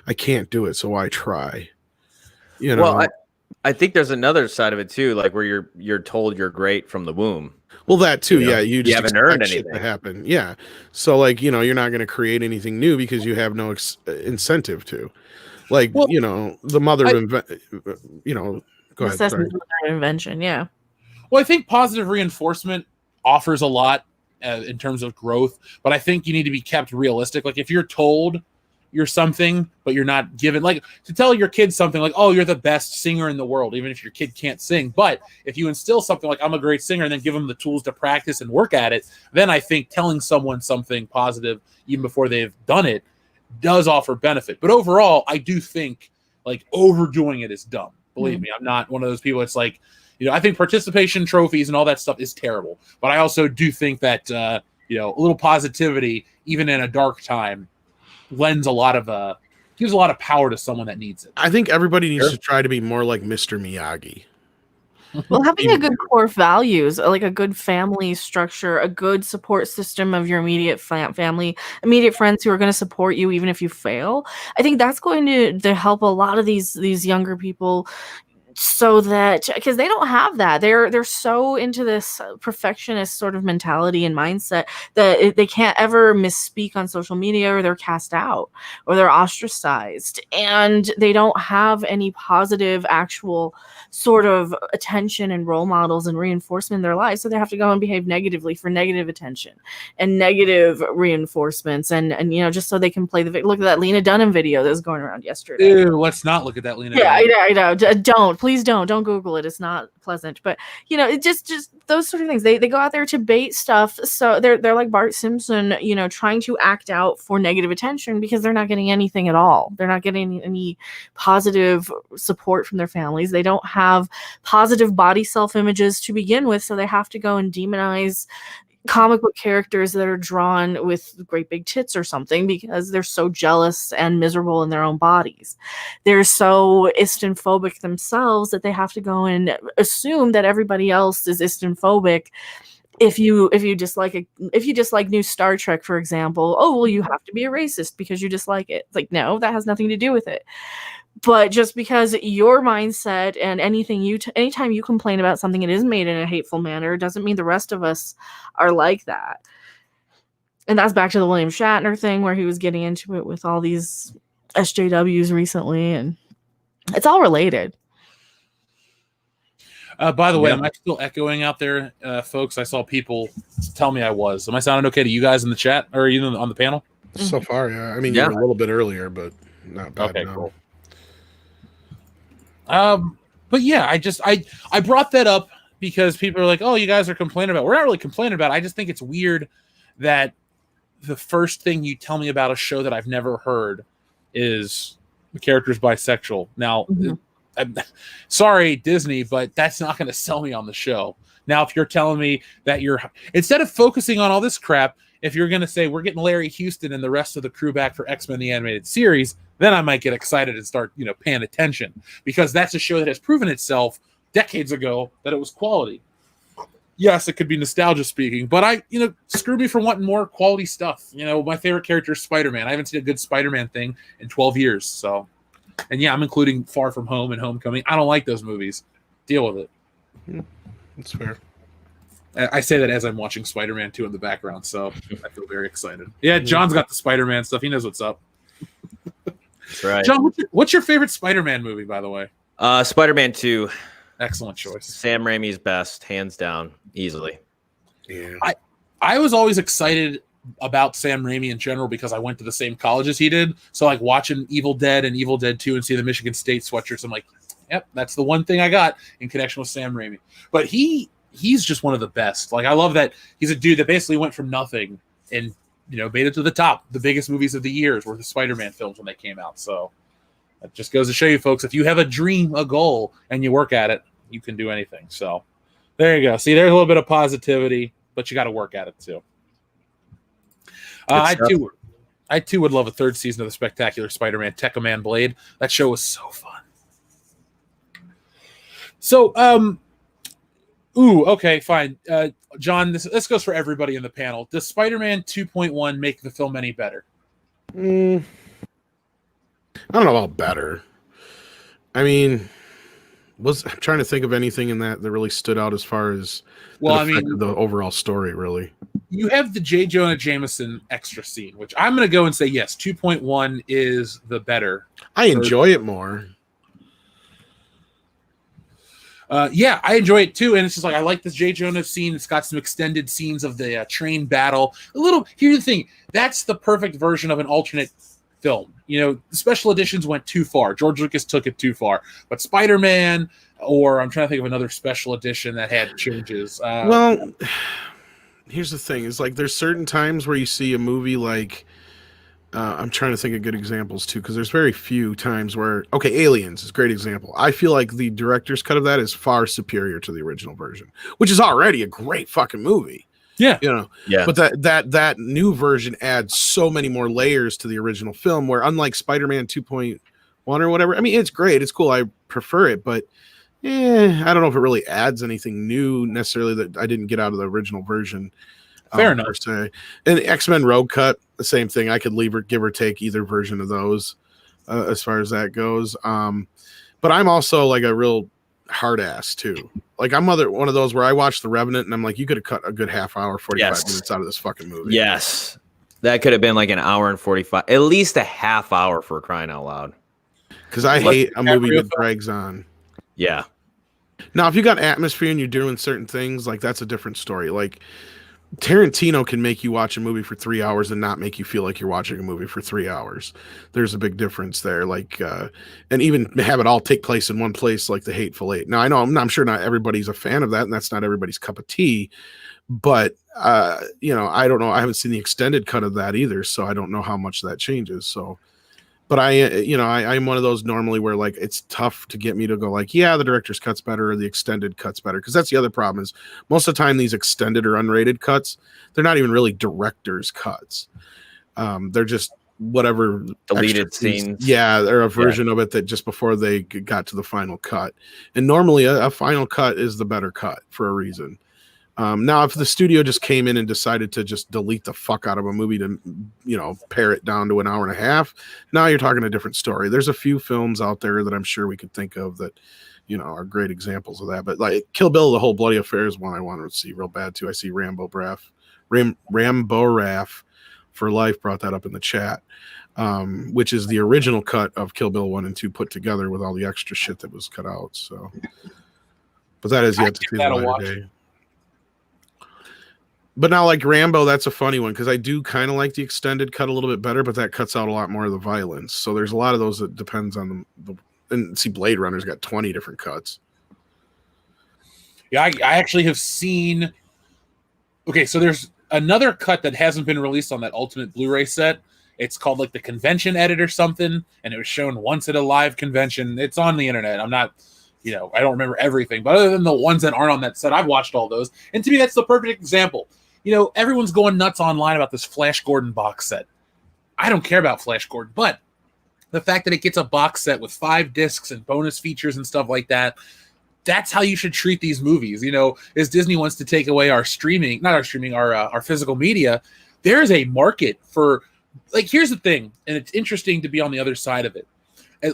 I can't do it, so why try? Well, I think there's another side of it too, like where you're told you're great from the womb. Well, that too. You just haven't earned anything to happen. Yeah. So like you're not going to create anything new because you have no incentive to. Like, the mother of go ahead. Sorry. Invention, yeah. Well, I think positive reinforcement offers a lot in terms of growth, but I think you need to be kept realistic. Like if you're told you're something, but you're not given, like to tell your kids something like, oh, you're the best singer in the world, even if your kid can't sing. But if you instill something like, I'm a great singer, and then give them the tools to practice and work at it, then I think telling someone something positive, even before they've done it, does offer benefit. But overall, I do think like overdoing it is dumb. Believe me, I'm not one of those people. It's like, I think participation trophies and all that stuff is terrible. But I also do think that, a little positivity, even in a dark time, lends gives a lot of power to someone that needs it. I think everybody needs to try to be more like Mr. Miyagi. Well, having a good core values, like a good family structure, a good support system of your immediate family, immediate friends who are going to support you even if you fail, I think that's going to help a lot of these younger people so that because they don't have that, they're so into this perfectionist sort of mentality and mindset that they can't ever misspeak on social media, or they're cast out, or they're ostracized, and they don't have any positive actual sort of attention and role models and reinforcement in their lives, so they have to go and behave negatively for negative attention and negative reinforcements, and just so they can play look at that Lena Dunham video that was going around yesterday. Ew, let's not look at that Lena. Yeah, I know. Please don't Google it. It's not pleasant. But it just those sort of things. They go out there to bait stuff. So they're like Bart Simpson, trying to act out for negative attention because they're not getting anything at all. They're not getting any positive support from their families. They don't have positive body self images to begin with, so they have to go and demonize comic book characters that are drawn with great big tits or something because they're so jealous and miserable in their own bodies. They're so istinophobic themselves that they have to go and assume that everybody else is istinophobic. If you dislike new Star Trek, for example, oh well, you have to be a racist because you dislike it. It's like, no, that has nothing to do with it. But just because your mindset and anytime you complain about something, it is made in a hateful manner, doesn't mean the rest of us are like that. And that's back to the William Shatner thing where he was getting into it with all these SJWs recently, and it's all related. By the way, am I still echoing out there, folks? I saw people tell me I was. Am I sounding okay to you guys in the chat or even on the panel? So far, yeah. I mean, you were a little bit earlier, but not bad. Okay, cool. But yeah, I brought that up because people are like, oh, you guys are complaining about it. We're not really complaining about it. I just think it's weird that the first thing you tell me about a show that I've never heard is the character's bisexual. Now, I'm sorry, Disney, but that's not going to sell me on the show. Now, if you're telling me that instead of focusing on all this crap, if you're going to say we're getting Larry Houston and the rest of the crew back for X-Men the Animated Series, then I might get excited and start, paying attention, because that's a show that has proven itself decades ago that it was quality. Yes, it could be nostalgia speaking, but screw me for wanting more quality stuff. My favorite character is Spider-Man. I haven't seen a good Spider-Man thing in 12 years. So, and yeah, I'm including Far From Home and Homecoming. I don't like those movies. Deal with it. That's fair. I say that as I'm watching Spider-Man 2 in the background, so I feel very excited. Yeah, John's got the Spider-Man stuff. He knows what's up. That's right. John, what's your favorite Spider-Man movie, by the way? Spider-Man 2. Excellent choice. Sam Raimi's best, hands down, easily. Yeah. I was always excited about Sam Raimi in general because I went to the same college as he did. So like watching Evil Dead and Evil Dead 2 and see the Michigan State sweatshirts, I'm like, yep, that's the one thing I got in connection with Sam Raimi. But he's just one of the best. Like, I love that he's a dude that basically went from nothing and, made it to the top. The biggest movies of the years were the Spider-Man films when they came out. So that just goes to show you, folks, if you have a dream, a goal, and you work at it, you can do anything. So there you go. See, there's a little bit of positivity, but you got to work at it too. I too would love a third season of the Spectacular Spider-Man Tech-A-Man Blade. That show was so fun. So, okay, fine. John, this goes for everybody in the panel. Does Spider-Man 2.1 make the film any better? I don't know about better. I mean, I'm trying to think of anything in that really stood out as far as the overall story, really. You have the J. Jonah Jameson extra scene, which I'm going to go and say, yes, 2.1 is the better. I enjoy it more. Yeah, I enjoy it too, and it's just like I like this J. Jonah scene. It's got some extended scenes of the train battle. Here's the thing: that's the perfect version of an alternate film. The special editions went too far. George Lucas took it too far. But Spider-Man, or I'm trying to think of another special edition that had changes. Well, here's the thing: is like there's certain times where you see a movie like. I'm trying to think of good examples too, because there's very few times where Aliens is a great example. I feel like the director's cut of that is far superior to the original version, which is already a great fucking movie. Yeah. Yeah. But that new version adds so many more layers to the original film, where unlike Spider-Man 2.1 or whatever, I mean, it's great, it's cool, I prefer it, but I don't know if it really adds anything new necessarily that I didn't get out of the original version. Fair enough. Per se. And X-Men Rogue Cut, the same thing. I could give or take either version of those as far as that goes. But I'm also like a real hard ass too. Like I'm one of those where I watch The Revenant and I'm like, you could have cut a good half hour, 45 minutes out of this fucking movie. Yes. That could have been like an hour and 45, at least a half hour, for crying out loud. Because I hate a movie that drags on. Yeah. Now, if you got atmosphere and you're doing certain things, like that's a different story. Like Tarantino can make you watch a movie for 3 hours and not make you feel like you're watching a movie for 3 hours. There's a big difference there. Like, and even have it all take place in one place, like The Hateful Eight. Now, I know I'm sure not everybody's a fan of that, and that's not everybody's cup of tea. But you know, I don't know. I haven't seen the extended cut of that either, so I don't know how much that changes. So, but I'm one of those normally where like it's tough to get me to go like, yeah, the director's cut's better or the extended cut's better, because that's the other problem is most of the time these extended or unrated cuts, they're not even really director's cuts. They're just whatever deleted scenes. Yeah, they're a version of it that just before they got to the final cut. And normally a final cut is the better cut for a reason. Now, if the studio just came in and decided to just delete the fuck out of a movie to, you know, pare it down to an hour and a half, now you're talking a different story. There's a few films out there that I'm sure we could think of that, you know, are great examples of that. But like Kill Bill, The Whole Bloody Affair is one I want to see real bad too. I see Rambo Raff for Life brought that up in the chat, which is the original cut of Kill Bill 1 and 2 put together with all the extra shit that was cut out. So, but that is yet to see the light of day. But now, like Rambo, that's a funny one because I do kind of like the extended cut a little bit better, but that cuts out a lot more of the violence. So there's a lot of those that depends on and see, Blade Runner's got 20 different cuts. Yeah, I actually have seen. Okay, so there's another cut that hasn't been released on that Ultimate Blu-ray set. It's called like the convention edit or something, and it was shown once at a live convention. It's on the internet. I'm not, you know, I don't remember everything, but other than the ones that aren't on that set, I've watched all those. And to me, that's the perfect example. You know, everyone's going nuts online about this Flash Gordon box set. I don't care about Flash Gordon, but the fact that it gets a box set with 5 discs and bonus features and stuff like that, that's how you should treat these movies. You know, as Disney wants to take away our streaming, not our streaming, our physical media, there is a market for, like, here's the thing, and it's interesting to be on the other side of it.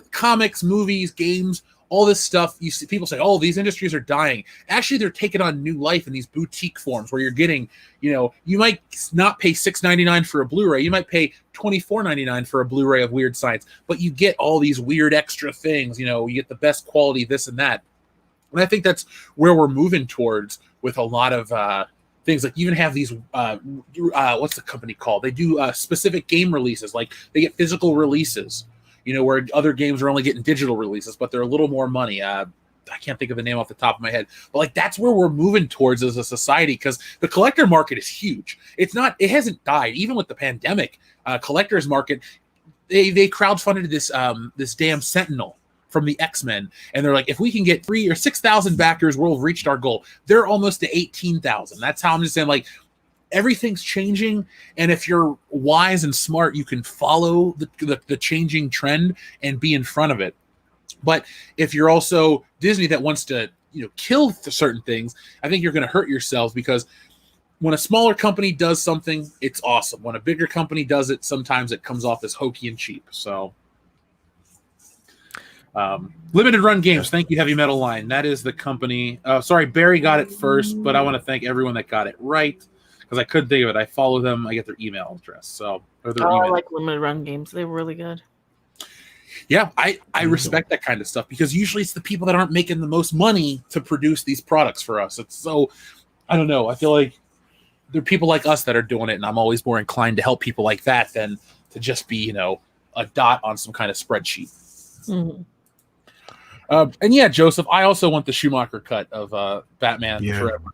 Comics, movies, games, all this stuff, you see people say, oh, these industries are dying. Actually, they're taking on new life in these boutique forms where you're getting, you know, you might not pay $6.99 for a Blu-ray. You might pay $24.99 for a Blu-ray of Weird Science, but you get all these weird extra things. You know, you get the best quality, this and that. And I think that's where we're moving towards with a lot of things. Like you even have these, what's the company called? They do specific game releases. Like they get physical releases. You know, where other games are only getting digital releases, but they're a little more money. I can't think of the name off the top of my head, but like that's where we're moving towards as a society, because the collector market is huge. It hasn't died even with the pandemic. Collectors market, they crowdfunded this damn Sentinel from the X-Men, and they're like, if we can get 3,000 or 6,000 backers, we'll have reached our goal. They're almost to 18,000. That's how I'm just saying, like, everything's changing, and if you're wise and smart, you can follow the changing trend and be in front of it. But if you're also Disney that wants to, you know, kill certain things, I think you're going to hurt yourselves, because when a smaller company does something, it's awesome. When a bigger company does it, sometimes it comes off as hokey and cheap. So Limited Run Games, thank you, Heavy Metal Line. That is the company. Sorry, Barry got it first, but I want to thank everyone that got it right, because I couldn't think of it. I follow them. I get their email address. So, I like Limited Run Games. They were really good. Yeah, I respect that kind of stuff, because usually it's the people that aren't making the most money to produce these products for us. It's so, I don't know. I feel like there are people like us that are doing it, and I'm always more inclined to help people like that than to just be, you know, a dot on some kind of spreadsheet. Mm-hmm. And yeah, Joseph, I also want the Schumacher cut of Batman Forever.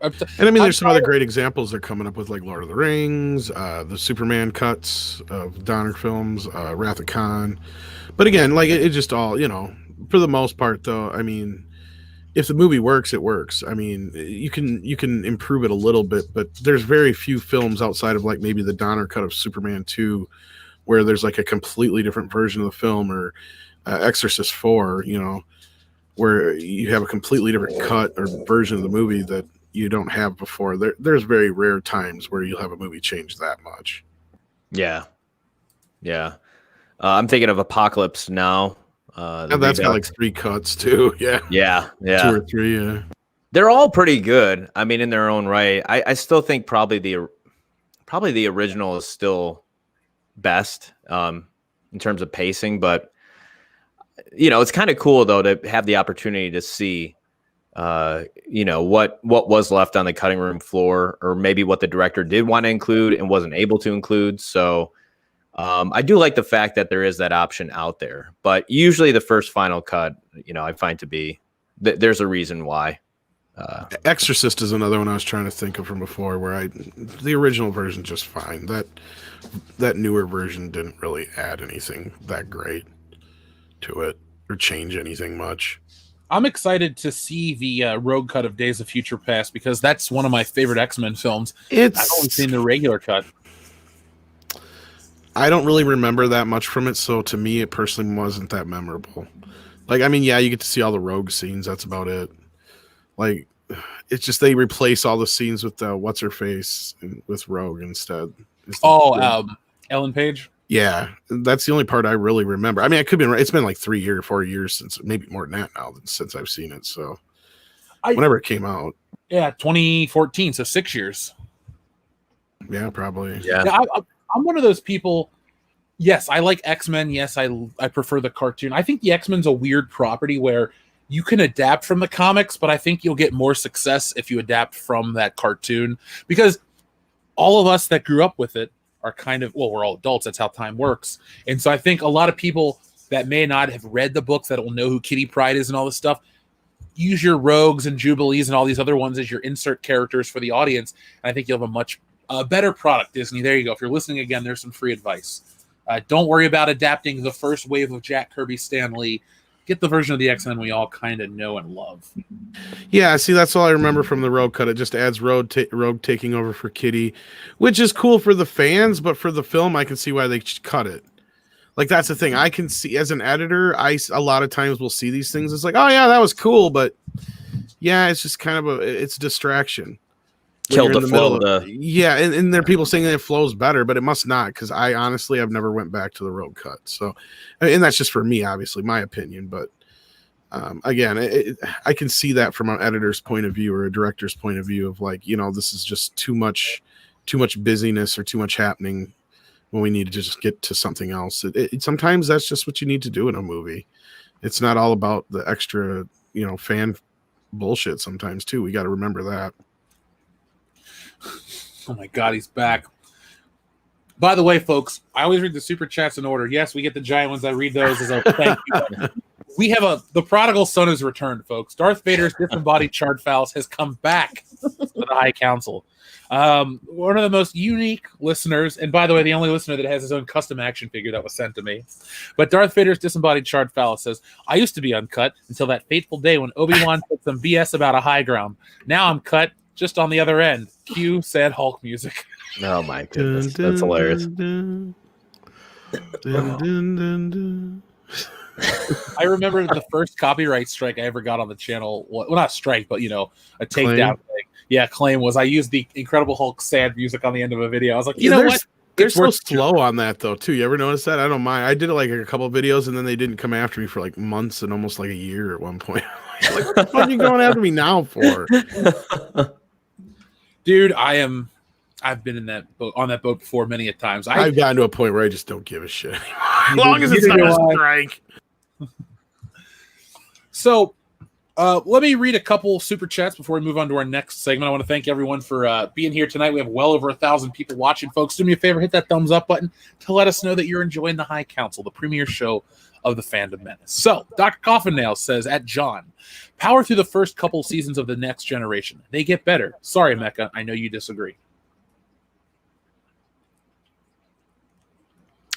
And I mean, there's some other great examples they're coming up with, like Lord of the Rings, the Superman cuts of Donner films, Wrath of Khan. But again, like it just all, you know, for the most part, though, I mean, if the movie works, it works. I mean, you can improve it a little bit, but there's very few films outside of like maybe the Donner cut of Superman 2 where there's like a completely different version of the film, or Exorcist 4, you know, where you have a completely different cut or version of the movie that you don't have before. There's very rare times where you'll have a movie change that much. Yeah. I'm thinking of Apocalypse Now. And that's got like 3 cuts too. Yeah. Yeah. 2 or 3. Yeah. They're all pretty good. I mean, in their own right. I still think probably the original is still best in terms of pacing, but it's kind of cool though to have the opportunity to see what was left on the cutting room floor, or maybe what the director did want to include and wasn't able to include. So I do like the fact that there is that option out there, but usually the first final cut, I find to be there's a reason why. Exorcist is another one I was trying to think of from before, where the original version just fine. That newer version didn't really add anything that great to it or change anything much. I'm excited to see the rogue cut of Days of Future Past, because that's one of my favorite X-Men films. I've only seen the regular cut. I don't really remember that much from it, so to me, it personally wasn't that memorable. Like, I mean, yeah, you get to see all the rogue scenes. That's about it. Like, it's just they replace all the scenes with what's her face with Rogue instead. Ellen Page. Yeah, that's the only part I really remember. I mean, I could be right. It's been like 3 or 4 years since, maybe more than that now, since I've seen it. So, whenever it came out. Yeah, 2014. So 6 years. Yeah, probably. Yeah. I'm one of those people. Yes, I like X-Men. Yes, I prefer the cartoon. I think the X-Men's a weird property where you can adapt from the comics, but I think you'll get more success if you adapt from that cartoon, because all of us that grew up with it are kind of, well, we're all adults. That's how time works. And so I think a lot of people that may not have read the books, that will know who Kitty Pryde is and all this stuff, use your Rogues and Jubilees and all these other ones as your insert characters for the audience. And I think you'll have a much better product, Disney. There you go. If you're listening again, there's some free advice. Don't worry about adapting the first wave of Jack Kirby, Stan Lee. Get the version of the X-Men we all kind of know and love. Yeah, see, that's all I remember from the Rogue cut. It just adds Rogue taking over for Kitty, which is cool for the fans, but for the film, I can see why they cut it. Like, that's the thing. I can see, as an editor, a lot of times will see these things. It's like, oh, yeah, that was cool, but yeah, it's just kind of it's a distraction. Killed the flow. Yeah, and there are people saying that it flows better, but it must not, because I honestly have never went back to the Rogue cut. So, and that's just for me, obviously, my opinion. But again, I can see that from an editor's point of view or a director's point of view of, like, this is just too much busyness or too much happening when we need to just get to something else. Sometimes that's just what you need to do in a movie. It's not all about the extra, fan bullshit sometimes too. We got to remember that. Oh my God, he's back. By the way, folks, I always read the super chats in order. Yes, we get the giant ones. I read those as a thank you. We have the prodigal son has returned, folks. Darth Vader's disembodied charred phallus has come back to the High Council. One of the most unique listeners, and by the way, the only listener that has his own custom action figure that was sent to me. But Darth Vader's disembodied charred phallus says, I used to be uncut until that fateful day when Obi-Wan said some BS about a high ground. Now I'm cut just on the other end. Cue sad Hulk music. Oh my goodness, that's hilarious. I remember the first copyright strike I ever got on the channel. Well, not strike, but a takedown thing. Yeah, claim was I used the Incredible Hulk sad music on the end of a video. I was like, you know what? They're so slow on that though too. You ever notice that? I don't mind. I did it like a couple of videos, and then they didn't come after me for like months and almost like a year at one point. Like, what the fuck are you going after me now for? Dude, I've been in that boat, on that boat before many a times. I've gotten to a point where I just don't give a shit anymore. As long as it's not a strike. So, let me read a couple super chats before we move on to our next segment. I want to thank everyone for being here tonight. We have well over 1,000 people watching, folks. Do me a favor, hit that thumbs up button to let us know that you're enjoying the High Council, the premier show of the Fandom Menace. So, Dr. Coffinail says, at John, power through the first couple seasons of The Next Generation. They get better. Sorry, Mecca. I know you disagree.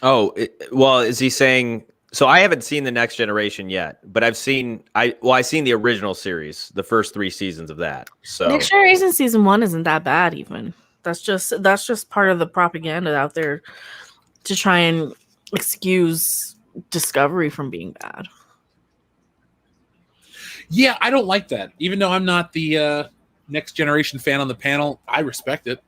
Oh, well, is he saying... So I haven't seen The Next Generation yet, but I've seen the original series, the first 3 seasons of that. So Next Generation season 1 isn't that bad even. That's just part of the propaganda out there to try and excuse Discovery from being bad. Yeah, I don't like that. Even though I'm not the Next Generation fan on the panel, I respect it.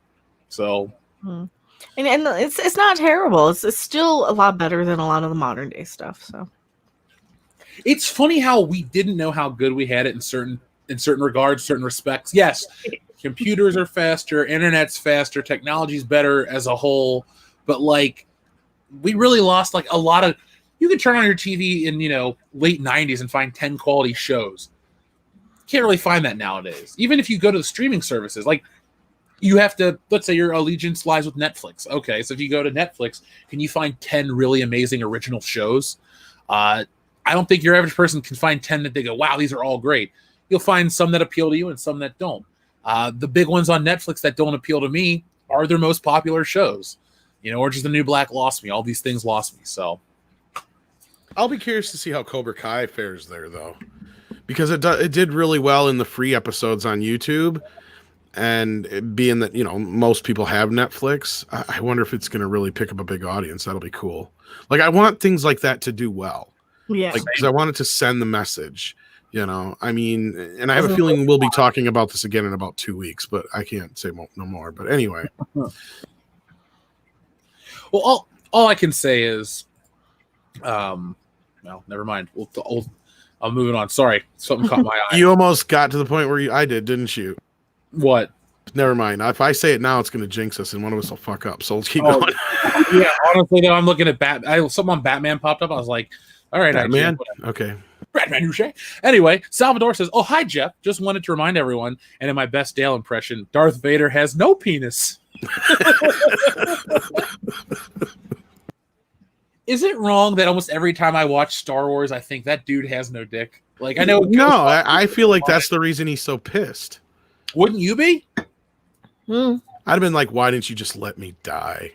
So And it's not terrible. It's still a lot better than a lot of the modern day stuff. So It's funny how we didn't know how good we had it in certain regards, certain respects. Yes, computers are faster, internet's faster, technology's better as a whole, but like we really lost like a lot of. You can turn on your TV in late '90s and find 10 quality shows. Can't really find that nowadays. Even if you go to the streaming services, like you have to. Let's say your allegiance lies with Netflix. Okay, so if you go to Netflix, can you find 10 really amazing original shows? I don't think your average person can find 10 that they go, wow, these are all great. You'll find some that appeal to you and some that don't. The big ones on Netflix that don't appeal to me are their most popular shows. Orange is the New Black lost me. All these things lost me. So I'll be curious to see how Cobra Kai fares there, though, because it did really well in the free episodes on YouTube, and being that most people have Netflix, I wonder if it's going to really pick up a big audience. That'll be cool. Like I want things like that to do well. Yeah, because I wanted to send the message. I mean, and I have a feeling we'll be talking about this again in about 2 weeks, but I can't say no more. But anyway, well, all I can say is, well, never mind. I'm moving on. Sorry, something caught my eye. You almost got to the point where I did, didn't you? What? Never mind. If I say it now, it's going to jinx us, and one of us will fuck up. So let's keep going. Yeah, honestly, though, I'm looking at something on Batman popped up. I was like, all right, Batman. Okay. Batman Uche. Anyway, Salvador says, "Oh, hi, Jeff. Just wanted to remind everyone, and in my best Dale impression, Darth Vader has no penis." Is it wrong that almost every time I watch Star Wars, I think that dude has no dick? Like I know. No, I feel like that's the reason he's so pissed. Wouldn't you be? I'd have been like, "Why didn't you just let me die?"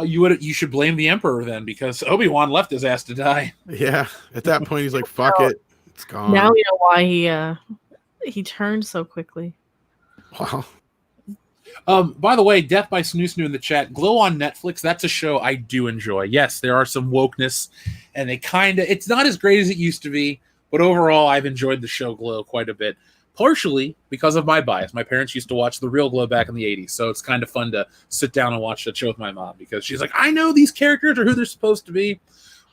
You should blame the Emperor then, because Obi-Wan left his ass to die. Yeah, at that point he's like, "Fuck it, it's gone." Now you know why he turned so quickly. Wow. By the way, Death by Snoo Snoo in the chat. Glow on Netflix. That's a show I do enjoy. Yes, there are some wokeness, and it's not as great as it used to be, but overall, I've enjoyed the show Glow quite a bit. Partially because of my bias. My parents used to watch The Real Glow back in the 80s, so it's kind of fun to sit down and watch that show with my mom because she's like, I know these characters are who they're supposed to be.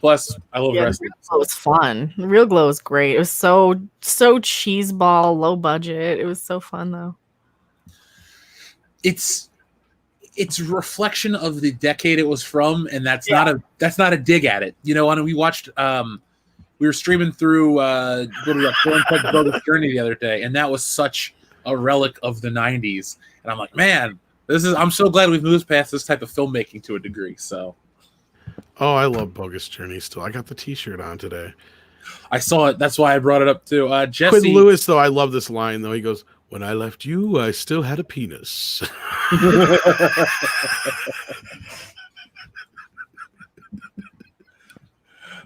Plus, I love wrestling. Real Glow was fun. Real Glow was great. It was so cheeseball, low budget. It was so fun though. It's a reflection of the decade it was from, and that's not a dig at it. When we watched we were streaming through Bogus Journey the other day, and that was such a relic of the 90s. And I'm like, man, I'm so glad we've moved past this type of filmmaking to a degree. So, oh, I love Bogus Journey still. I got the T-shirt on today. I saw it. That's why I brought it up too. Jesse Quinn Lewis, though, I love this line though. He goes, "When I left you, I still had a penis."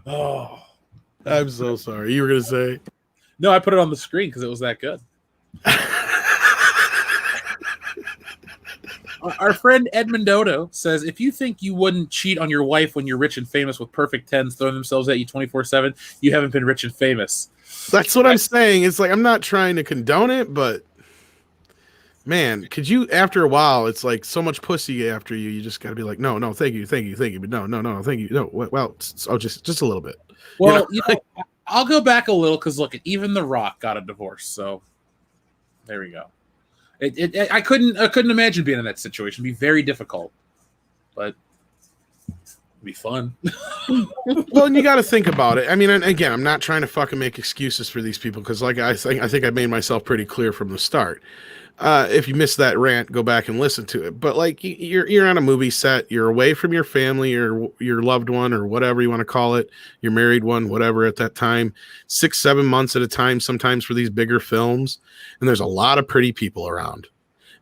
Oh. I'm so sorry. You were going to say? No, I put it on the screen because it was that good. Our friend Ed Mendoto says, if you think you wouldn't cheat on your wife when you're rich and famous with perfect tens throwing themselves at you 24/7, you haven't been rich and famous. That's what I'm saying. It's like, I'm not trying to condone it, but man, could you, after a while, it's like so much pussy after you just got to be like, no, thank you. But no, thank you. No, well, just a little bit. Well, I'll go back a little because look, even The Rock got a divorce, so there we go. I couldn't imagine being in that situation. It'd be very difficult, but it'd be fun. Well, and you got to think about it. I mean, and again, I'm not trying to fucking make excuses for these people because, like, I think I made myself pretty clear from the start. If you missed that rant, go back and listen to it. But like you're on a movie set, you're away from your family or your loved one or whatever you want to call it, your married one, whatever at that time, 6-7 months at a time, sometimes for these bigger films. And there's a lot of pretty people around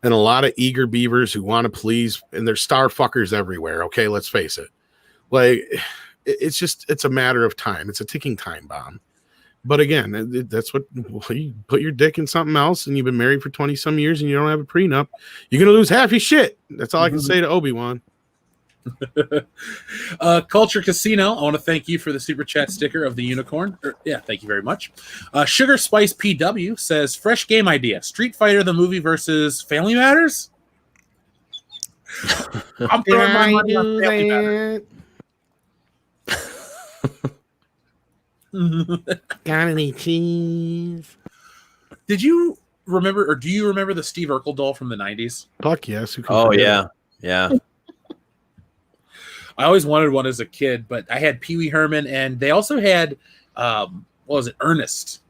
and a lot of eager beavers who want to please, and there's star fuckers everywhere. Okay, let's face it. Like it's a matter of time. It's a ticking time bomb. But again, that's what you put your dick in something else and you've been married for 20 some years and you don't have a prenup. You're going to lose half your shit. That's all I can say to Obi-Wan. Culture Casino, I want to thank you for the super chat sticker of the unicorn. Thank you very much. Sugar Spice PW says, fresh game idea. Street Fighter the movie versus Family Matters? I'm throwing my money on Family Matters. Got any cheese? Did you remember, or do you remember the Steve Urkel doll from the 90s? Fuck yes. Who can Oh forget yeah, it? yeah. I always wanted one as a kid, but I had Pee Wee Herman, and they also had, what was it, Ernest.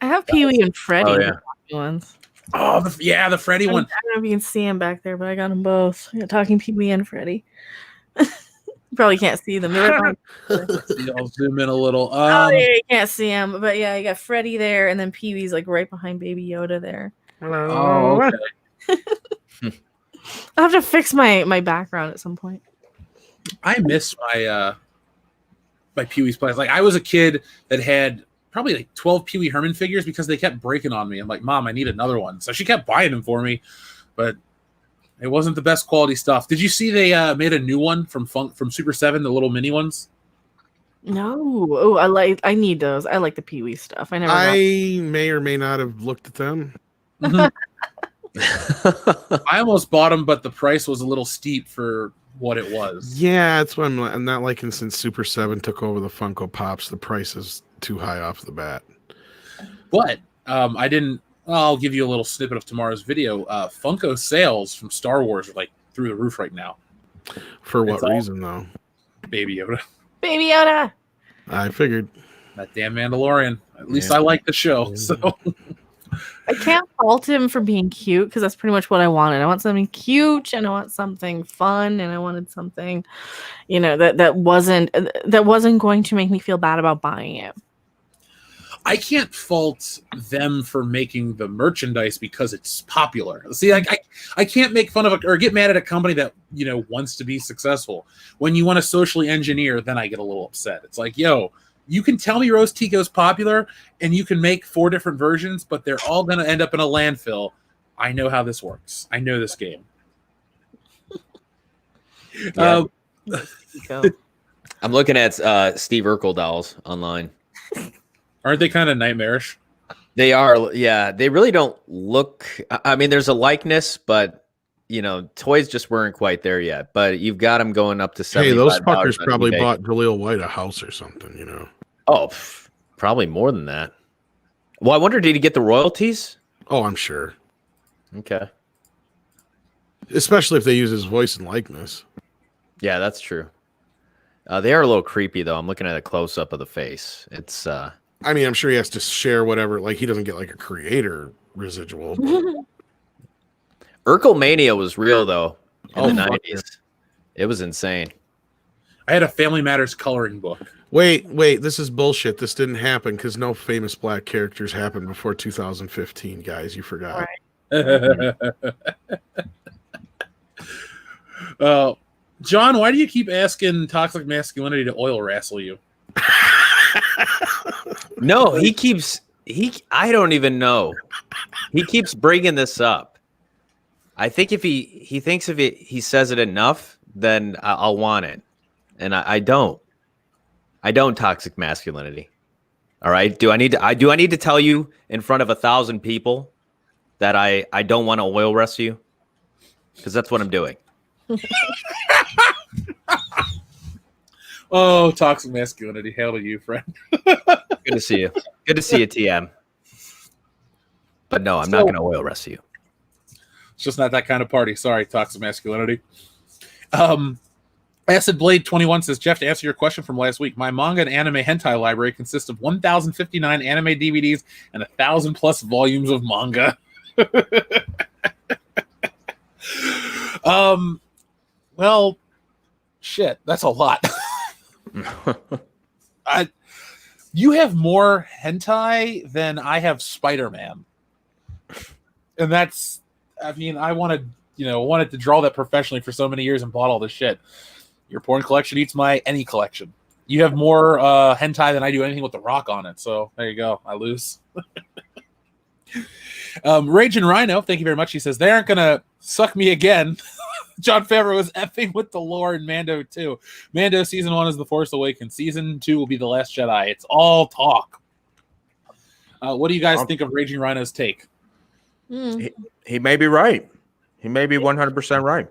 I have Pee Wee and Freddy. Oh, the yeah. talking ones. Oh, the Freddy I one. don't know if you can see him back there, but I got them both. I got talking Pee Wee and Freddy. You probably can't see them. They're right behind. See, I'll zoom in a little. Oh, yeah, you can't see him, but yeah, you got Freddy there, and then Pee Wee's like right behind Baby Yoda there. Oh, okay. I'll have to fix my background at some point. I miss my Pee Wee's Playhouse. Like, I was a kid that had probably like 12 Pee Wee Herman figures because they kept breaking on me. I'm like, Mom, I need another one. So she kept buying them for me, but it wasn't the best quality stuff. Did you see they made a new one from Super 7, the little mini ones? No, oh, I need those. I like the Pee Wee stuff. I never. I may or may not have looked at them. I almost bought them, but the price was a little steep for what it was. Yeah, that's what I'm not liking since Super 7 took over the Funko Pops. The price is too high off the bat. But I didn't. I'll give you a little snippet of tomorrow's video. Funko sales from Star Wars are like through the roof right now. For what It's all- reason, though? Baby Yoda, Baby Yoda. I figured. that damn Mandalorian. At least I like the show. So I can't fault him for being cute because that's pretty much what I wanted. I want something cute and I want something fun and I wanted something, that wasn't going to make me feel bad about buying it. I can't fault them for making the merchandise because it's popular. See, like I can't make fun of or get mad at a company that wants to be successful. When you want to socially engineer, then I get a little upset. It's like, yo, you can tell me Rose Tico's popular and you can make 4 different versions, but they're all going to end up in a landfill. I know how this works. I know this game. Yeah. Tico. I'm looking at Steve Urkel dolls online. Aren't they kind of nightmarish? They are, yeah. They really don't look. I mean, there's a likeness, but toys just weren't quite there yet. But you've got them going up to $75. Hey, those fuckers on probably eBay. bought Jaleel White a house or something, Oh, probably more than that. Well, I wonder, did he get the royalties? Oh, I'm sure. Okay. Especially if they use his voice and likeness. Yeah, that's true. They are a little creepy, though. I'm looking at a close up of the face. It's I mean, I'm sure he has to share whatever. Like, he doesn't get like a creator residual. Urkel Mania was real, though, in the fuck 90s. It was insane. I had a Family Matters coloring book. Wait, this is bullshit. This didn't happen because no famous black characters happened before 2015, guys. You forgot. Right. John, why do you keep asking Toxic Masculinity to oil wrestle you? No, I don't even know. He keeps bringing this up. I think if he thinks if he says it enough, then I'll want it. And I don't. I don't toxic masculinity. All right. Do I need to tell you in front of 1,000 people that I don't want to oil wrestle you? Because that's what I'm doing. Oh, toxic masculinity. Hail to you, friend. Good to see you. Good to see you, TM. But no, I'm not going to oil wrestle you. It's just not that kind of party. Sorry, toxic masculinity. Acid Blade 21 says, Jeff, to answer your question from last week, my manga and anime hentai library consists of 1,059 anime DVDs and 1,000 plus volumes of manga. Well, shit, that's a lot. You have more hentai than I have Spider-Man. And that's, I mean, I wanted to draw that professionally for so many years and bought all this shit. Your porn collection eats my any collection. You have more hentai than I do anything with The Rock on it. So there you go. I lose. Raging Rhino, thank you very much. He says, they aren't going to suck me again. Jon Favreau was effing with the lore in Mando 2. Mando Season 1 is The Force Awakens. Season 2 will be The Last Jedi. It's all talk. What do you guys think of Raging Rhino's take? He may be right. He may be 100% right.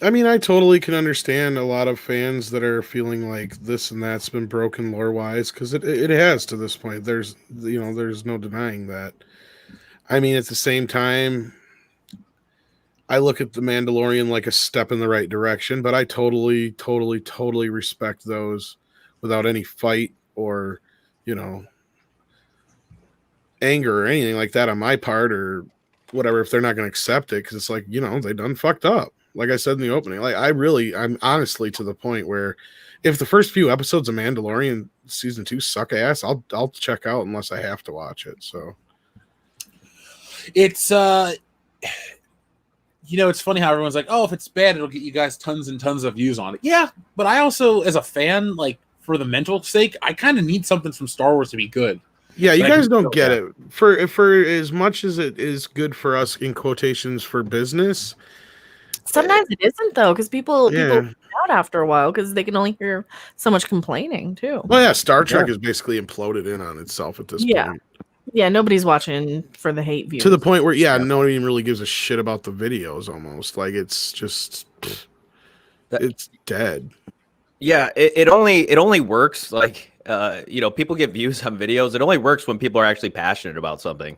I mean, I totally can understand a lot of fans that are feeling like this and that's been broken lore wise, because it has to this point. There's there's no denying that. I mean, at the same time, I look at the Mandalorian like a step in the right direction, but I totally, totally, totally respect those without any fight or, you know, anger or anything like that on my part or whatever. If they're not going to accept it, because it's like, they done fucked up. Like I said in the opening, like I'm honestly to the point where if the first few episodes of Mandalorian season 2 suck ass, I'll check out unless I have to watch it. So it's it's funny how everyone's like, oh, if it's bad, it'll get you guys tons and tons of views on it. Yeah, but I also, as a fan, like for the mental sake, I kind of need something from Star Wars to be good. Yeah, you guys don't get it. For as much as it is good for us in quotations for business, sometimes it isn't though, because people out after a while because they can only hear so much complaining too. Well, yeah, Star Trek is basically imploded in on itself at this point. Yeah, nobody's watching for the hate views. To the point where, nobody even really gives a shit about the videos almost. Like, it's just, it's dead. Yeah, it only works, like, people get views on videos. It only works when people are actually passionate about something,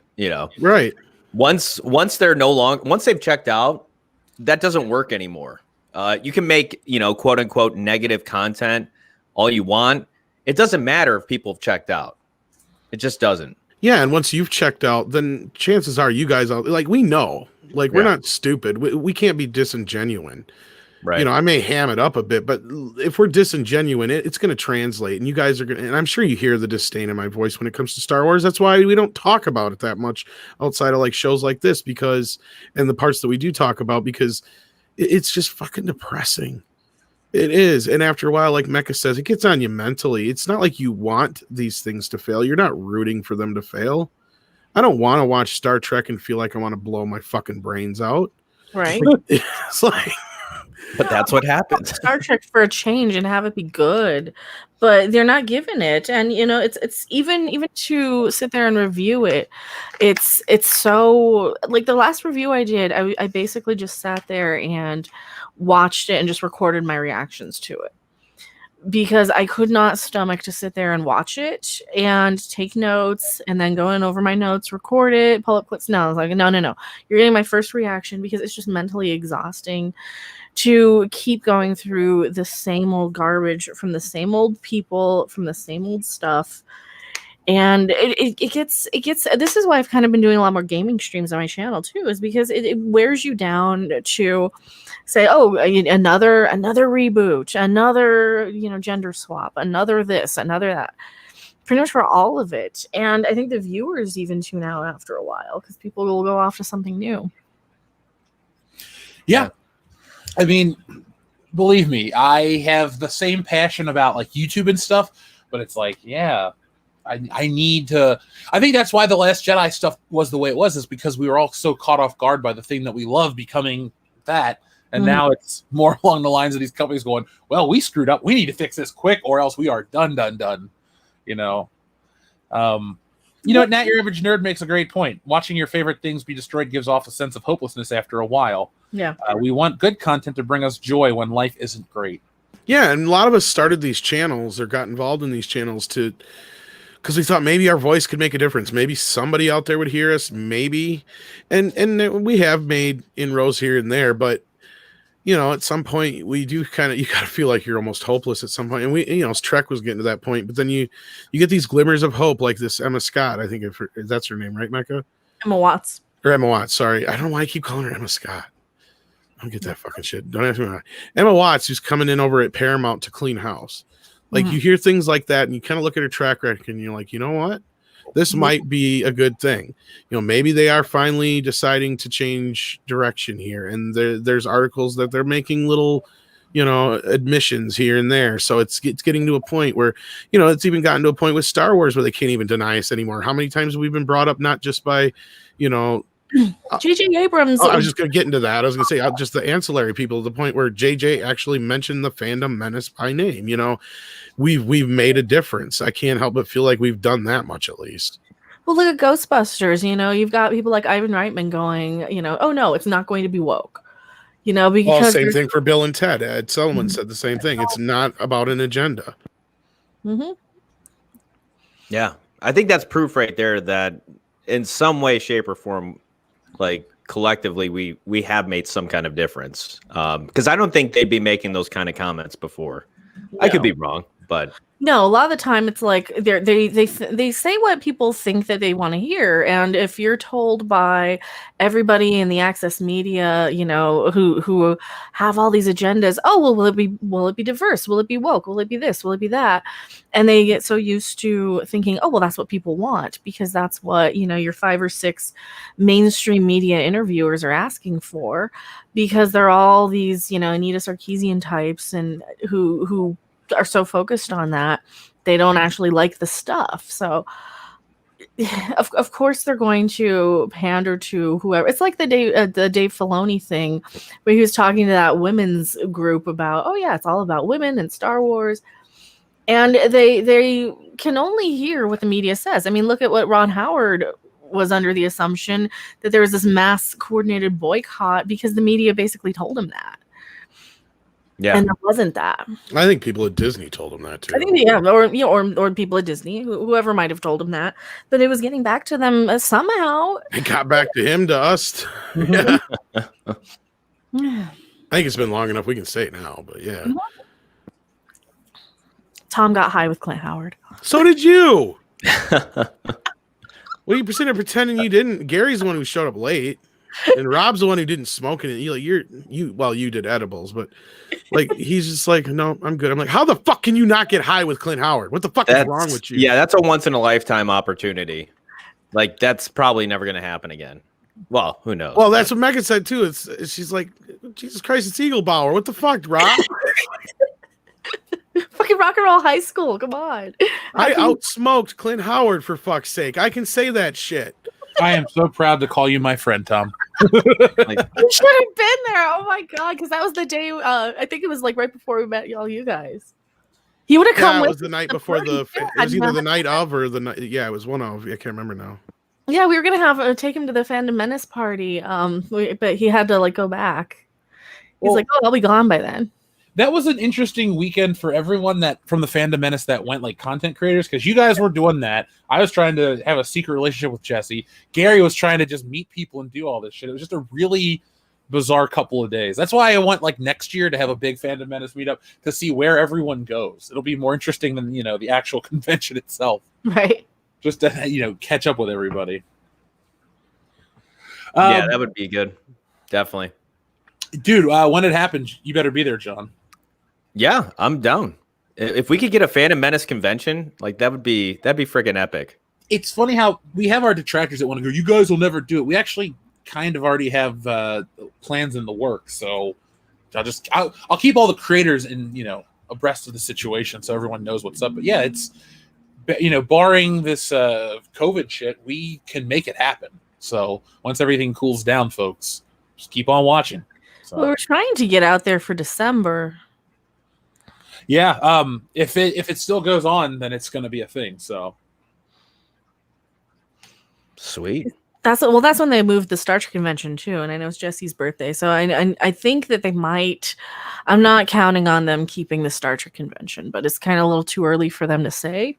Right. Once they're once they've checked out, that doesn't work anymore. You can make, quote unquote, negative content all you want. It doesn't matter if people have checked out. It just doesn't. Yeah, and once you've checked out, then chances are you guys we know. Like, we're not stupid. We can't be disingenuine. Right. I may ham it up a bit, but if we're disingenuine, it's going to translate. And you guys are going to, and I'm sure you hear the disdain in my voice when it comes to Star Wars. That's why we don't talk about it that much outside of like shows like this, and the parts that we do talk about, because it's just fucking depressing. It is. And after a while, like Mecca says, it gets on you mentally. It's not like you want these things to fail. You're not rooting for them to fail. I don't want to watch Star Trek and feel like I want to blow my fucking brains out. Right. It's like, but that's what happens. Star Trek for a change and have it be good, but they're not giving it. And it's even to sit there and review it. It's so, like, the last review I did, I basically just sat there and watched it and just recorded my reactions to it, because I could not stomach to sit there and watch it and take notes and then go in over my notes, record it, pull up clips. No, I was like, no. You're getting my first reaction, because it's just mentally exhausting to keep going through the same old garbage from the same old people, from the same old stuff. And it gets, this is why I've kind of been doing a lot more gaming streams on my channel too, is because it wears you down to say, oh, another reboot, another, gender swap, another this, another that, pretty much for all of it. And I think the viewers even tune out after a while, because people will go off to something new. Yeah. I mean, believe me, I have the same passion about like YouTube and stuff, but it's like, I need to. I think that's why the Last Jedi stuff was the way it was, is because we were all so caught off guard by the thing that we love becoming that. And now it's more along the lines of these companies going, well, we screwed up. We need to fix this quick, or else we are done. Nat, your average nerd makes a great point. Watching your favorite things be destroyed gives off a sense of hopelessness after a while. Yeah. We want good content to bring us joy when life isn't great. Yeah, and a lot of us started these channels or got involved in these channels because we thought maybe our voice could make a difference. Maybe somebody out there would hear us, maybe. And we have made inroads here and there, but at some point we do you got to feel like you're almost hopeless at some point. And we, Trek was getting to that point, but then you get these glimmers of hope, like this Emma Scott, I think if that's her name, right, Mecca? Emma Watts. Or Emma Watts, sorry. I don't know why I keep calling her Emma Scott. I don't get that fucking shit. Don't ask me why. Emma Watts, who's coming in over at Paramount to clean house. Like, you hear things like that, and you kind of look at her track record, and you're like, you know what? This might be a good thing. Maybe they are finally deciding to change direction here. And there's articles that they're making little, admissions here and there. So it's getting to a point where, it's even gotten to a point with Star Wars where they can't even deny us anymore. How many times have we been brought up, not just by, J.J. Abrams. I was just going to get into that. I was going to say just the ancillary people, to the point where J.J. actually mentioned the fandom menace by name. We've made a difference. I can't help but feel like we've done that much, at least. Well, look at Ghostbusters. You've got people like Ivan Reitman going, oh no, it's not going to be woke. Well, because same thing for Bill and Ted. Ed Sullivan said the same thing. It's not about an agenda. Mhm. Yeah, I think that's proof right there that in some way, shape, or form, like collectively, we have made some kind of difference. Because I don't think they'd be making those kind of comments before. I could No. be wrong, but No, a lot of the time it's like they say what people think that they want to hear, and if you're told by everybody in the access media, who have all these agendas, oh well, will it be diverse? Will it be woke? Will it be this? Will it be that? And they get so used to thinking, oh well, that's what people want because that's what your 5 or 6 mainstream media interviewers are asking for, because they're all these Anita Sarkeesian types and who are so focused on that they don't actually like the stuff. So of course they're going to pander to whoever. It's like the Dave Filoni thing where he was talking to that women's group about, oh yeah, it's all about women and Star Wars, and they can only hear what the media says. I mean, look at what Ron Howard was under the assumption that there was this mass coordinated boycott because the media basically told him that. yeah, And there wasn't that. I think people at Disney told him that too. I think or people at Disney, whoever might have told him that, but it was getting back to them somehow. It got back to him, to us. Yeah. I think it's been long enough. We can say it now, but yeah. Tom got high with Clint Howard. So did you. Well, you sitting there pretending you didn't. Gary's the one who showed up late, and Rob's the one who didn't smoke it. You did edibles, but like he's just like, no, I'm good. I'm like, how the fuck can you not get high with Clint Howard? What the fuck is wrong with you? Yeah, that's a once in a lifetime opportunity. Like that's probably never going to happen again. Well, who knows? Well, that's what Megan said too. She's like, Jesus Christ, it's Eagle Bauer. What the fuck, Rob? Fucking rock and roll high school. Come on. I outsmoked Clint Howard, for fuck's sake. I can say that shit. I am so proud to call you my friend, Tom. Like, You should have been there. Oh my god, because that was the day. I think it was like right before we met all you guys. He would have come. Yeah, it with was the night before party. it was either the night of or the night. Yeah, it was one of. I can't remember now. Yeah, we were gonna have take him to the Fandom Menace party. But he had to like go back. He's like, oh, I'll be gone by then. That was an interesting weekend for everyone that from the Fandom Menace that went, like content creators, because you guys were doing that. I was trying to have a secret relationship with Jesse. Gary was trying to just meet people and do all this shit. It was just a really bizarre couple of days. That's why I want like next year to have a big Fandom Menace meetup to see where everyone goes. It'll be more interesting than the actual convention itself. Right. Just to catch up with everybody. yeah, that would be good. Definitely. Dude, when it happens, you better be there, John. Yeah, I'm down. If we could get a Phantom Menace convention, like that'd be freaking epic. It's funny how we have our detractors that want to go, you guys will never do it. We actually kind of already have plans in the works. So I'll keep all the creators abreast of the situation so everyone knows what's up. But yeah, it's barring this COVID shit, we can make it happen. So once everything cools down, folks, just keep on watching. So. Well, we're trying to get out there for December. Yeah, if it still goes on, then it's going to be a thing. So sweet. That's when they moved the Star Trek convention too, and I know it's Jesse's birthday, so I think that they might. I'm not counting on them keeping the Star Trek convention, but it's kind of a little too early for them to say.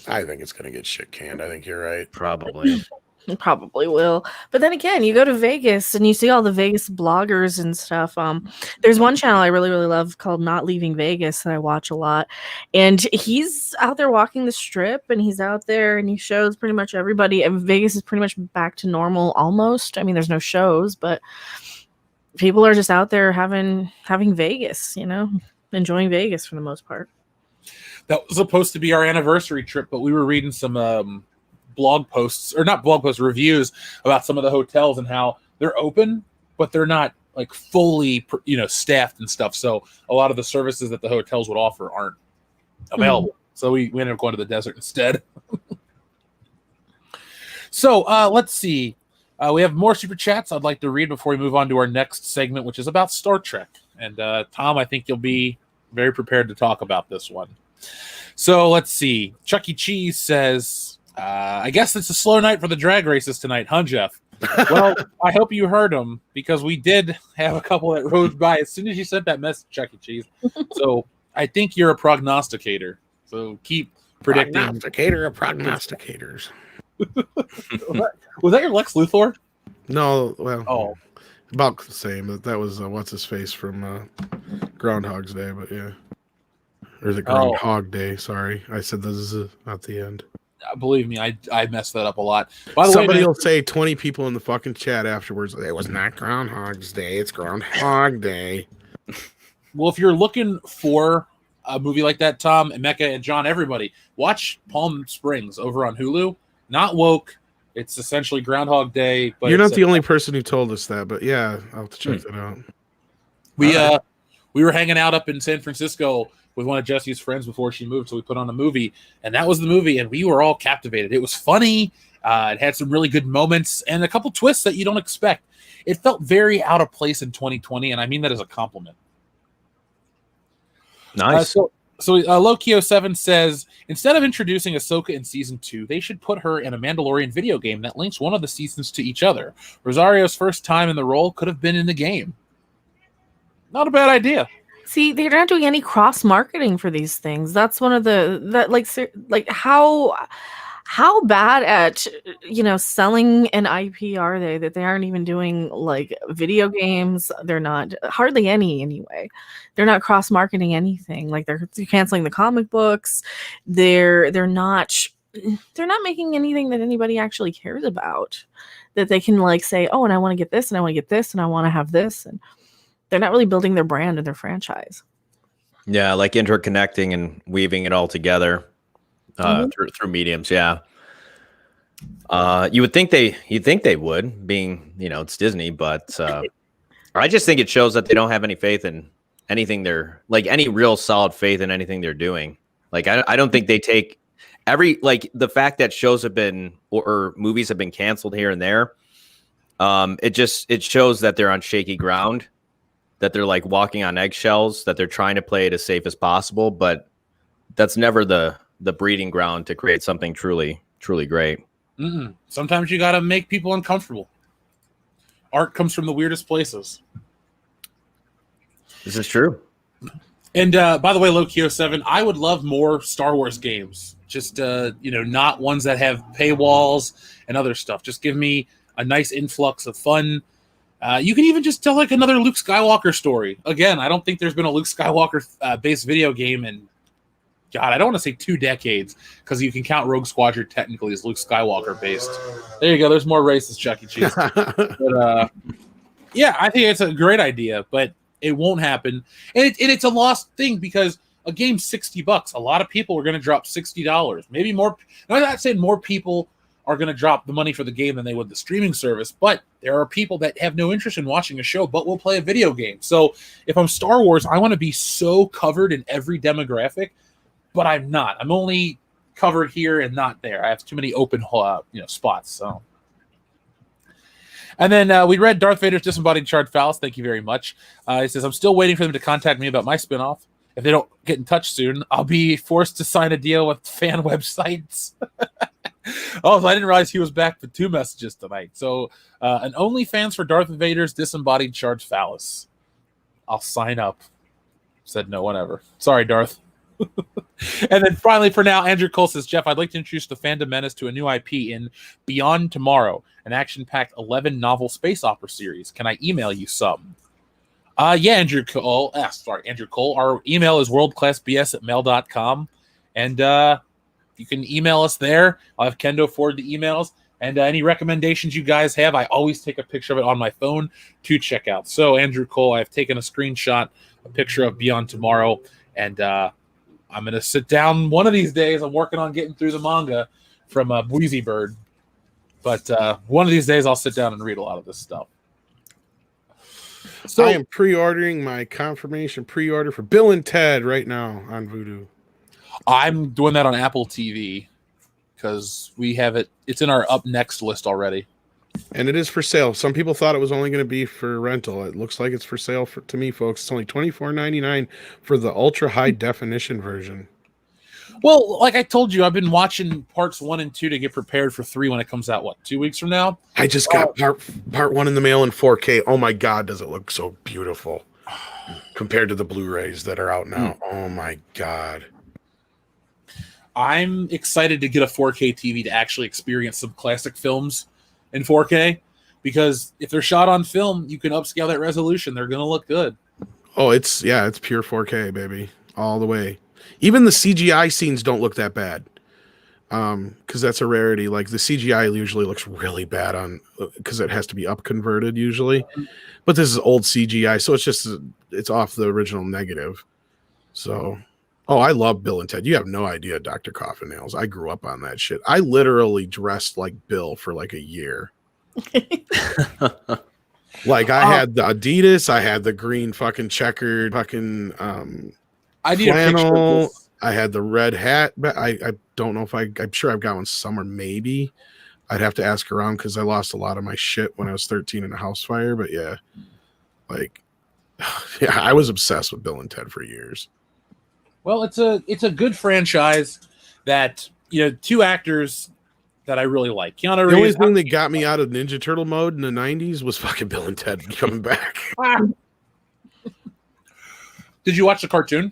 I think it's gonna get shit canned. I think you're right. Probably. It probably will. But then again, you go to Vegas and you see all the Vegas bloggers and stuff. There's one channel I really, really love called Not Leaving Vegas that I watch a lot. And he's out there walking the strip and he's out there and he shows pretty much everybody. And Vegas is pretty much back to normal almost. I mean, there's no shows, but people are just out there having Vegas, enjoying Vegas for the most part. That was supposed to be our anniversary trip, but we were reading some blog posts, or not blog posts, reviews about some of the hotels and how they're open, but they're not like fully, staffed and stuff. So a lot of the services that the hotels would offer aren't available. Mm-hmm. So we ended up going to the desert instead. So let's see. We have more super chats I'd like to read before we move on to our next segment, which is about Star Trek. And Tom, I think you'll be very prepared to talk about this one. So let's see. Chuck E. Cheese says, I guess it's a slow night for the drag races tonight, huh, Jeff? Well, I hope you heard him because we did have a couple that rode by as soon as you sent that message, Chuck E. Cheese. So I think you're a prognosticator. So keep predicting. Prognosticator of prognosticators. Was that your Lex Luthor? No, well, Oh, about the same. That was what's his face from Groundhog's Day, but yeah, or the Groundhog Day. Sorry, I said this is at the end. believe me, I messed that up a lot. By the Somebody way, man, will say 20 people in the fucking chat afterwards. It was not Groundhog's Day. It's Groundhog Day. well, if you're looking for a movie like that, Tom and Mecca and John, everybody watch Palm Springs over on Hulu. Not woke. It's essentially Groundhog Day. But You're not the only person who told us that, but yeah, I'll have to check that out. We were hanging out up in San Francisco with one of Jesse's friends before she moved, so we put on a movie, and that was the movie, and we were all captivated. It was funny. It had some really good moments and a couple twists that you don't expect. It felt very out of place in 2020, and I mean that as a compliment. Nice. So Lokio7 says, instead of introducing Ahsoka in season 2, they should put her in a Mandalorian video game that links one of the seasons to each other. Rosario's first time in the role could have been in the game. Not a bad idea. See, they're not doing any cross marketing for these things. That's one of the how bad at selling an IP are they that they aren't even doing like video games? They're not hardly any anyway. They're not cross marketing anything. Like they're canceling the comic books. They're not making anything that anybody actually cares about. That they can like say, oh, and I want to get this, and I want to get this, and I want to have this, and they're not really building their brand and their franchise. Yeah, like interconnecting and weaving it all together through mediums. Yeah, you'd think they would, being it's Disney, but I just think it shows that they don't have any faith in anything any real solid faith in anything they're doing. Like I don't think they take the fact that shows have been or movies have been canceled here and there. It shows that they're on shaky ground. That they're like walking on eggshells, that they're trying to play it as safe as possible, but that's never the breeding ground to create something truly, truly great. Mm-mm. Sometimes you got to make people uncomfortable. Art comes from the weirdest places. This is true. And by the way, Lokio7, I would love more Star Wars games. Just not ones that have paywalls and other stuff. Just give me a nice influx of fun. You can even just tell like another Luke Skywalker story. Again, I don't think there's been a Luke Skywalker based video game in, God, I don't want to say 2 decades because you can count Rogue Squadron technically as Luke Skywalker based. There you go. There's more racist Chuck E. Cheese. But yeah, I think it's a great idea, but it won't happen. And it's a lost thing because a game's $60. A lot of people are going to drop $60. Maybe more. I'm not saying more people are going to drop the money for the game than they would the streaming service, but there are people that have no interest in watching a show but will play a video game. So if I'm Star Wars, I want to be so covered in every demographic, but I'm not. I'm only covered here and not there. I have too many open spots. So, and then we read Darth Vader's Disembodied Charred Phallus. Thank you very much. He says, I'm still waiting for them to contact me about my spinoff. If they don't get in touch soon, I'll be forced to sign a deal with fan websites. Oh, so I didn't realize he was back with 2 messages tonight. So, an OnlyFans for Darth Vader's Disembodied Charred Phallus. I'll sign up. Said no one ever. Sorry, Darth. And then finally, for now, Andrew Cole says, Jeff, I'd like to introduce the Fandom Menace to a new IP in Beyond Tomorrow, an action-packed 11-novel space opera series. Can I email you some? Yeah, Andrew Cole. Andrew Cole. Our email is worldclassbs@mail.com. And you can email us there. I'll have Kendo forward the emails. And any recommendations you guys have, I always take a picture of it on my phone to check out. So, Andrew Cole, I've taken a screenshot, a picture of Beyond Tomorrow, and I'm going to sit down one of these days. I'm working on getting through the manga from Bweezy Bird. But one of these days, I'll sit down and read a lot of this stuff. So I am pre-ordering my confirmation pre-order for Bill and Ted right now on Vudu. I'm doing that on Apple TV because we have it. It's in our up next list already. And it is for sale. Some people thought it was only going to be for rental. It looks like it's for sale to me, folks. It's only $24.99 for the ultra high definition version. Well, like I told you, I've been watching parts 1 and 2 to get prepared for 3 when it comes out. What, 2 weeks from now? I just got part 1 in the mail in 4K. Oh my god, does it look so beautiful compared to the Blu-rays that are out now? Oh my god. I'm excited to get a 4K TV to actually experience some classic films in 4K, because if they're shot on film, you can upscale that resolution. They're going to look good. Oh, it's pure 4K, baby, all the way. Even the CGI scenes don't look that bad, because that's a rarity. Like the CGI usually looks really bad on because it has to be up converted usually, but this is old CGI, so it's off the original negative. So, oh, I love Bill and Ted. You have no idea, Dr. Coffin Nails. I grew up on that shit. I literally dressed like Bill for like a year. Like I had the Adidas, I had the green fucking checkered fucking I need a picture of this. I had the red hat, but I don't know if I'm sure I've got one somewhere. Maybe I'd have to ask around because I lost a lot of my shit when I was 13 in a house fire. But yeah, like, yeah, I was obsessed with Bill and Ted for years. Well, it's a good franchise that, you know, 2 actors that I really like. Keanu Reeves. The only thing that got me out of Ninja Turtle mode in the 90s was fucking Bill and Ted coming back. Did you watch the cartoon?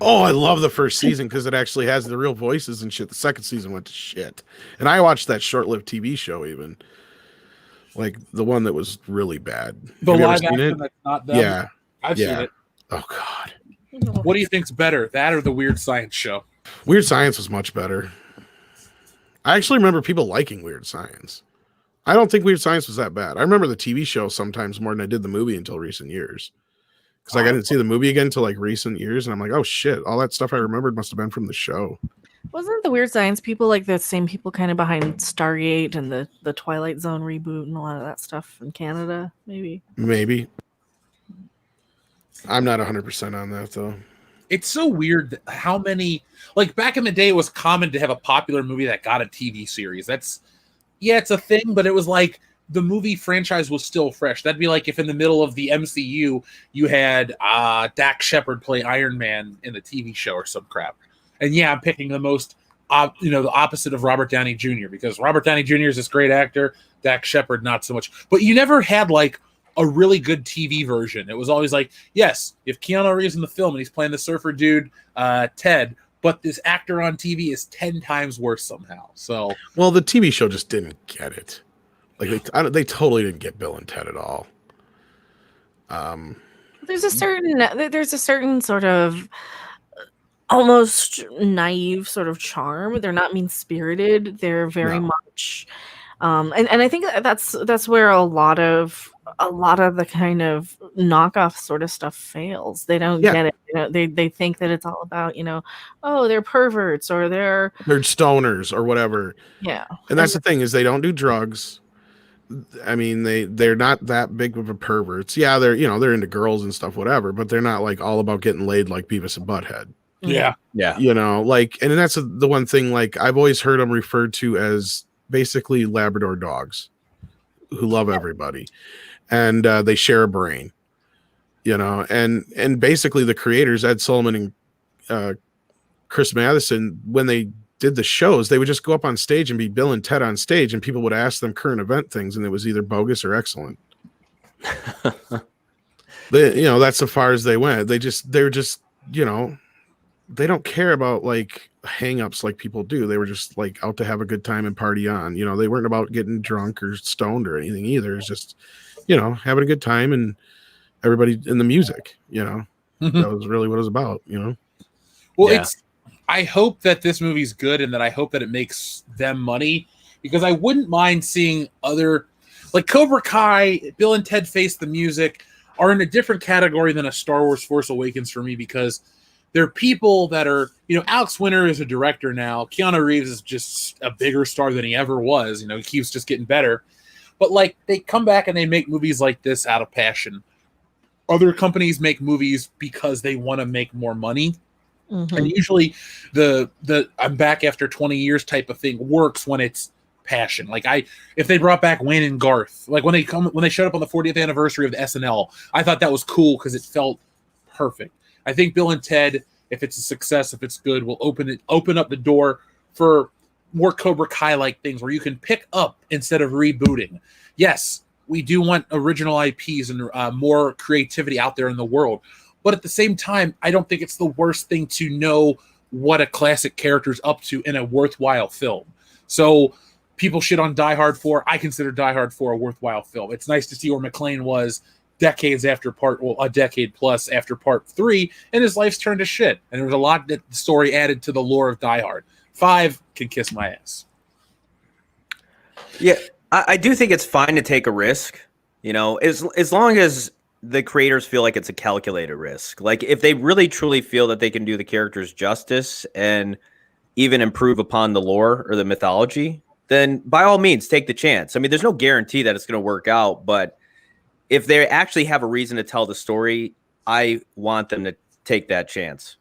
Oh, I love the first season because it actually has the real voices and shit. The second season went to shit. And I watched that short-lived TV show even. Like the one that was really bad. The Have you ever live seen action it? that's not them? Yeah. I've seen it. Oh, God. What do you think's better, that or the Weird Science show? Weird Science was much better. I actually remember people liking Weird Science. I don't think Weird Science was that bad. I remember the TV show sometimes more than I did the movie until recent years. Because like, I didn't see the movie again until like recent years, and I'm like, oh shit, all that stuff I remembered must have been from the show. Wasn't the Weird Science people like the same people kind of behind Stargate and the Twilight Zone reboot and a lot of that stuff in Canada? Maybe. I'm not 100% on that though. It's so weird how many, like back in the day, it was common to have a popular movie that got a TV series. It's a thing, but it was like the movie franchise was still fresh. That'd be like if in the middle of the MCU you had Dak Shepard play Iron Man in the TV show or some crap. And yeah, I'm picking the most, the opposite of Robert Downey Jr. because Robert Downey Jr. is this great actor, Dak Shepard not so much. But you never had like a really good TV version. It was always like, yes, if Keanu Reeves in the film and he's playing the surfer dude, Ted, but this actor on TV is 10 times worse somehow. So, well, the TV show just didn't get it. Like they totally didn't get Bill and Ted at all. There's a certain sort of almost naive sort of charm. They're not mean-spirited. They're very much, and I think that's where a lot of the kind of knockoff sort of stuff fails. They don't get it. You know, they think that it's all about, oh, they're perverts or they're stoners or whatever. Yeah. And that's the thing is they don't do drugs. I mean, they're not that big of a perverts. Yeah, they're into girls and stuff, whatever, but they're not like all about getting laid like Beavis and Butthead. Yeah. Yeah. Like, and that's the one thing, like I've always heard them referred to as basically Labrador dogs who love everybody. And they share a brain, and basically the creators, Ed Solomon and Chris Matheson, when they did the shows, they would just go up on stage and be Bill and Ted on stage, and people would ask them current event things, and it was either bogus or excellent. That's as far as they went. They're just, they don't care about like hang-ups like people do. They were just like out to have a good time and party on. They weren't about getting drunk or stoned or anything either. It's just having a good time and everybody in the music, that was really what it was about, Well, I hope that this movie's good and that I hope that it makes them money, because I wouldn't mind seeing other, like Cobra Kai, Bill and Ted Face the Music are in a different category than a Star Wars Force Awakens for me, because they're people that are, Alex Winter is a director now. Keanu Reeves is just a bigger star than he ever was. He keeps just getting better. But like they come back and they make movies like this out of passion. Other companies make movies because they want to make more money. Mm-hmm. And usually the I'm back after 20 years type of thing works when it's passion. Like if they brought back Wayne and Garth, like when they showed up on the 40th anniversary of the SNL, I thought that was cool because it felt perfect. I think Bill and Ted, if it's a success, if it's good, will open up the door for more Cobra Kai like things where you can pick up instead of rebooting. Yes, we do want original IPs and more creativity out there in the world, but at the same time, I don't think it's the worst thing to know what a classic character's up to in a worthwhile film. So people shit on Die Hard 4. I consider Die Hard 4 a worthwhile film. It's nice to see where McClane was a decade plus after part 3, and his life's turned to shit. And there was a lot that the story added to the lore of Die Hard. 5 can kiss my ass. Yeah, I do think it's fine to take a risk, as long as the creators feel like it's a calculated risk. Like if they really truly feel that they can do the characters justice and even improve upon the lore or the mythology, then by all means take the chance. I mean, there's no guarantee that it's going to work out, but if they actually have a reason to tell the story, I want them to take that chance.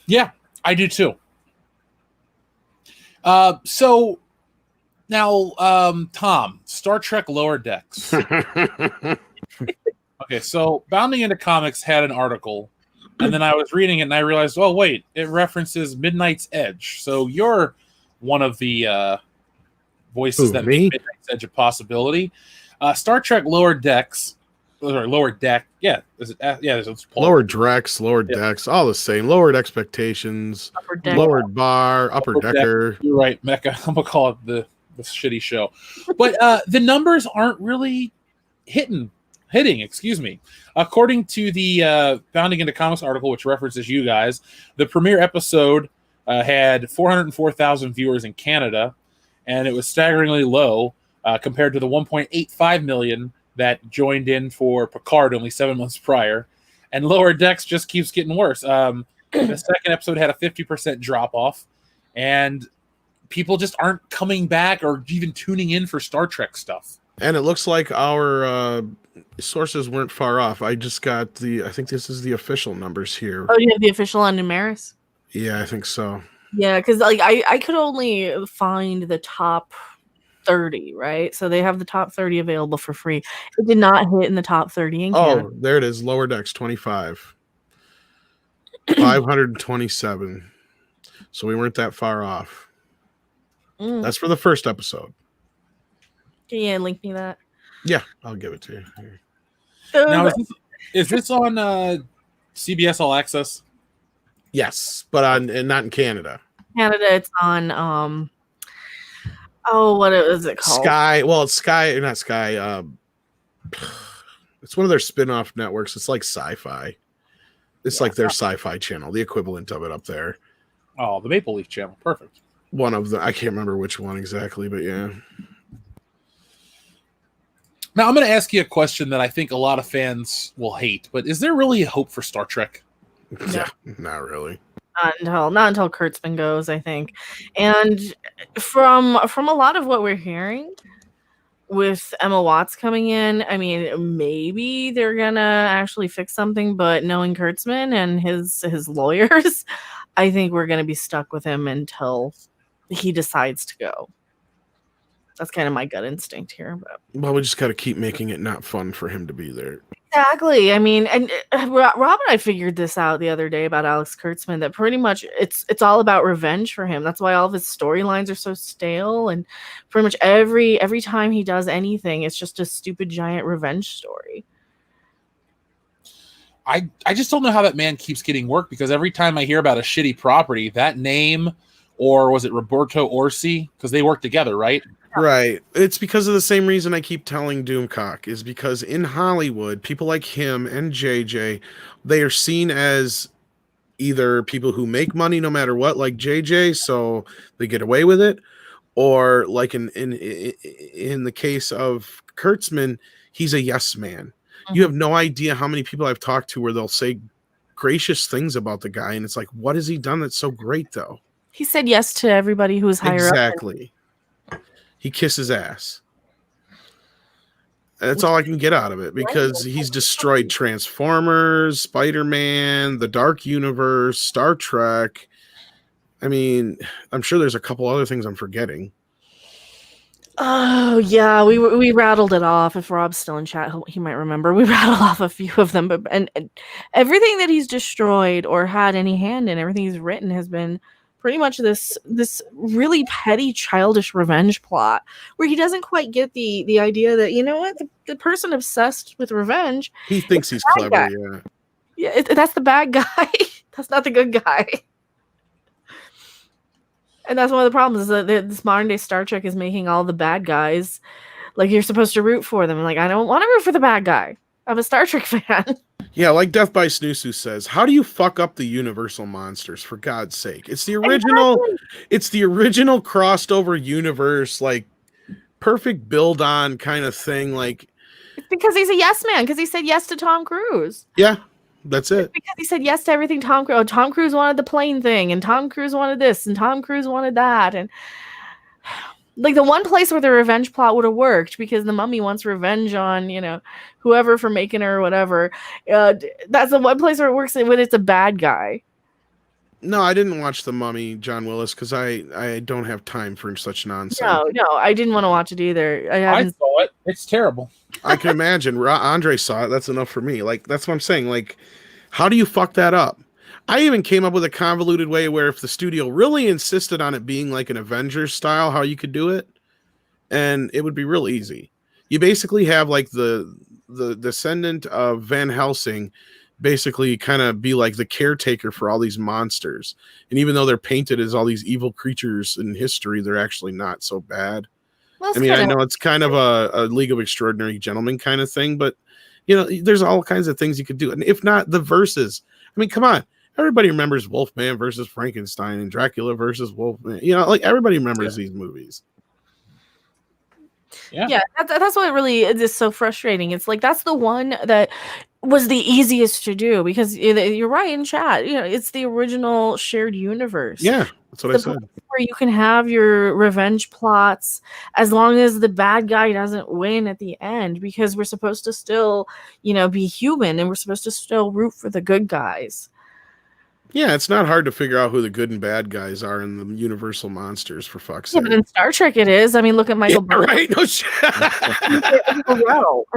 Yeah, I do too. So now, Tom, Star Trek Lower Decks. Okay, so Bounding into Comics had an article, and then I was reading it, and I realized, oh, wait, it references Midnight's Edge. So you're one of the voices that make Midnight's Edge a possibility. Star Trek Lower Decks, Lower Deck, yeah, is it? Yeah, it's Lower Decks, Lower Decks, all the same. Lowered expectations, lowered bar, upper decker. Deck. You're right, Mecca. I'm gonna call it the shitty show, but the numbers aren't really hitting. Excuse me. According to the Bounding into Comics article, which references you guys, the premiere episode had 404,000 viewers in Canada, and it was staggeringly low compared to the 1.85 million that joined in for Picard only 7 months prior. And Lower Decks just keeps getting worse. The second episode had a 50% drop off, and people just aren't coming back or even tuning in for Star Trek stuff. And it looks like our sources weren't far off. I just got I think this is the official numbers here. Oh, you have the official on Numeris? Yeah, I think so. Yeah, because like I could only find the top 30, right? So they have the top 30 available for free. It did not hit in the top 30 in Canada. Oh, there it is. Lower Decks 25. 527. So we weren't that far off. That's for the first episode. Can you link me that? Yeah, I'll give it to you. Here. Now, is this on CBS All Access? Yes, but not in Canada. Canada, it's on what is it called? Sky. Well, it's Sky, not Sky. It's one of their spin-off networks. It's like Sci-Fi. It's like their Sci-Fi channel, the equivalent of it up there. Oh, the Maple Leaf channel. Perfect. One of them. I can't remember which one exactly, but yeah. Now, I'm going to ask you a question that I think a lot of fans will hate, but is there really a hope for Star Trek? Yeah, not really. Not until Kurtzman goes, I think. And from a lot of what we're hearing with Emma Watts coming in, I mean, maybe they're going to actually fix something, but knowing Kurtzman and his lawyers, I think we're going to be stuck with him until he decides to go. That's kind of my gut instinct here. But. Well, we just got to keep making it not fun for him to be there. Exactly. I mean, and Rob and I figured this out the other day about Alex Kurtzman, that pretty much it's all about revenge for him. That's why all of his storylines are so stale, and pretty much every time he does anything, it's just a stupid giant revenge story. I just don't know how that man keeps getting work, because every time I hear about a shitty property, that name, or was it Roberto Orsi? Because they work together, right? Right. It's because of the same reason I keep telling Doomcock, is because in Hollywood, people like him and JJ, they are seen as either people who make money no matter what, like JJ, so they get away with it, or like in the case of Kurtzman, he's a yes man. Mm-hmm. You have no idea how many people I've talked to where they'll say gracious things about the guy, and it's like, what has he done that's so great, though? He said yes to everybody who was higher up. Exactly. He kisses ass. That's all I can get out of it, because he's destroyed Transformers, Spider-Man, the Dark Universe, Star Trek. I mean, I'm sure there's a couple other things I'm forgetting. Oh yeah, we rattled it off. If Rob's still in chat, he might remember. We rattled off a few of them, but and everything that he's destroyed or had any hand in, everything he's written has been pretty much this really petty, childish revenge plot where he doesn't quite get the idea that, you know what, the person obsessed with revenge, He thinks he's bad clever. guy. Yeah. Yeah, that's the bad guy. That's not the good guy. And that's one of the problems is that this modern day Star Trek is making all the bad guys like you're supposed to root for them. Like, I don't want to root for the bad guy. I'm a Star Trek fan. Yeah, like Death by Snoosu says, how do you fuck up the Universal monsters, for God's sake? It's the original, it's the original crossed over universe, like perfect build on kind of thing. Like, It's because he's a yes man, because he said yes to Tom Cruise. yeah, that's it. Because he said yes to everything Tom Cruise. Oh, Tom Cruise wanted the plane thing, and Tom Cruise wanted this, and Tom Cruise wanted that, and like the one place where the revenge plot would have worked, because the mummy wants revenge on, you know, whoever for making her or whatever. That's the one place where it works when it's a bad guy. No, I didn't watch The Mummy, John Willis, because I don't have time for such nonsense. No, I didn't want to watch it either. I saw it. It's terrible. I can imagine. Andre saw it. That's enough for me. Like, that's what I'm saying. Like, how do you fuck that up? I even came up with a convoluted way where if the studio really insisted on it being like an Avengers style, how you could do it, and it would be real easy. You basically have like the descendant of Van Helsing basically kind of be like the caretaker for all these monsters. And even though they're painted as all these evil creatures in history, they're actually not so bad. I mean, I know it's kind of a League of Extraordinary Gentlemen kind of thing, but you know, there's all kinds of things you could do. And if not, the verses. I mean, come on. Everybody remembers Wolfman versus Frankenstein and Dracula versus Wolfman. You know, like everybody remembers these movies. Yeah, that's what really is so frustrating. It's like that's the one that was the easiest to do, because you're right in chat. You know, it's the original shared universe. Yeah, that's what I said. Where you can have your revenge plots as long as the bad guy doesn't win at the end, because we're supposed to still, you know, be human, and we're supposed to still root for the good guys. Yeah, it's not hard to figure out who the good and bad guys are in the Universal monsters, for fuck's sake. Yeah, but in Star Trek it is. I mean, look at Michael Burnham. Right? No shit. I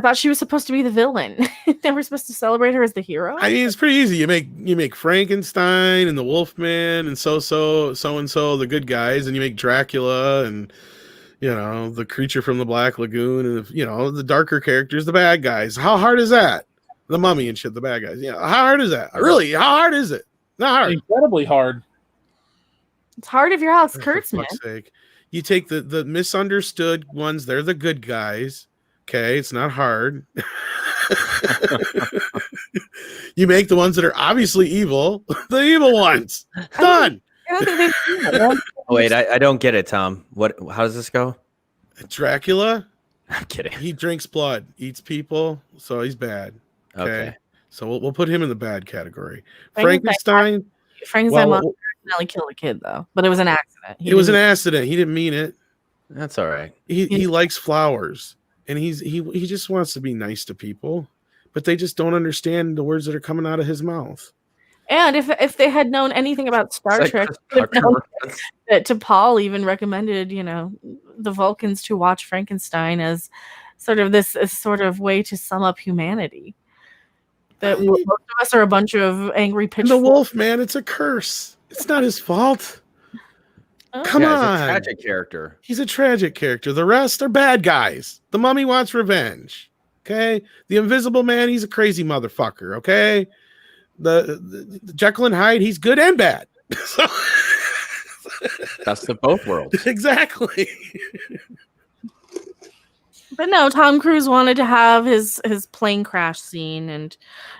thought she was supposed to be the villain. They were supposed to celebrate her as the hero. I mean, it's pretty easy. You make Frankenstein and the Wolfman and so and so the good guys, and you make Dracula and, you know, the creature from the Black Lagoon, and, you know, the darker characters, the bad guys. How hard is that? The Mummy and shit, the bad guys. Yeah, how hard is that? Really? How hard is it? Not hard. Incredibly hard. It's hard if you're Alex Kurtzman. For fuck's sake. You take the misunderstood ones, they're the good guys. Okay, it's not hard. You make the ones that are obviously evil, the evil ones. Done. Wait, I don't get it, Tom. How does this go? Dracula, I'm kidding. he drinks blood, eats people, so he's bad. Okay. So we'll put him in the bad category. Frankenstein accidentally killed a kid, though, but it was an accident. It was an accident. He didn't mean it. That's all right. He likes flowers, and he just wants to be nice to people, but they just don't understand the words that are coming out of his mouth. And if they had known anything about Star Trek, that T'Pol even recommended, you know, the Vulcans to watch Frankenstein as sort of this sort of way to sum up humanity. That most of us are a bunch of angry pitchforks. The wolf, man, it's a curse. It's not his fault. Come on. He's a tragic character. He's a tragic character. The rest are bad guys. The Mummy wants revenge. Okay? The Invisible Man, he's a crazy motherfucker. Okay? The Jekyll and Hyde, he's good and bad. Best of both worlds. Exactly. But no, Tom Cruise wanted to have his plane crash scene, and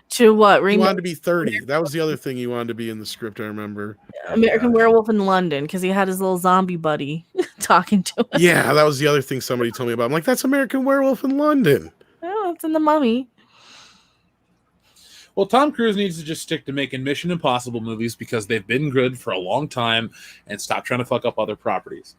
to what? He wanted to be 30. That was the other thing he wanted to be in the script, I remember. American Werewolf in London, because he had his little zombie buddy talking to him. Yeah, that was the other thing somebody told me about. I'm like, that's American Werewolf in London. Oh, it's in The Mummy. Well, Tom Cruise needs to just stick to making Mission Impossible movies because they've been good for a long time, and stop trying to fuck up other properties.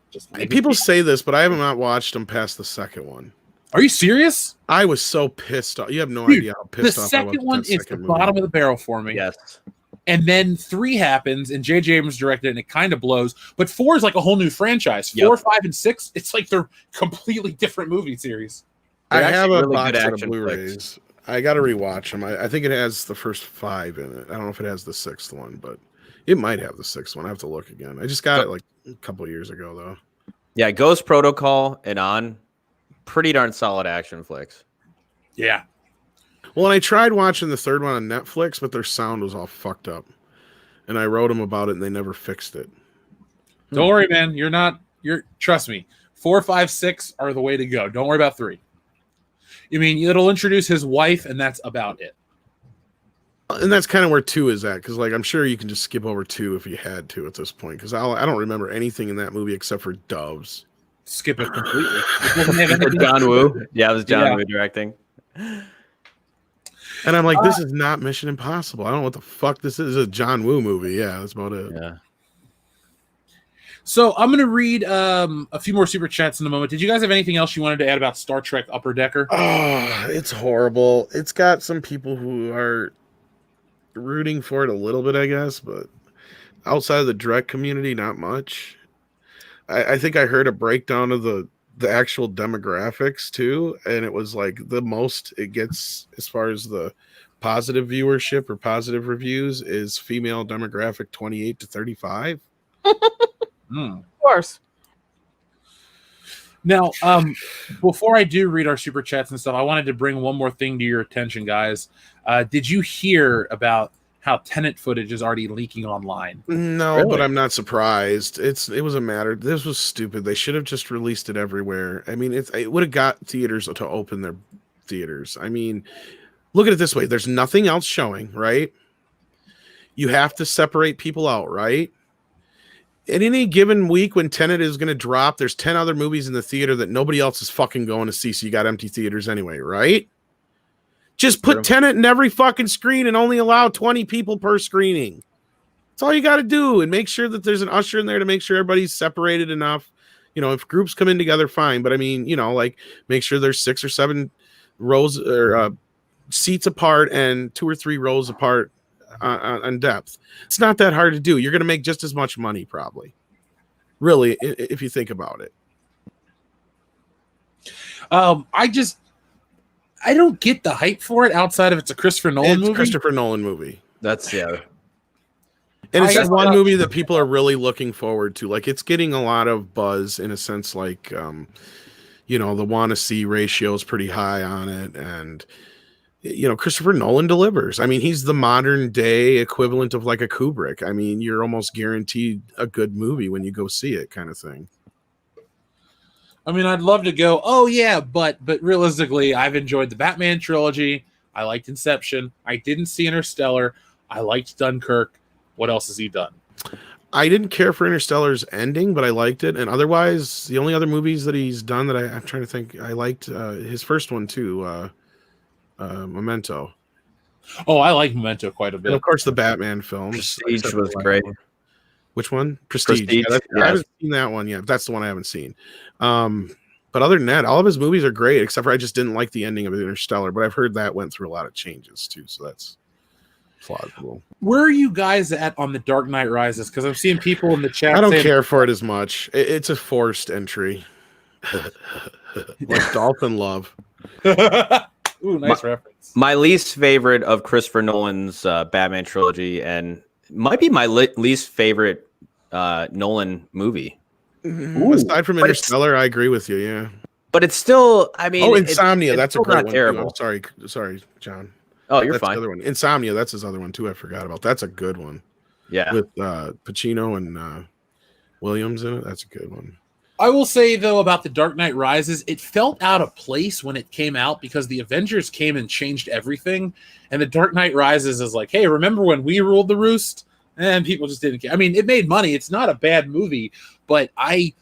People say this, but I have not watched them past the second one. Are you serious? I was so pissed off. You have no idea how pissed off I was. The second one is the bottom of the barrel for me. Yes. And then 3 happens, and J.J. Abrams directed it, and it kind of blows. But 4 is like a whole new franchise. 4, 5, and 6, it's like they're completely different movie series. I have a really box good set of action Blu-rays. flicks. I got to rewatch them. I think it has the first 5 in it. I don't know if it has the 6th one, but it might have the 6th one. I have to look again. I just got it like a couple of years ago, though. Yeah, Ghost Protocol and On, pretty darn solid action flicks. Yeah. Well, and I tried watching the 3rd one on Netflix, but their sound was all fucked up. And I wrote them about it, and they never fixed it. Don't worry, man. Trust me. 4, 5, 6 are the way to go. Don't worry about 3. You mean it'll introduce his wife, and that's about it. And that's kind of where 2 is at, because like I'm sure you can just skip over 2 if you had to at this point, because I don't remember anything in that movie except for doves. Skip it completely. It doesn't have anything John Woo. Yeah, it was John Woo directing. And I'm like, this is not Mission Impossible. I don't know what the fuck this is. It's a John Woo movie. Yeah, that's about it. Yeah. So I'm going to read a few more super chats in a moment. Did you guys have anything else you wanted to add about Star Trek Upper Decker? Oh, it's horrible. It's got some people who are rooting for it a little bit, I guess, but outside of the direct community, not much. I think I heard a breakdown of the actual demographics too, and it was like the most it gets as far as the positive viewership or positive reviews is female demographic 28 to 35. Of course. Now, before I do read our super chats and stuff, I wanted to bring one more thing to your attention, guys. Did you hear about how Tenet footage is already leaking online? No, Really? but I'm not surprised. It was a matter. This was stupid. They should have just released it everywhere. I mean, it would have got theaters to open their theaters. I mean, look at it this way. There's nothing else showing, right? You have to separate people out, right? In any given week when Tenet is going to drop, there's 10 other movies in the theater that nobody else is fucking going to see, so you got empty theaters anyway, right? Just put Tenet in every fucking screen and only allow 20 people per screening. That's all you got to do, and make sure that there's an usher in there to make sure everybody's separated enough. You know, if groups come in together, fine, but I mean, you know, like make sure there's 6 or 7 rows or seats apart and 2 or 3 rows apart on depth. It's not that hard to do. You're going to make just as much money, probably. Really, if you think about it. I don't get the hype for it outside of it's a Christopher Nolan movie. Christopher Nolan movie. That's And it's just one movie that people are really looking forward to. Like, it's getting a lot of buzz in a sense, like, you know, the want to see ratio is pretty high on it. And, you know, Christopher Nolan delivers. I mean, he's the modern day equivalent of like a Kubrick. I mean, you're almost guaranteed a good movie when you go see it, kind of thing. I mean, I'd love to go, oh yeah, but realistically, I've enjoyed the Batman trilogy. I liked Inception. I didn't see Interstellar. I liked Dunkirk. What else has he done? I didn't care for Interstellar's ending, but I liked it. And otherwise, the only other movies that he's done that I'm trying to think, I liked his first one too, Memento. Oh, I like Memento quite a bit. And of course, the Batman films. Prestige was great. Which one? Prestige. Prestige, Yeah, yes. I haven't seen that one yet. That's the one I haven't seen. But other than that, all of his movies are great, except for I just didn't like the ending of Interstellar. But I've heard that went through a lot of changes too, so that's plausible. Where are you guys at on The Dark Knight Rises? Because I'm seeing people in the chat. I don't saying, care for it as much. It's a forced entry, like Dolphin Love. Ooh, nice reference. My least favorite of Christopher Nolan's Batman trilogy, and might be my least favorite Nolan movie. Ooh, aside from Interstellar, I agree with you. Yeah, but it's still. I mean, Insomnia. That's a still great not one. Terrible. Too. Sorry, John. Oh, you're that's fine. The other one. Insomnia. That's his other one too. I forgot about. That's a good one. Yeah, with Pacino and Williams in it. That's a good one. I will say, though, about The Dark Knight Rises, it felt out of place when it came out because the Avengers came and changed everything. And The Dark Knight Rises is like, hey, remember when we ruled the roost? And people just didn't care. I mean, it made money. It's not a bad movie, but I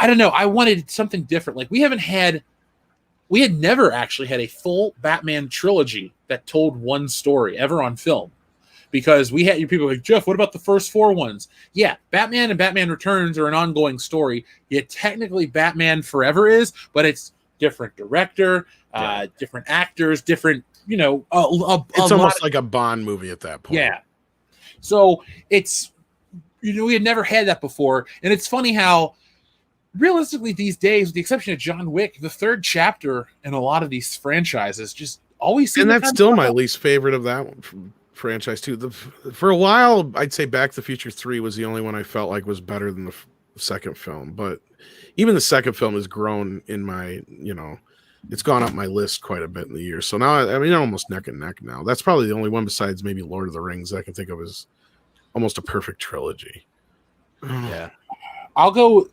don't know. I wanted something different. Like, we had never actually had a full Batman trilogy that told one story ever on film. Because we had people like, Jeff, what about the first 4 ones? Yeah, Batman and Batman Returns are an ongoing story. Yet technically Batman Forever is, but it's different director, different actors, different, you know. It's almost like a Bond movie at that point. Yeah. So it's, we had never had that before. And it's funny how realistically these days, with the exception of John Wick, the third chapter in a lot of these franchises just always seem And to that's kind of still fuck my up. least favorite of that franchise too. For a while, I'd say Back to the Future 3 was the only one I felt like was better than the second film. But even the second film has grown in my, it's gone up my list quite a bit in the years. So now, I mean, almost neck and neck now. That's probably the only one besides maybe Lord of the Rings that I can think of as almost a perfect trilogy. Yeah. I'll go.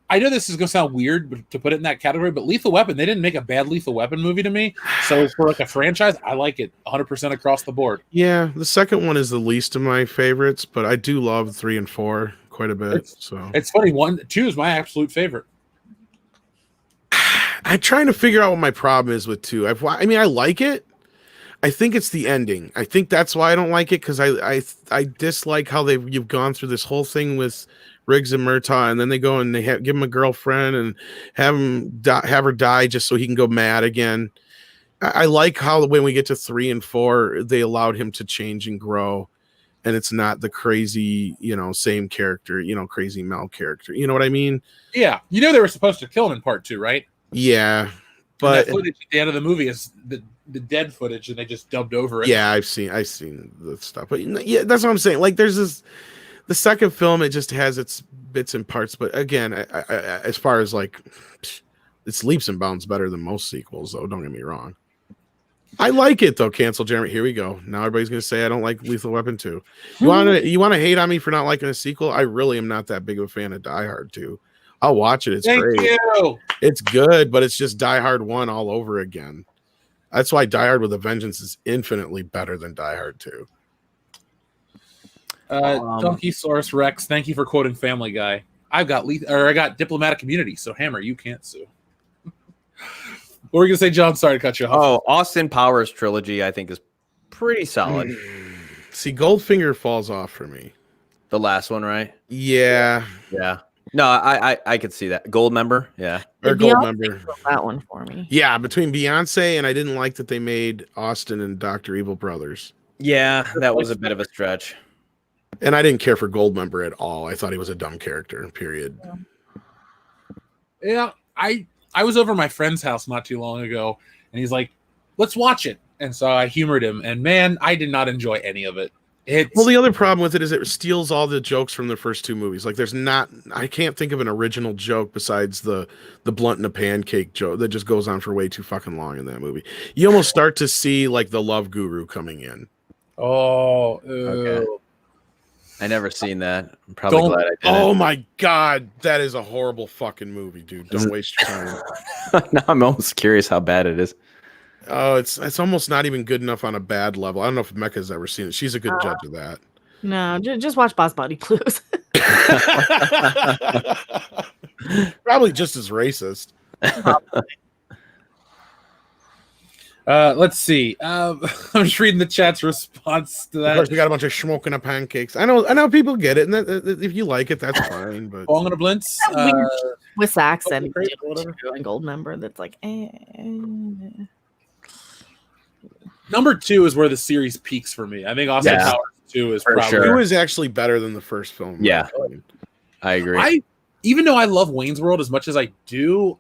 I know this is going to sound weird to put it in that category, but Lethal Weapon, they didn't make a bad Lethal Weapon movie to me. So for like a franchise, I like it 100% across the board. Yeah, the second one is the least of my favorites, but I do love 3 and 4 quite a bit. It's funny. 1, 2 is my absolute favorite. I'm trying to figure out what my problem is with 2. I mean, I like it. I think it's the ending. I think that's why I don't like it, because I dislike how you've gone through this whole thing with Riggs and Murtaugh, and then they go and they give him a girlfriend and have her die just so he can go mad again. I like how when we get to 3 and 4, they allowed him to change and grow, and it's not the crazy, same character, crazy Mel character. You know what I mean? Yeah, they were supposed to kill him in part 2, right? Yeah, but and that footage at the end of the movie is the dead footage, and they just dubbed over it. Yeah, I've seen the stuff, but yeah, that's what I'm saying. Like, there's the second film, it just has its bits and parts, but again, I, as far as like, it's leaps and bounds better than most sequels, though. Don't get me wrong. I like it though. Cancel Jeremy. Here we go. Now everybody's gonna say I don't like Lethal Weapon 2. You want to hate on me for not liking a sequel? I really am not that big of a fan of Die Hard 2. I'll watch it. It's great. Thank you. It's good, but it's just Die Hard 1 all over again. That's why Die Hard with a Vengeance is infinitely better than Die Hard 2. Donkeysaurus Rex, thank you for quoting Family Guy. I got Diplomatic Immunity, so Hammer, you can't sue. What were you gonna say, John? Sorry to cut you off. Oh, Austin Powers trilogy, I think, is pretty solid. See, Goldfinger falls off for me. The last one, right? Yeah. No, I could see that. Gold member, yeah. Or Gold member. That one for me. Yeah, between Beyonce and I didn't like that they made Austin and Dr. Evil brothers. Yeah, that was a bit of a stretch. And I didn't care for Gold member at all. I thought he was a dumb character, period. Yeah, I was over at my friend's house not too long ago, and he's like, let's watch it. And so I humored him, and man, I did not enjoy any of it. Well, the other problem with it is it steals all the jokes from the first 2 movies. Like, I can't think of an original joke besides the blunt and a pancake joke that just goes on for way too fucking long in that movie. You almost start to see like the love guru coming in. Oh, okay. I never seen that. I'm probably glad I didn't. Oh my god, that is a horrible fucking movie, dude. Don't waste your time. Now I'm almost curious how bad it is. Oh, it's almost not even good enough on a bad level. I don't know if Mecca's ever seen it. She's a good judge of that. No, just watch Boss Body Blues. Probably just as racist. Let's see. I'm just reading the chat's response to that. Of course, we got a bunch of smoking of pancakes. I know people get it, and if you like it, that's fine. But Bong and a Blintz. Swiss accent whatever. and Gold member. That's like. Number 2 is where the series peaks for me. I think Austin Powers 2 is probably. Sure. 2 is actually better than the first film. Yeah, I agree. Even though I love Wayne's World as much as I do,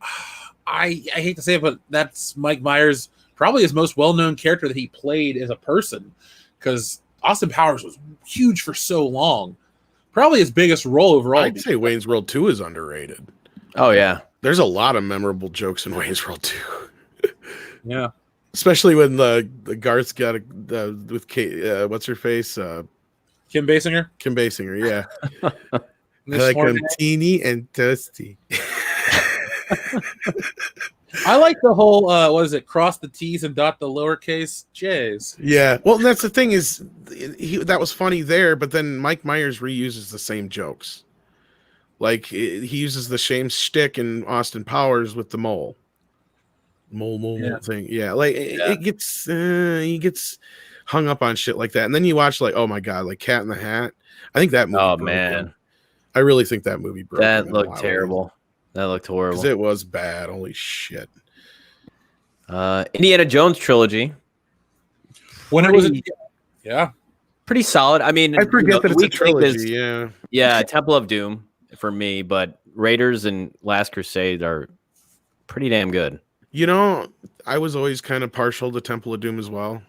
I hate to say it, but that's Mike Myers. Probably his most well-known character that he played as a person, because Austin Powers was huge for so long. Probably his biggest role overall. I'd say Wayne's World 2 is underrated. Oh, yeah. There's a lot of memorable jokes in Wayne's World 2. Yeah. Especially when the Garth got with Kate, what's her face? Kim Basinger? Kim Basinger, yeah. I like them teeny and toasty. I like the whole cross the T's and dot the lowercase J's. Yeah, well, that's the thing is, that was funny there, but then Mike Myers reuses the same jokes. Like, he uses the same shtick in Austin Powers with the mole thing. Yeah, like it gets he gets hung up on shit like that, and then you watch like, oh my god, like Cat in the Hat. I think that movie. Oh man, I really think that movie broke. That looked terrible. That looked horrible. It was bad. Holy shit. Indiana Jones trilogy. When it was, yeah, pretty solid. I mean, I forget that the it's a weak link is- trilogy. yeah, Temple of Doom for me, but Raiders and Last Crusade are pretty damn good. You know, I was always kind of partial to Temple of Doom as well.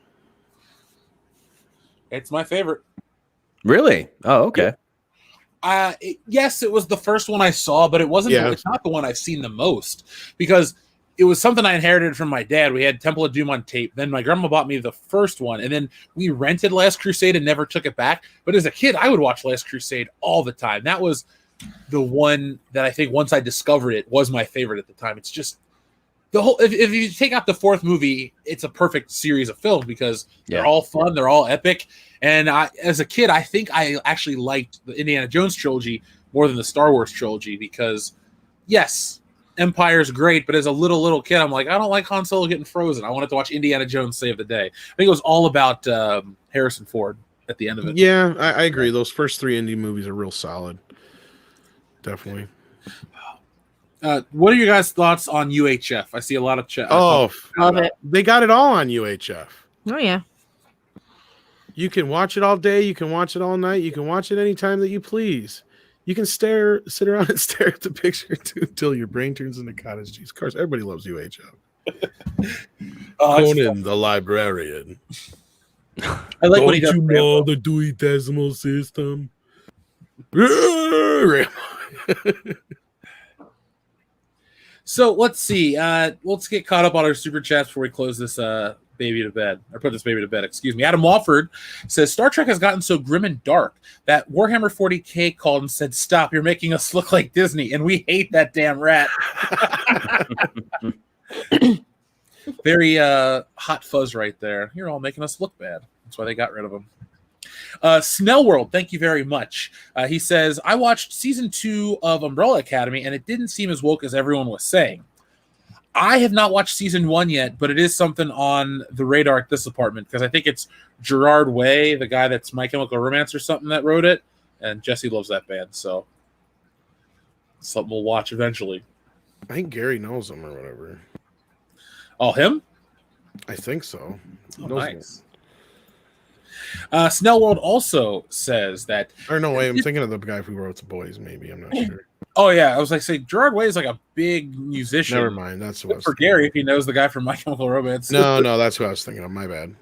It's my favorite. Really? Oh, okay. Yes, it was the first one I saw, but it wasn't. Yeah. It's not the one I've seen the most because it was something I inherited from my dad. We had Temple of Doom on tape. Then my grandma bought me the first one, and then we rented Last Crusade and never took it back. But as a kid, I would watch Last Crusade all the time. That was the one that I think once I discovered it was my favorite at the time. It's just the whole. If you take out the fourth movie, it's a perfect series of films because they're all fun, they're all epic. And as a kid, I think I actually liked the Indiana Jones trilogy more than the Star Wars trilogy because, yes, Empire's great, but as a little kid, I'm like, I don't like Han Solo getting frozen. I wanted to watch Indiana Jones save the day. I think it was all about Harrison Ford at the end of it. Yeah, I agree. Those first 3 indie movies are real solid. Definitely. What are your guys' thoughts on UHF? I see a lot of chat. Oh, Love it. they got it all on UHF. Oh yeah. You can watch it all day. You can watch it all night. You can watch it anytime that you please. You can sit around and stare at the picture until your brain turns into cottage cheese. Of course, everybody loves UHF. Conan the Librarian. I like when he does. Don't you know the Dewey Decimal System? So let's see. Let's get caught up on our super chats before we close this baby to bed, or put this baby to bed. Excuse me. Adam Walford says Star Trek has gotten so grim and dark that Warhammer 40K called and said, "Stop! You're making us look like Disney, and we hate that damn rat." Very hot fuzz right there. You're all making us look bad. That's why they got rid of him. Snellworld, thank you very much. He says, I watched season 2 of Umbrella Academy, and it didn't seem as woke as everyone was saying. I have not watched season 1 yet, but it is something on the radar at this apartment because I think it's Gerard Way, the guy that's My Chemical Romance or something, that wrote it, and Jesse loves that band, so something we'll watch eventually. I think Gary knows him or whatever. Oh, him? I think so. Oh, nice. Snellworld also says that. Or no, wait, I'm thinking of the guy who wrote The Boys. Maybe I'm not sure. Oh yeah, I was like, say Gerard Way is like a big musician. Never mind, that's what I was for Gary if he knows the guy from My Chemical Romance. No, that's who I was thinking of. My bad.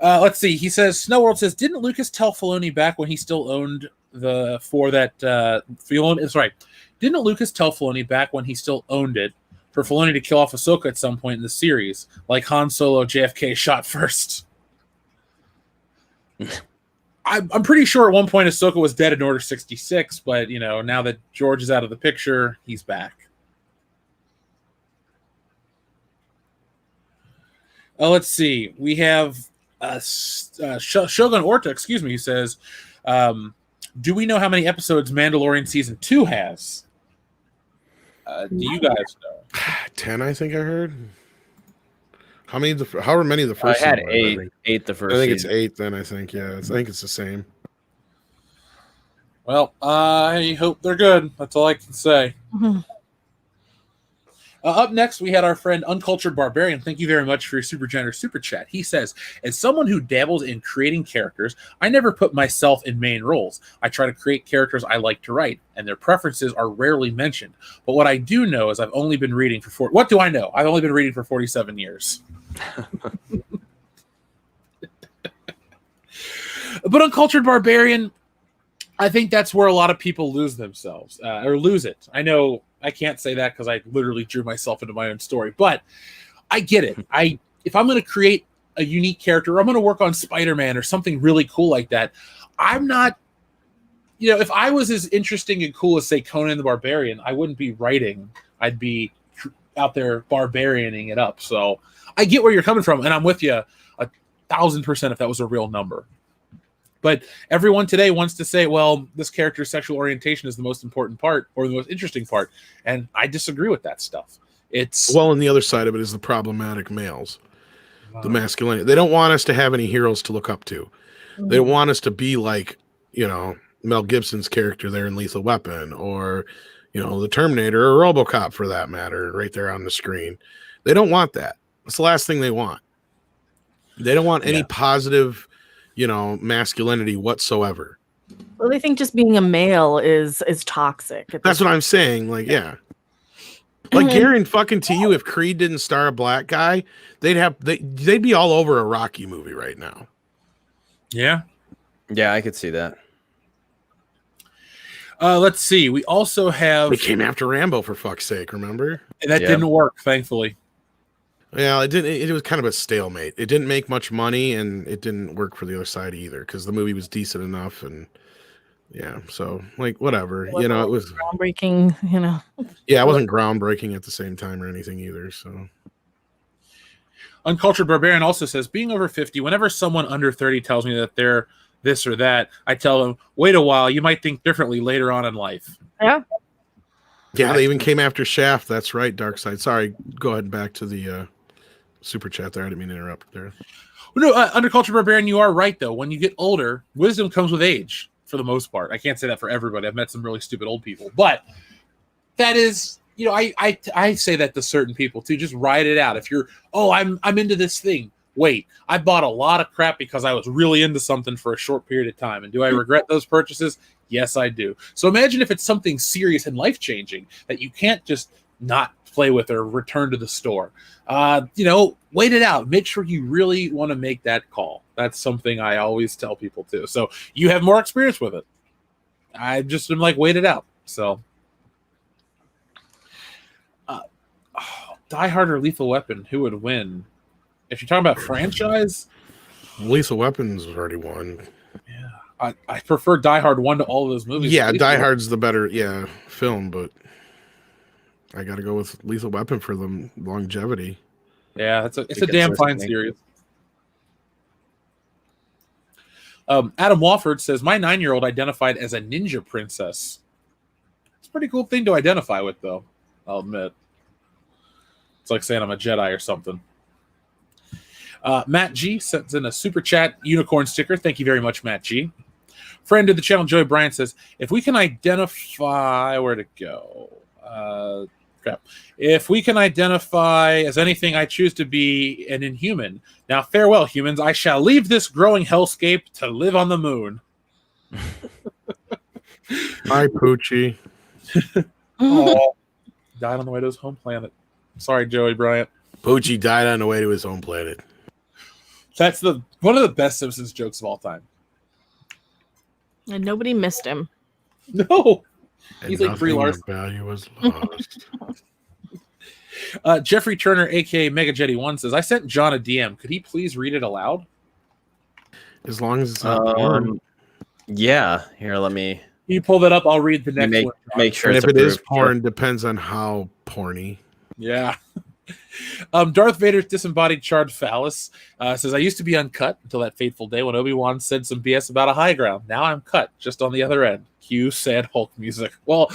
Let's see. He says Snellworld says, didn't Lucas tell Filoni back when he still owned the for that Filoni? That's right. Didn't Lucas tell Filoni back when he still owned it for Filoni to kill off Ahsoka at some point in the series, like Han Solo, JFK shot first? I'm pretty sure at one point Ahsoka was dead in Order 66, but now that George is out of the picture, he's back. Let's see. We have Shogun Orta, excuse me, he says, do we know how many episodes Mandalorian Season 2 has? Do you guys know? 10, I think I heard. However many of the first I had season, 8 the first I think season. it's 8 then, I think. Yeah, I think it's the same. Well, I hope they're good. That's all I can say. Up next, we had our friend Uncultured Barbarian. Thank you very much for your super generous super chat. He says, as someone who dabbles in creating characters, I never put myself in main roles. I try to create characters I like to write, and their preferences are rarely mentioned. But what I do know is I've only been reading for what do I know? I've only been reading for 47 years. But Uncultured Barbarian, I think that's where a lot of people lose themselves or lose it. I know I can't say that because I literally drew myself into my own story, but I get it. If I'm going to create a unique character, or I'm going to work on Spider-Man or something really cool like that, I'm not, if I was as interesting and cool as, say, Conan the Barbarian, I wouldn't be writing. I'd be out there barbarianing it up. So I get where you're coming from, and I'm with you 1,000% if that was a real number. But everyone today wants to say, well, this character's sexual orientation is the most important part or the most interesting part. And I disagree with that stuff. And the other side of it is the problematic males, the masculinity. They don't want us to have any heroes to look up to. They want us to be like, Mel Gibson's character there in Lethal Weapon, or, the Terminator or RoboCop for that matter, right there on the screen. They don't want that. That's the last thing they want. They don't want any positive masculinity whatsoever. Well, they think just being a male is toxic. That's what I'm saying. Like, yeah. Like guarantee fucking to you, if Creed didn't star a black guy, they'd be all over a Rocky movie right now. Yeah. Yeah, I could see that. Let's see. We also have. They came after Rambo for fuck's sake. Remember? That didn't work, thankfully. Yeah, it didn't. It was kind of a stalemate. It didn't make much money, and it didn't work for the other side either because the movie was decent enough, and yeah. So like whatever, it was groundbreaking. Yeah, it wasn't groundbreaking at the same time or anything either. So. Uncultured Barbarian also says, being over 50, whenever someone under 30 tells me that they're this or that, I tell them, wait a while, you might think differently later on in life. Yeah. Yeah, they even came after Shaft. That's right, Dark Side. Sorry, go ahead and back to the super chat there. I didn't mean to interrupt there. Well, no, Underculture Barbarian, you are right, though. When you get older, wisdom comes with age, for the most part. I can't say that for everybody. I've met some really stupid old people. But that is, I say that to certain people, too. Just ride it out. If you're, I'm into this thing. Wait, I bought a lot of crap because I was really into something for a short period of time. And do I regret those purchases? Yes, I do. So imagine if it's something serious and life-changing that you can't just not play with or return to the store. Wait it out. Make sure you really want to make that call. That's something I always tell people too. So you have more experience with it. I just am like, wait it out. So Die Hard or Lethal Weapon, who would win? If you're talking about franchise, Lethal Weapon's already won. Yeah, I prefer Die Hard 1 to all of those movies. Yeah, Die Hard's the better film, but I got to go with Lethal Weapon for the longevity. Yeah, it's a damn fine series. Adam Wofford says, my 9-year-old identified as a ninja princess. It's a pretty cool thing to identify with, though, I'll admit. It's like saying I'm a Jedi or something. Matt G sends in a super chat unicorn sticker. Thank you very much, Matt G. Friend of the channel, Joey Bryant, says, if we can identify where to go. If we can identify as anything, I choose to be an inhuman. Now, farewell, humans. I shall leave this growing hellscape to live on the moon. Hi, Poochie. Oh, died on the way to his home planet. Sorry, Joey Bryant. Poochie died on the way to his home planet. That's one of the best Simpsons jokes of all time. And nobody missed him. No. And he's like Brie Larson. Value was lost. Jeffrey Turner, aka Mega Jetty 1, says, I sent John a DM. Could he please read it aloud? As long as it's not porn. Yeah. Here, let me. You pull that up. I'll read the next one. Make sure. And it's if it is approved. porn, depends on how porny. Yeah. Darth Vader's disembodied charred phallus says, I used to be uncut until that fateful day when Obi-Wan said some BS about a high ground. Now I'm cut, just on the other end. Cue sad Hulk music. Well,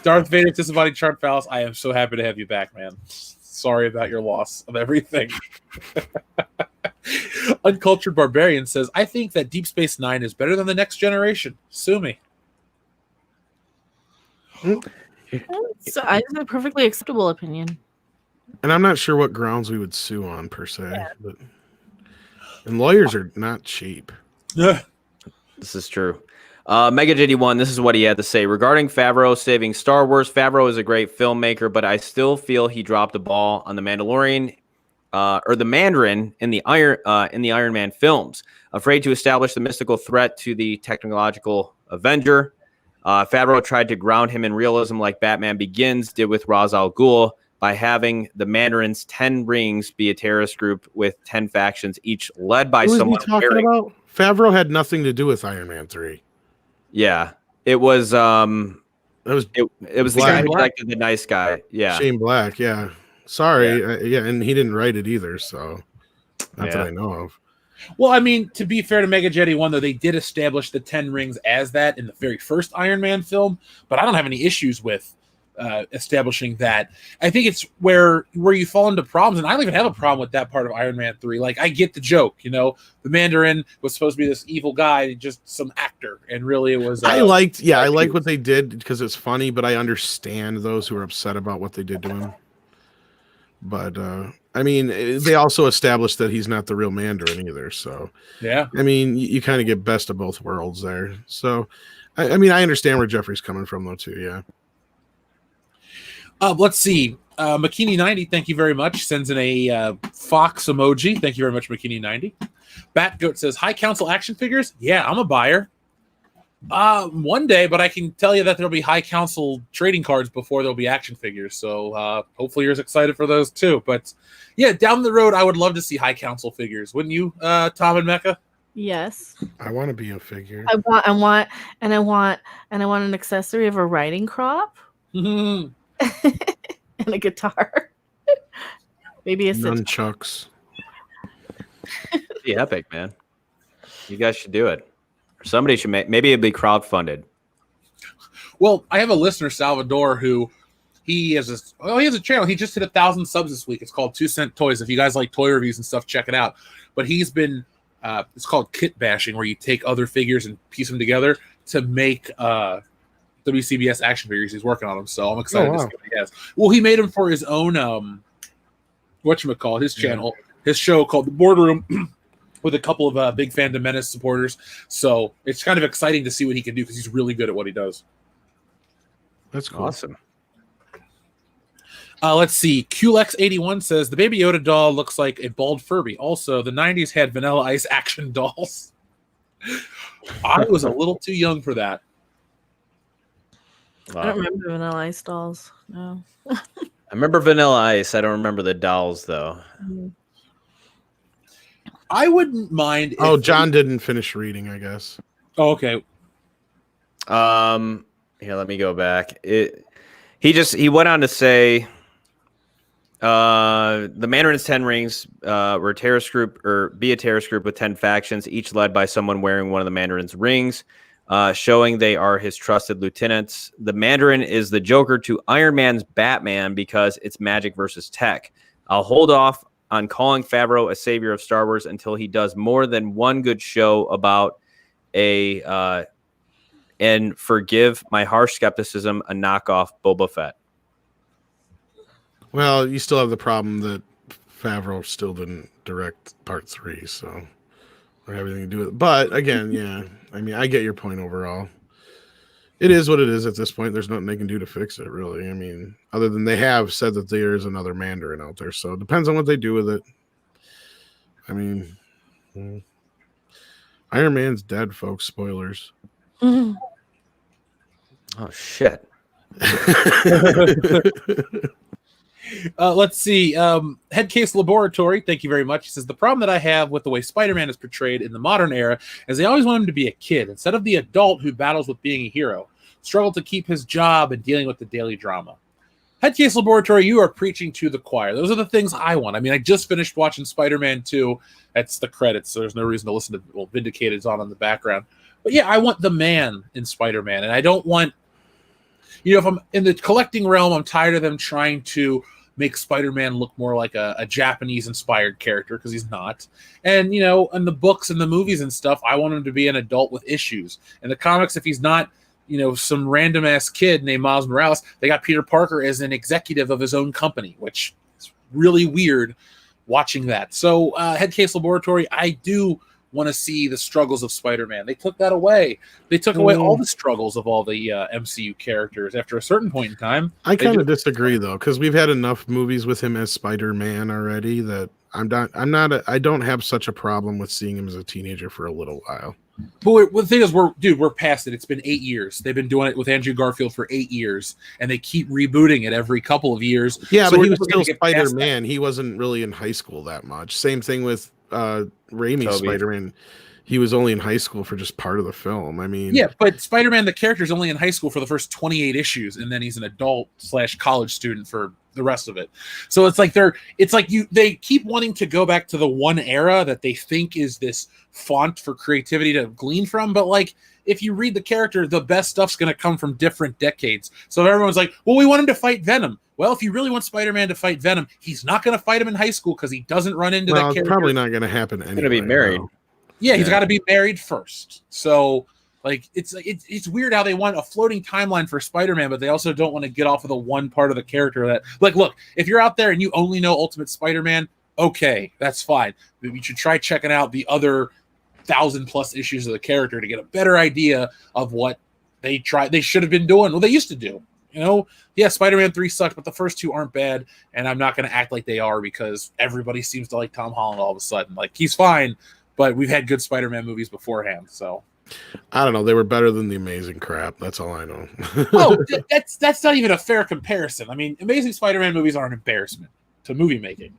Darth Vader's disembodied charred phallus, I am so happy to have you back, man. Sorry about your loss of everything. Uncultured Barbarian says, I think that Deep Space Nine is better than The Next Generation. Sue me. It's a perfectly acceptable opinion. And I'm not sure what grounds we would sue on per se, and lawyers are not cheap. Yeah. This is true. Mega JD1, this is what he had to say regarding Favreau saving Star Wars. Favreau is a great filmmaker, but I still feel he dropped the ball on the Mandalorian or the Mandarin in the Iron Man films. Afraid to establish the mystical threat to the technological Avenger. Favreau tried to ground him in realism like Batman Begins did with Ra's al Ghul by having the Mandarin's 10 rings be a terrorist group with 10 factions, each led by someone. Who is he talking about? Favreau had nothing to do with Iron Man 3. Yeah, it was. It was the guy who liked the nice guy. Yeah, Shane Black. Yeah, sorry. And he didn't write it either. So not that I know of. Well, I mean, to be fair to Mega Jetty 1, though, they did establish the 10 rings as that in the very first Iron Man film, but I don't have any issues with establishing that. I think it's where you fall into problems, and I don't even have a problem with that part of Iron Man 3. Like, I get the joke, the Mandarin was supposed to be this evil guy, just some actor, and really it was... I like what they did because it's funny, but I understand those who are upset about what they did to him. But I mean, they also established that he's not the real Mandarin either. So Yeah. I mean, you kind of get best of both worlds there. So I mean, I understand where Jeffrey's coming from though too. Yeah. Let's see. Makini90, thank you very much. Sends in a fox emoji. Thank you very much, Makini90. Batgoat says, High Council action figures? Yeah, I'm a buyer. One day, but I can tell you that there'll be High Council trading cards before there'll be action figures. So hopefully you're as excited for those too. But yeah, down the road, I would love to see High Council figures. Wouldn't you, Tom and Mecca? Yes. I want to be a figure. I want an accessory of a riding crop Mm-hmm. and a guitar. Maybe a sitar. Nunchucks. Be epic, man. You guys should do it. Somebody should maybe it'd be crowdfunded. Well, I have a listener, Salvador, who he has a channel. He just hit 1,000 subs this week. It's called 2 Cent Toys. If you guys like toy reviews and stuff, check it out. But he's been it's called kit bashing, where you take other figures and piece them together to make WCBS action figures. He's working on them, so I'm excited to see what he has. Well, he made them for his own whatchamacallit, his channel, his show called The Boardroom. With a couple of big Fandom Menace supporters. So it's kind of exciting to see what he can do because he's really good at what he does. That's cool. Awesome. Let's see. QLex81 says, the Baby Yoda doll looks like a bald Furby. Also, the 90s had Vanilla Ice action dolls. I was a little too young for that. Wow. I don't remember Vanilla Ice dolls. No. I remember Vanilla Ice. I don't remember the dolls, though. I wouldn't mind. Oh, John didn't finish reading, I guess. Oh, okay. Here, let me go back. He went on to say, the Mandarin's 10 rings were a terrorist group be a terrorist group with 10 factions, each led by someone wearing one of the Mandarin's rings, showing they are his trusted lieutenants. The Mandarin is the Joker to Iron Man's Batman because it's magic versus tech. I'll hold off on calling Favreau a savior of Star Wars until he does more than one good show about and forgive my harsh skepticism, a knockoff Boba Fett. Well, you still have the problem that Favreau still didn't direct part 3, so or have anything to do with it. But again, yeah, I mean, I get your point overall. It is what it is at this point. There's nothing they can do to fix it, really. I mean, other than they have said that there is another Mandarin out there. So it depends on what they do with it. I mean, Iron Man's dead, folks. Spoilers. Mhm. Oh, shit. Let's see. Headcase Laboratory, thank you very much. He says, the problem that I have with the way Spider-Man is portrayed in the modern era is they always want him to be a kid instead of the adult who battles with being a hero, struggle to keep his job and dealing with the daily drama. Headcase Laboratory, you are preaching to the choir. Those are the things I want. I mean, I just finished watching Spider-Man 2. That's the credits, so there's no reason to listen to Vindicated's on in the background. But yeah, I want the man in Spider-Man, and I don't want, if I'm in the collecting realm, I'm tired of them trying to make Spider-Man look more like a Japanese-inspired character, because he's not. And, in the books and the movies and stuff, I want him to be an adult with issues. In the comics, if he's not, some random-ass kid named Miles Morales, they got Peter Parker as an executive of his own company, which is really weird watching that. So, Headcase Laboratory, I do want to see the struggles of Spider-Man. They took that away. They took away all the struggles of all the MCU characters after a certain point in time. I kind of disagree though, because we've had enough movies with him as Spider-Man already that I don't have such a problem with seeing him as a teenager for a little while. But the thing is, we're past it. It's been 8 years. They've been doing it with Andrew Garfield for 8 years, and they keep rebooting it every couple of years. Yeah, so but he was still Spider-Man. He wasn't really in high school that much. Same thing with Raimi's Spider-Man. He was only in high school for just part of the film. I mean, yeah, but Spider-Man, the character, is only in high school for the first 28 issues, and then he's an adult/college student for the rest of it. So it's like they keep wanting to go back to the one era that they think is this font for creativity to glean from. But like, if you read the character, the best stuff's going to come from different decades. So everyone's like, well, we want him to fight Venom. Well, if you really want Spider-Man to fight Venom, he's not going to fight him in high school because he doesn't run into that character. It's probably not going to happen anyway. He's going to be married. Yeah, he's got to be married first. So Like it's weird how they want a floating timeline for Spider-Man, but they also don't want to get off of the one part of the character that, like, look, if you're out there and you only know Ultimate Spider-Man, okay, that's fine. But you should try checking out the other 1,000+ issues of the character to get a better idea of what they should have been doing. Well, they used to do. Yeah, Spider-Man 3 sucked, but the first two aren't bad, and I'm not going to act like they are because everybody seems to like Tom Holland all of a sudden. Like, he's fine, but we've had good Spider-Man movies beforehand, so. I don't know. They were better than the Amazing crap. That's all I know. That's not even a fair comparison. I mean, Amazing Spider-Man movies are an embarrassment to movie making.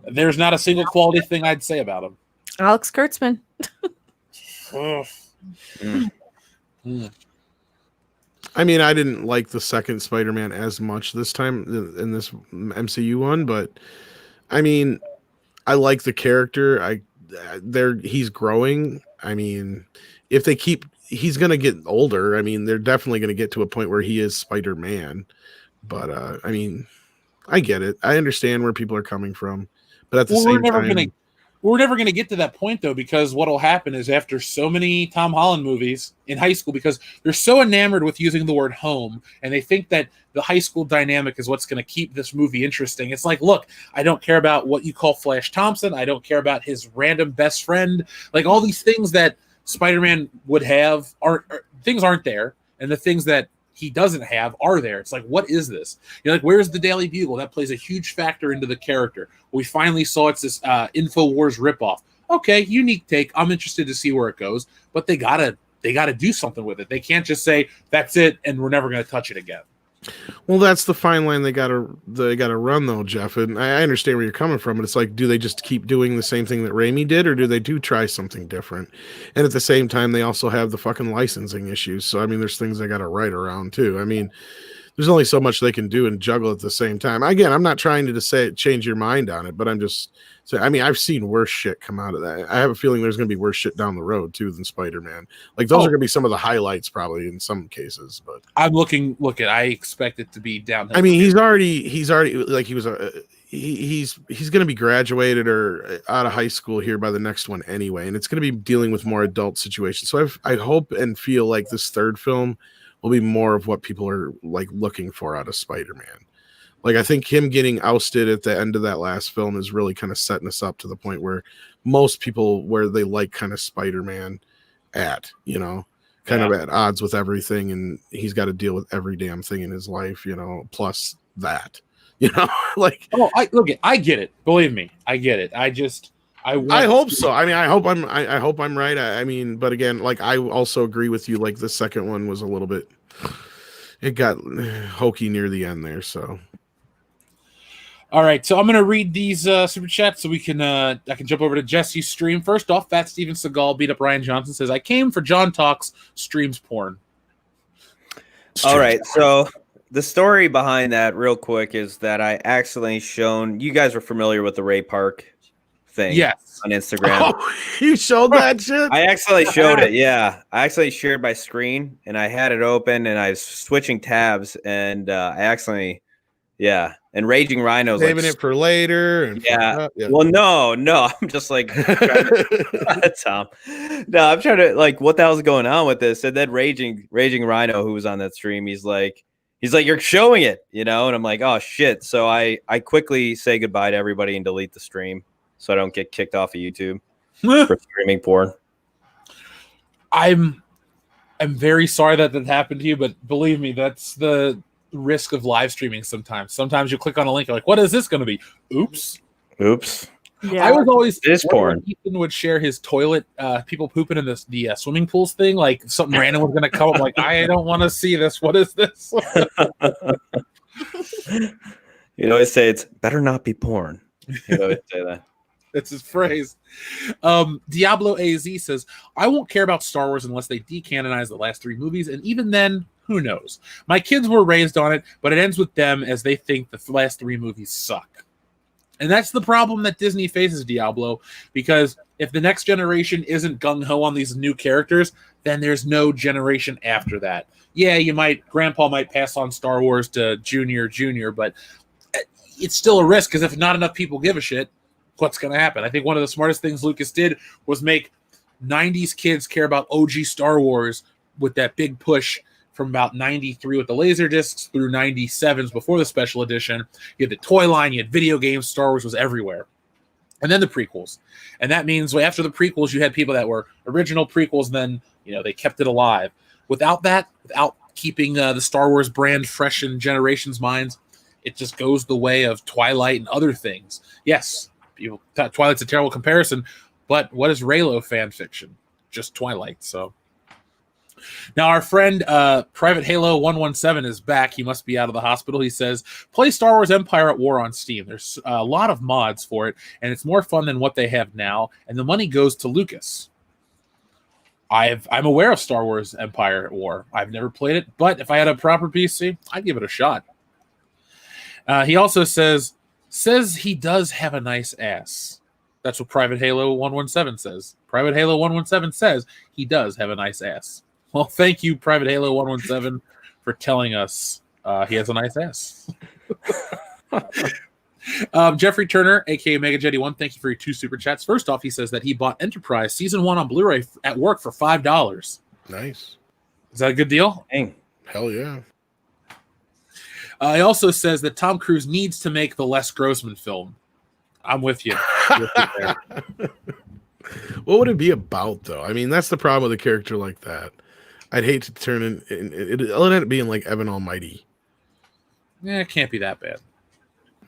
There's not a single quality thing I'd say about them. Alex Kurtzman. I mean, I didn't like the second Spider-Man as much this time in this MCU one, but I mean, I like the character. He's growing. I mean, if they he's going to get older. I mean, they're definitely going to get to a point where he is Spider-Man. But I mean, I get it. I understand where people are coming from, but at the same time, we're never going to get to that point, though, because what will happen is after so many Tom Holland movies in high school, because they're so enamored with using the word home, and they think that the high school dynamic is what's going to keep this movie interesting. It's like, look, I don't care about what you call Flash Thompson. I don't care about his random best friend. Like, all these things that Spider-Man would have things aren't there, and the things that he doesn't have are there. It's like, what is this? You're like, where's the Daily Bugle? That plays a huge factor into the character. We finally saw it's this InfoWars ripoff. Okay, unique take. I'm interested to see where it goes, but they gotta do something with it. They can't just say that's it and we're never gonna touch it again. Well, that's the fine line they gotta run, though, Jeff. And I understand where you're coming from, but it's like, do they just keep doing the same thing that Raimi did, or do they try something different? And at the same time, they also have the fucking licensing issues. So I mean, there's things they gotta write around too. I mean, there's only so much they can do and juggle at the same time. Again, I'm not trying to change your mind on it, but I'm just saying, I mean, I've seen worse shit come out of that. I have a feeling there's going to be worse shit down the road too than Spider-Man. Like, those are going to be some of the highlights probably in some cases, but I expect it to be down. I mean, he's already like he's going to be graduated or out of high school here by the next one anyway. And it's going to be dealing with more adult situations. So I hope and feel like this third film will be more of what people are like looking for out of Spider-Man. Like, I think him getting ousted at the end of that last film is really kind of setting us up to the point where most people, where they like kind of Spider-Man at, kind of at odds with everything. And he's got to deal with every damn thing in his life, plus that, like, I get it. Believe me, I get it. I hope so. I mean, I hope I'm right. I mean, but again, like, I also agree with you. Like, the second one was a little bit, it got hokey near the end there. So, all right. So I'm gonna read these super chats so we can I can jump over to Jesse's stream. First off, Fat Steven Seagal beat up Ryan Johnson says, "I came for JohnTalks streams porn." All right. So the story behind that, real quick, is that I accidentally shown you guys were familiar with the Ray Park thing. Yes. On Instagram. Oh, you showed that shit? I actually showed it. Yeah. I actually shared my screen and I had it open and I was switching tabs and I accidentally, and Raging Rhino's saving it for later. And Well, no. I'm just like, Tom. No, I'm trying to, like, what the hell's going on with this? And then Raging Rhino, who was on that stream, he's like, you're showing it, and I'm like, oh shit. So I quickly say goodbye to everybody and delete the stream so I don't get kicked off of YouTube for streaming porn. I'm very sorry that happened to you, but believe me, that's the risk of live streaming sometimes. Sometimes you click on a link, you're like, what is this going to be? Oops. Yeah. I was always this porn. Ethan would share his toilet, people pooping in the swimming pools thing, like something random was going to come up. Like, I don't want to see this. What is this? You always say it's better not be porn. You always say that. That's his phrase. Diablo AZ says, I won't care about Star Wars unless they decanonize the last 3 movies, and even then, who knows? My kids were raised on it, but it ends with them as they think the last 3 movies suck. And that's the problem that Disney faces, Diablo, because if the next generation isn't gung-ho on these new characters, then there's no generation after that. Yeah, Grandpa might pass on Star Wars to Junior, but it's still a risk, because if not enough people give a shit, what's going to happen? I think one of the smartest things Lucas did was make 90s kids care about OG Star Wars with that big push from about 93 with the laser discs through 97s before the special edition. You had the toy line, you had video games, Star Wars was everywhere. And then the prequels. And that means after the prequels, you had people that were original prequels, and then, they kept it alive. Without that, without keeping the Star Wars brand fresh in generations' minds, it just goes the way of Twilight and other things. Yes, Twilight's a terrible comparison, but what is Reylo fan fiction? Just Twilight, so... Now, our friend Private Halo 117 is back. He must be out of the hospital. He says, play Star Wars Empire at War on Steam. There's a lot of mods for it, and it's more fun than what they have now, and the money goes to Lucas. I'm aware of Star Wars Empire at War. I've never played it, but if I had a proper PC, I'd give it a shot. He also says he does have a nice ass. That's what Private Halo 117 says. Private Halo 117 says he does have a nice ass. Well, thank you, Private Halo 117, for telling us he has a nice ass. Jeffrey Turner, a.k.a. MegaJetty1, thank you for your 2 super chats. First off, he says that he bought Enterprise Season 1 on Blu-ray at work for $5. Nice. Is that a good deal? Dang. Hell yeah. He also says that Tom Cruise needs to make the Les Grossman film. I'm with you. What would it be about, though? I mean, that's the problem with a character like that. I'd hate to turn it'll end up being like Evan Almighty. Yeah, it can't be that bad.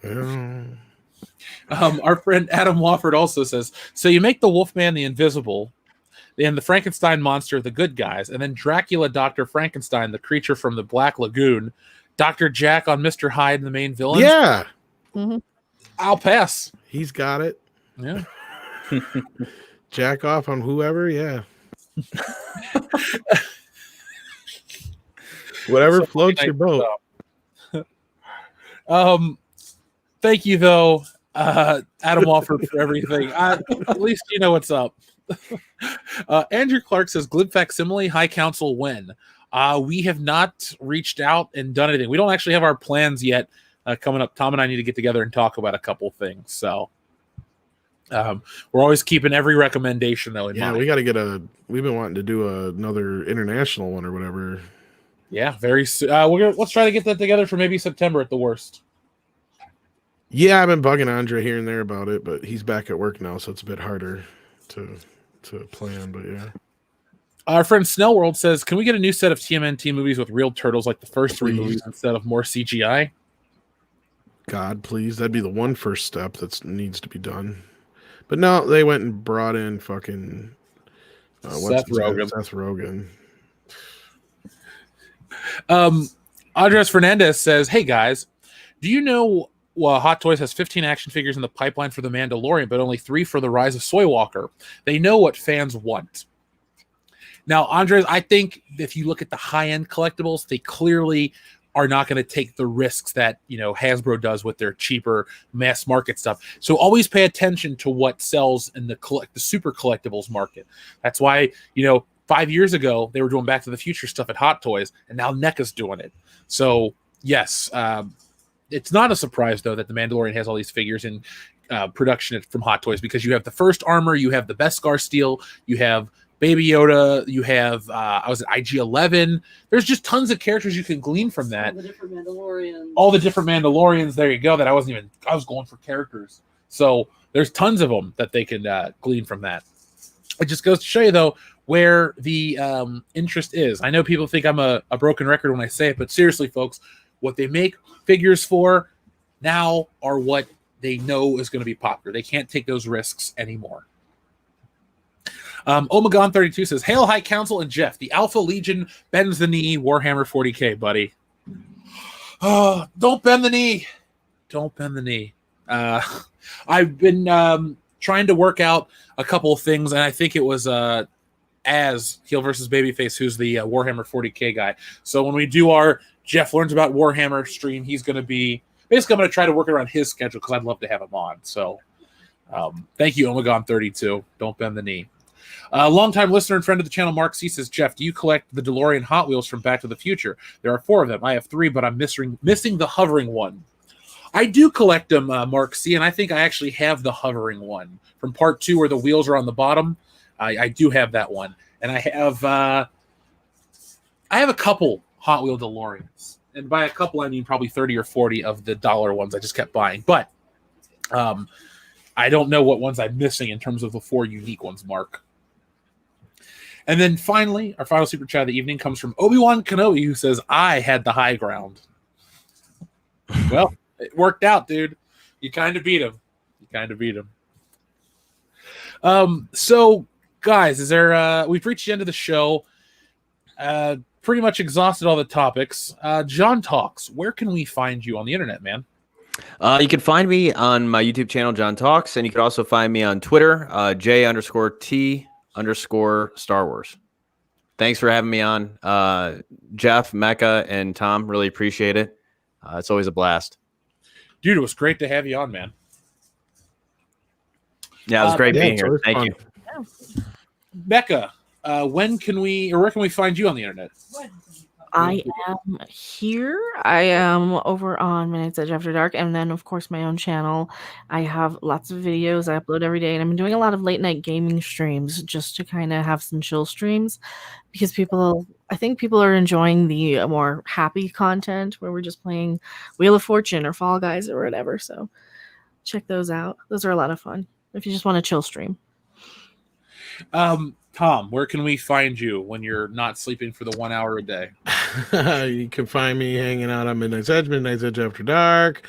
Yeah. Our friend Adam Wofford also says, so you make the Wolfman the Invisible and the Frankenstein monster the good guys, and then Dracula, Dr. Frankenstein, the creature from the Black Lagoon, Dr. Jack on Mr. Hyde, the main villain. Yeah. Mm-hmm. I'll pass. He's got it. Yeah. Jack off on whoever, yeah. Whatever floats your boat. Thank you, though, Adam Wofford, for everything. At least you know what's up. Andrew Clark says, Glib Facsimile, High Council when? We have not reached out and done anything. We don't actually have our plans yet coming up. Tom and I need to get together and talk about a couple things. So we're always keeping every recommendation, though, in mind. We got to we've been wanting to do another international one or whatever. Yeah, very soon. Let's try to get that together for maybe September at the worst. Yeah, I've been bugging Andre here and there about it, but he's back at work now, so it's a bit harder to plan, but yeah. Our friend Snellworld says, can we get a new set of TMNT movies with real turtles like the first 3 movies instead of more CGI? God, please. That'd be the one first step that needs to be done. But no, they went and brought in fucking Seth Rogen. Seth Rogen. Andres Fernandez says, hey guys, do you know Hot Toys has 15 action figures in the pipeline for The Mandalorian, but only 3 for The Rise of Soy Walker? They know what fans want. Now, Andres, I think if you look at the high-end collectibles, they clearly are not going to take the risks that, Hasbro does with their cheaper mass market stuff. So always pay attention to what sells in the super collectibles market. That's why, 5 years ago, they were doing Back to the Future stuff at Hot Toys, and now NECA's doing it. So, yes, it's not a surprise, though, that The Mandalorian has all these figures in production from Hot Toys, because you have the first armor, you have the Beskar steel, you have Baby Yoda, you have, IG-11. There's just tons of characters you can glean from that. All the different Mandalorians. All the different Mandalorians, there you go, I was going for characters. So there's tons of them that they can glean from that. It just goes to show you, though, where the interest is. I know people think I'm a broken record when I say it, but seriously, folks, what they make figures for now are what they know is going to be popular. They can't take those risks anymore. Omegon32 says, Hail High Council and Jeff. The Alpha Legion bends the knee. Warhammer 40K, buddy. Oh, don't bend the knee. Don't bend the knee. I've been trying to work out a couple of things, and I think it was Az, Heel versus Babyface, who's the Warhammer 40K guy. So when we do our Jeff Learns About Warhammer stream, he's going to be basically, I'm going to try to work around his schedule because I'd love to have him on. So thank you, Omegon32. Don't bend the knee. Longtime listener and friend of the channel, Mark C. says, Jeff, do you collect the DeLorean Hot Wheels from Back to the Future? There are 4 of them. I have 3, but I'm missing the hovering one. I do collect them, Mark C., and I think I actually have the hovering one from part 2 where the wheels are on the bottom. I do have that one, and I have a couple Hot Wheel DeLoreans, and by a couple I mean probably 30 or 40 of the dollar ones I just kept buying. But I don't know what ones I'm missing in terms of the 4 unique ones, Mark. And then finally, our final super chat of the evening comes from Obi-Wan Kenobi, who says, I had the high ground. Well, it worked out, dude. You kind of beat him. So, guys, we've reached the end of the show. Pretty much exhausted all the topics. JohnTalks, where can we find you on the internet, man? You can find me on my YouTube channel, JohnTalks, and you can also find me on Twitter, J_T_Star Wars. Thanks for having me on, Jeff, Mecca, and Tom. Really appreciate it. It's always a blast. Dude, it was great to have you on, man. Yeah, it was great being here. Thank you. Mecca, where can we find you on the internet? I am here. I am over on Midnight's Edge After Dark, and then of course my own channel. I have lots of videos I upload every day, and I'm doing a lot of late night gaming streams just to kind of have some chill streams because I think people are enjoying the more happy content where we're just playing Wheel of Fortune or Fall Guys or whatever. So check those out. Those are a lot of fun if you just want a chill stream. Tom, where can we find you when you're not sleeping for the 1 hour a day? You can find me hanging out on Midnight's Edge After Dark,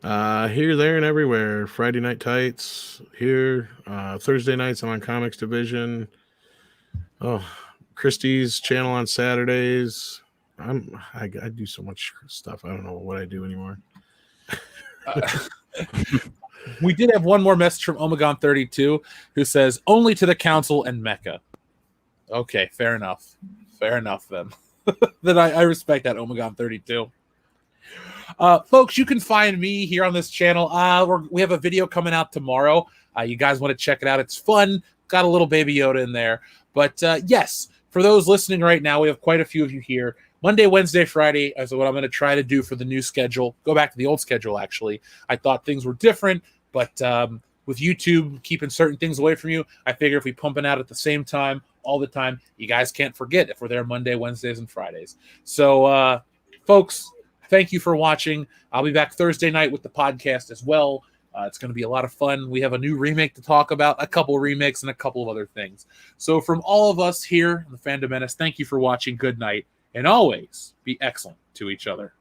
here, there, and everywhere. Friday Night Tights here. Thursday nights I'm on Comics Division. Oh, Christie's channel on Saturdays. I do so much stuff. I don't know what I do anymore. We did have one more message from Omegon32 who says, only to the council and Mecca. Okay, fair enough. Then. Then I respect that, Omegon32. Folks, you can find me here on this channel. We have a video coming out tomorrow. You guys want to check it out. It's fun. Got a little Baby Yoda in there. But yes, for those listening right now, we have quite a few of you here. Monday, Wednesday, Friday is what I'm going to try to do for the new schedule. Go back to the old schedule, actually. I thought things were different, but with YouTube keeping certain things away from you, I figure if we pump it out at the same time, all the time, you guys can't forget if we're there Monday, Wednesdays, and Fridays. So, folks, thank you for watching. I'll be back Thursday night with the podcast as well. It's going to be a lot of fun. We have a new remake to talk about, a couple remakes, and a couple of other things. So from all of us here in the Fandom Menace, thank you for watching. Good night. And always be excellent to each other.